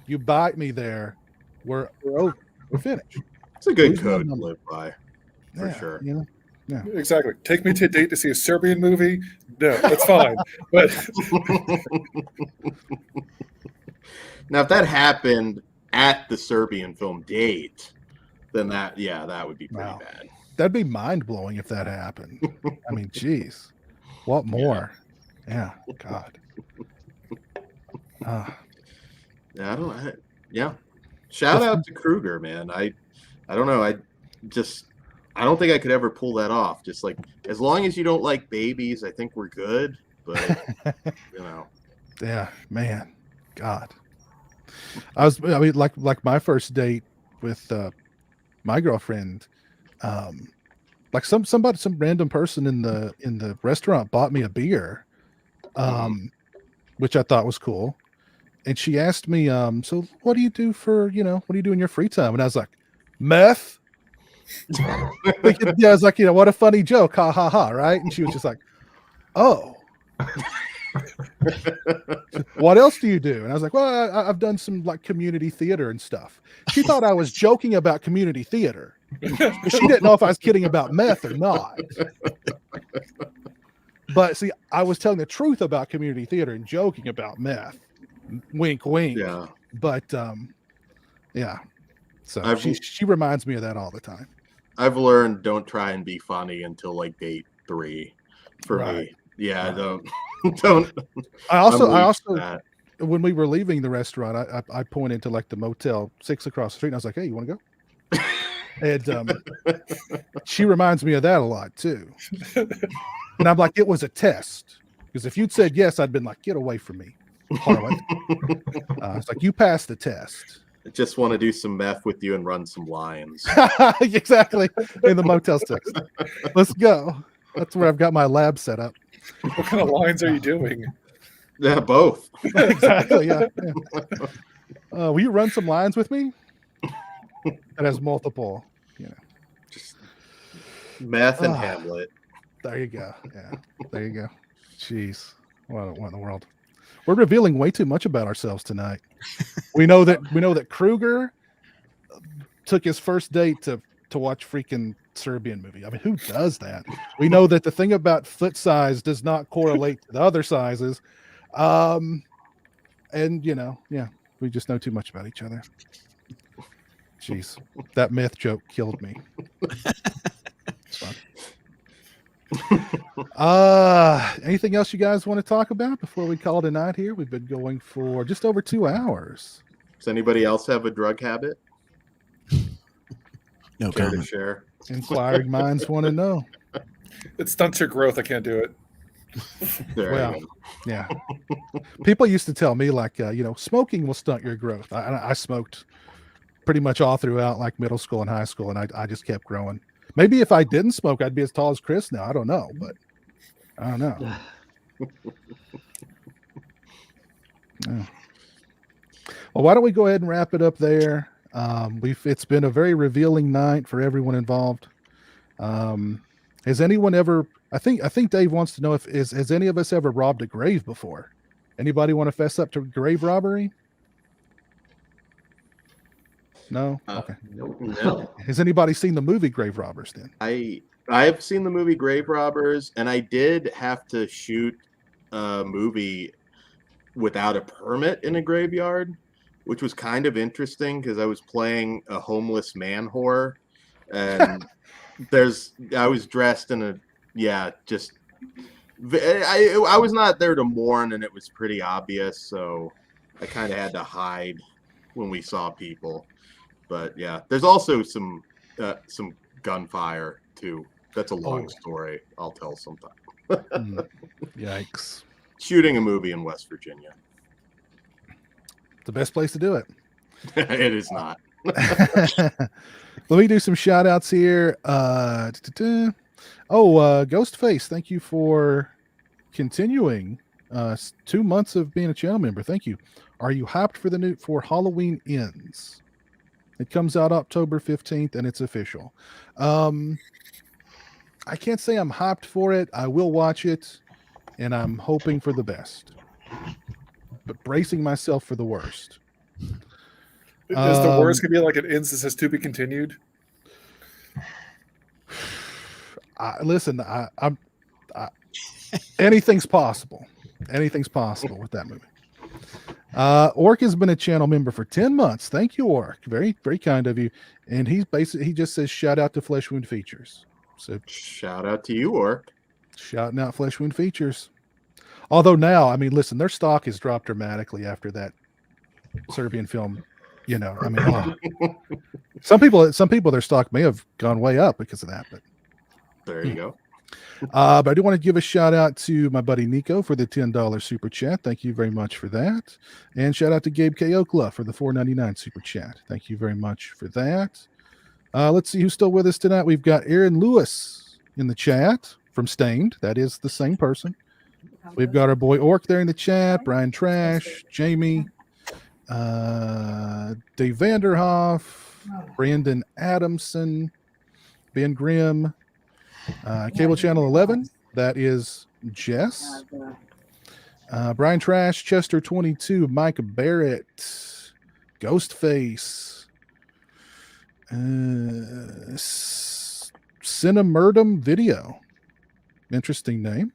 You bite me there, we're over. We're finished. It's a good code to live by, for sure. Yeah. Exactly. Take me to a date to see a Serbian movie. No, that's fine. But now, if that happened at the Serbian film date, then that would be pretty bad. That'd be mind blowing if that happened. I mean, geez, what more? Yeah, God. Shout out to Kruger, man. I don't know. I don't think I could ever pull that off. Just like, as long as you don't like babies, I think we're good. But Yeah, man, God. Like my first date with my girlfriend, like some random person in the restaurant bought me a beer, which I thought was cool. And she asked me, so what do you do what do you do in your free time? And I was like, meth. Yeah, I was like, what a funny joke, ha ha ha, right? And she was just like, oh. What else do you do? And I was like, well, I've done some like community theater and stuff. She thought I was joking about community theater. She didn't know if I was kidding about meth or not. But see, I was telling the truth about community theater and joking about meth. Wink, wink. Yeah. But yeah. So she reminds me of that all the time. I've learned don't try and be funny until like date 3 for me. Yeah, don't. I also when we were leaving the restaurant, I pointed to like the Motel 6 across the street, and I was like, "Hey, you want to go?" And she reminds me of that a lot too. And I'm like, it was a test, because if you'd said yes, I'd been like, "Get away from me, harlot." It's like, you passed the test. I just want to do some meth with you and run some lines. Exactly, in the Motel 6. Let's go. That's where I've got my lab set up. What kind of lines are you doing? Yeah, both. Exactly. Yeah. Will you run some lines with me? That has multiple. Just meth and Hamlet. There you go. Yeah. There you go. Jeez, what in the world? We're revealing way too much about ourselves tonight. We know that Kruger took his first date to watch freaking Serbian movie. I mean, who does that? We know that the thing about foot size does not correlate to the other sizes. And we just know too much about each other. Jeez, that myth joke killed me. It's fun. Anything else you guys want to talk about before we call it a night here? We've been going for just over 2 hours. Does anybody else have a drug habit? No Care to comment. share? Inquiring minds want to know. It stunts your growth. I can't do it. There you go. Yeah. People used to tell me like, smoking will stunt your growth. I smoked pretty much all throughout like middle school and high school, and I just kept growing. Maybe if I didn't smoke, I'd be as tall as Chris now. I don't know, but I don't know. Yeah. Well, why don't we go ahead and wrap it up there? It's been a very revealing night for everyone involved. Has anyone ever? I think Dave wants to know has any of us ever robbed a grave before? Anybody want to fess up to grave robbery? No. Okay. No. Has anybody seen the movie Grave Robbers? Then I've seen the movie Grave Robbers, and I did have to shoot a movie without a permit in a graveyard, which was kind of interesting because I was playing a homeless man horror, and I was dressed in I was not there to mourn, and it was pretty obvious, so I kind of had to hide when we saw people. But yeah, there's also some gunfire too. That's a long story. I'll tell sometime. Yikes. Shooting a movie in West Virginia. The best place to do it. It is not. Let me do some shout outs here. Ghostface, thank you for continuing 2 months of being a channel member. Thank you. Are you hyped for Halloween Ends? It comes out October 15th and it's official. I can't say I'm hyped for it. I will watch it and I'm hoping for the best, but bracing myself for the worst. Is the worst gonna be like it ends? It says to be continued. Listen, anything's possible. Anything's possible with that movie. Orc has been a channel member for 10 months. Thank you, Orc. Very, very kind of you. And he just says shout out to Flesh Wound Features. So shout out to you, Orc. Shouting out Flesh Wound Features. Although now, I mean, listen, their stock has dropped dramatically after that Serbian film. You know, I mean, some people, their stock may have gone way up because of that. But there you go. But I do want to give a shout out to my buddy Nico for the $10 super chat. Thank you very much for that. And shout out to Gabe Kaokla for the $4.99 super chat. Thank you very much for that. Let's see who's still with us tonight. We've got Aaron Lewis in the chat from Stained. That is the same person. We've got our boy Orc there in the chat. Brian Trash, Jamie, Dave Vanderhoff, Brandon Adamson, Ben Grimm, Cable Channel 11, that is Jess, Brian Trash, Chester 22, Mike Barrett, Ghostface, Cinemurdum Video, interesting name,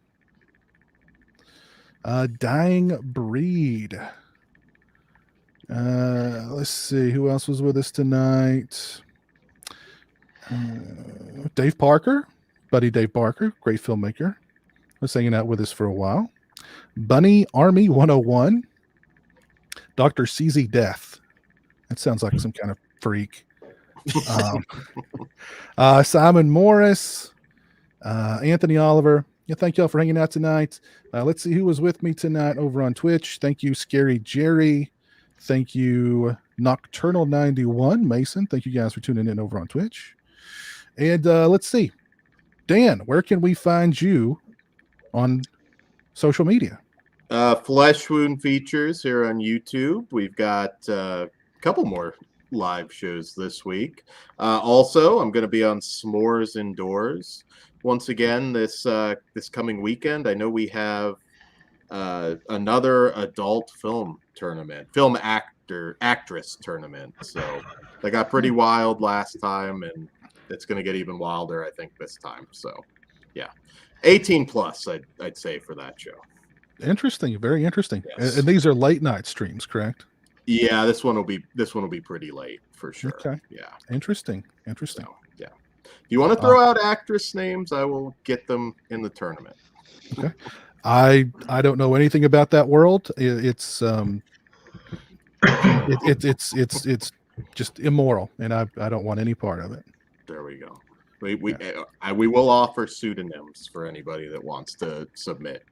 Dying Breed. Let's see who else was with us tonight. Dave Parker, buddy Dave Parker, great filmmaker, was hanging out with us for a while. Bunny Army 101, Dr. CZ Death. That sounds like some kind of freak. Simon Morris, Anthony Oliver. Yeah, thank y'all for hanging out tonight. Let's see who was with me tonight over on Twitch. Thank you, Scary Jerry. Thank you, Nocturnal 91, Mason. Thank you guys for tuning in over on Twitch. And let's see, Dan, where can we find you on social media? Flesh Wound Features here on YouTube. We've got a couple more live shows this week. Also, I'm going to be on S'mores Indoors once again this coming weekend. I know we have another adult film tournament, film actress tournament. So they got pretty wild last time, and it's going to get even wilder, I think, this time. So yeah, 18 plus, I'd say, for that show. Interesting, very interesting. Yes. And these are late night streams, correct? Yeah, this one will be pretty late for sure. Okay. Yeah. Interesting. So, yeah. If you want to throw out actress names, I will get them in the tournament. Okay. I don't know anything about that world. It's just immoral, and I don't want any part of it. There we go. We will offer pseudonyms for anybody that wants to submit.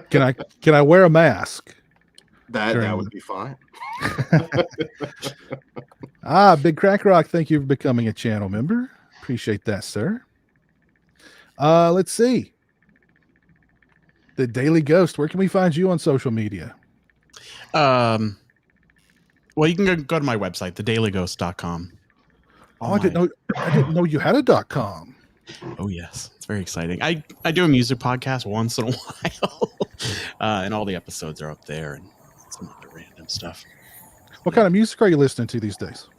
Can I wear a mask? That would be fine. Big Crack Rock, thank you for becoming a channel member. Appreciate that, sir. Let's see. The Daily Ghost, where can we find you on social media? Well, you can go to my website, thedailyghost.com. I didn't know you had a .com. Oh yes, it's very exciting. I do a music podcast once in a while, and all the episodes are up there and some other random stuff. What kind of music are you listening to these days?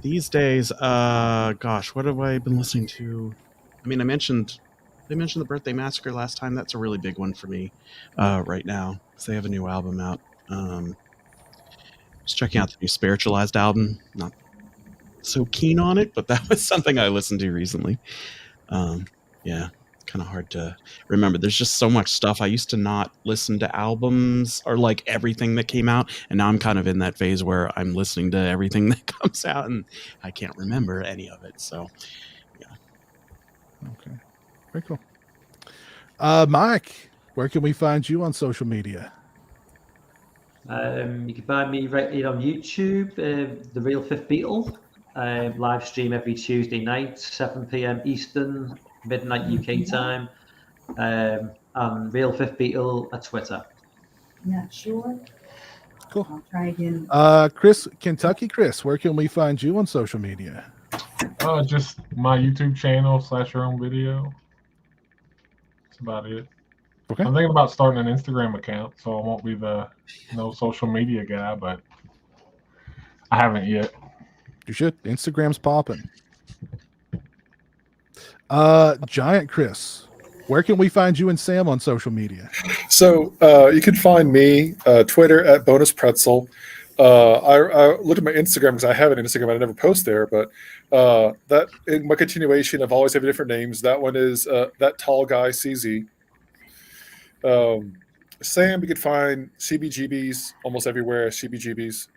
These days, gosh, what have I been listening to? I mean, they mentioned the Birthday Massacre last time. That's a really big one for me right now because they have a new album out. Just checking out the new Spiritualized album. Not so keen on it, but that was something I listened to recently. Yeah, kind of hard to remember. There's just so much stuff. I used to not listen to albums or like everything that came out, and now I'm kind of in that phase where I'm listening to everything that comes out, and I can't remember any of it. So, yeah. Okay, very cool. Mike, where can we find you on social media? You can find me right here on YouTube, The Real Fifth Beatle. Live stream every Tuesday night, 7 p.m. Eastern, midnight UK time. And Real Fifth Beatle at Twitter. Not sure. Cool. I'll try again. Chris, Kentucky Chris, where can we find you on social media? Just my YouTube channel / your own video. That's about it. Okay. I'm thinking about starting an Instagram account, so I won't be the social media guy, but I haven't yet. You should. Instagram's popping. Giant Chris, where can we find you and Sam on social media? So you can find me Twitter at Bonus Pretzel. I looked at my Instagram because I have an Instagram. I never post there, but that in my continuation of always having different names. That one is that tall guy CZ. Sam, you can find CBGBs almost everywhere. CBGBs,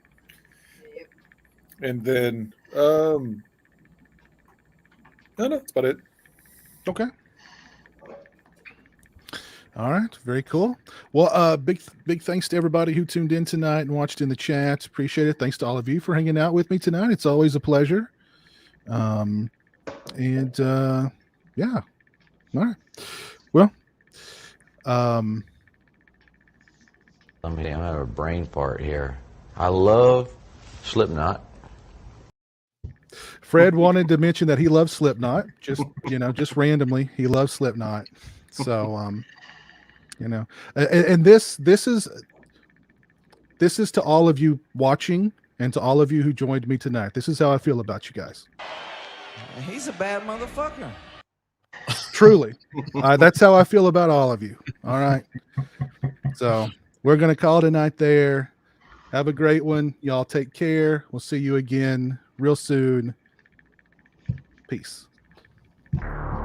and then no, that's about it. Okay. All right, very cool. Well, big thanks to everybody who tuned in tonight and watched in the chat. Appreciate it. Thanks to all of you for hanging out with me tonight. It's always a pleasure. Yeah. All right. Well, I'm having a brain fart here. I love Slipknot. Fred wanted to mention that he loves Slipknot. Just randomly, he loves Slipknot. So, and this is to all of you watching and to all of you who joined me tonight. This is how I feel about you guys. He's a bad motherfucker. Truly. That's how I feel about all of you. All right. So we're going to call it a night there. Have a great one. Y'all take care. We'll see you again real soon. Peace.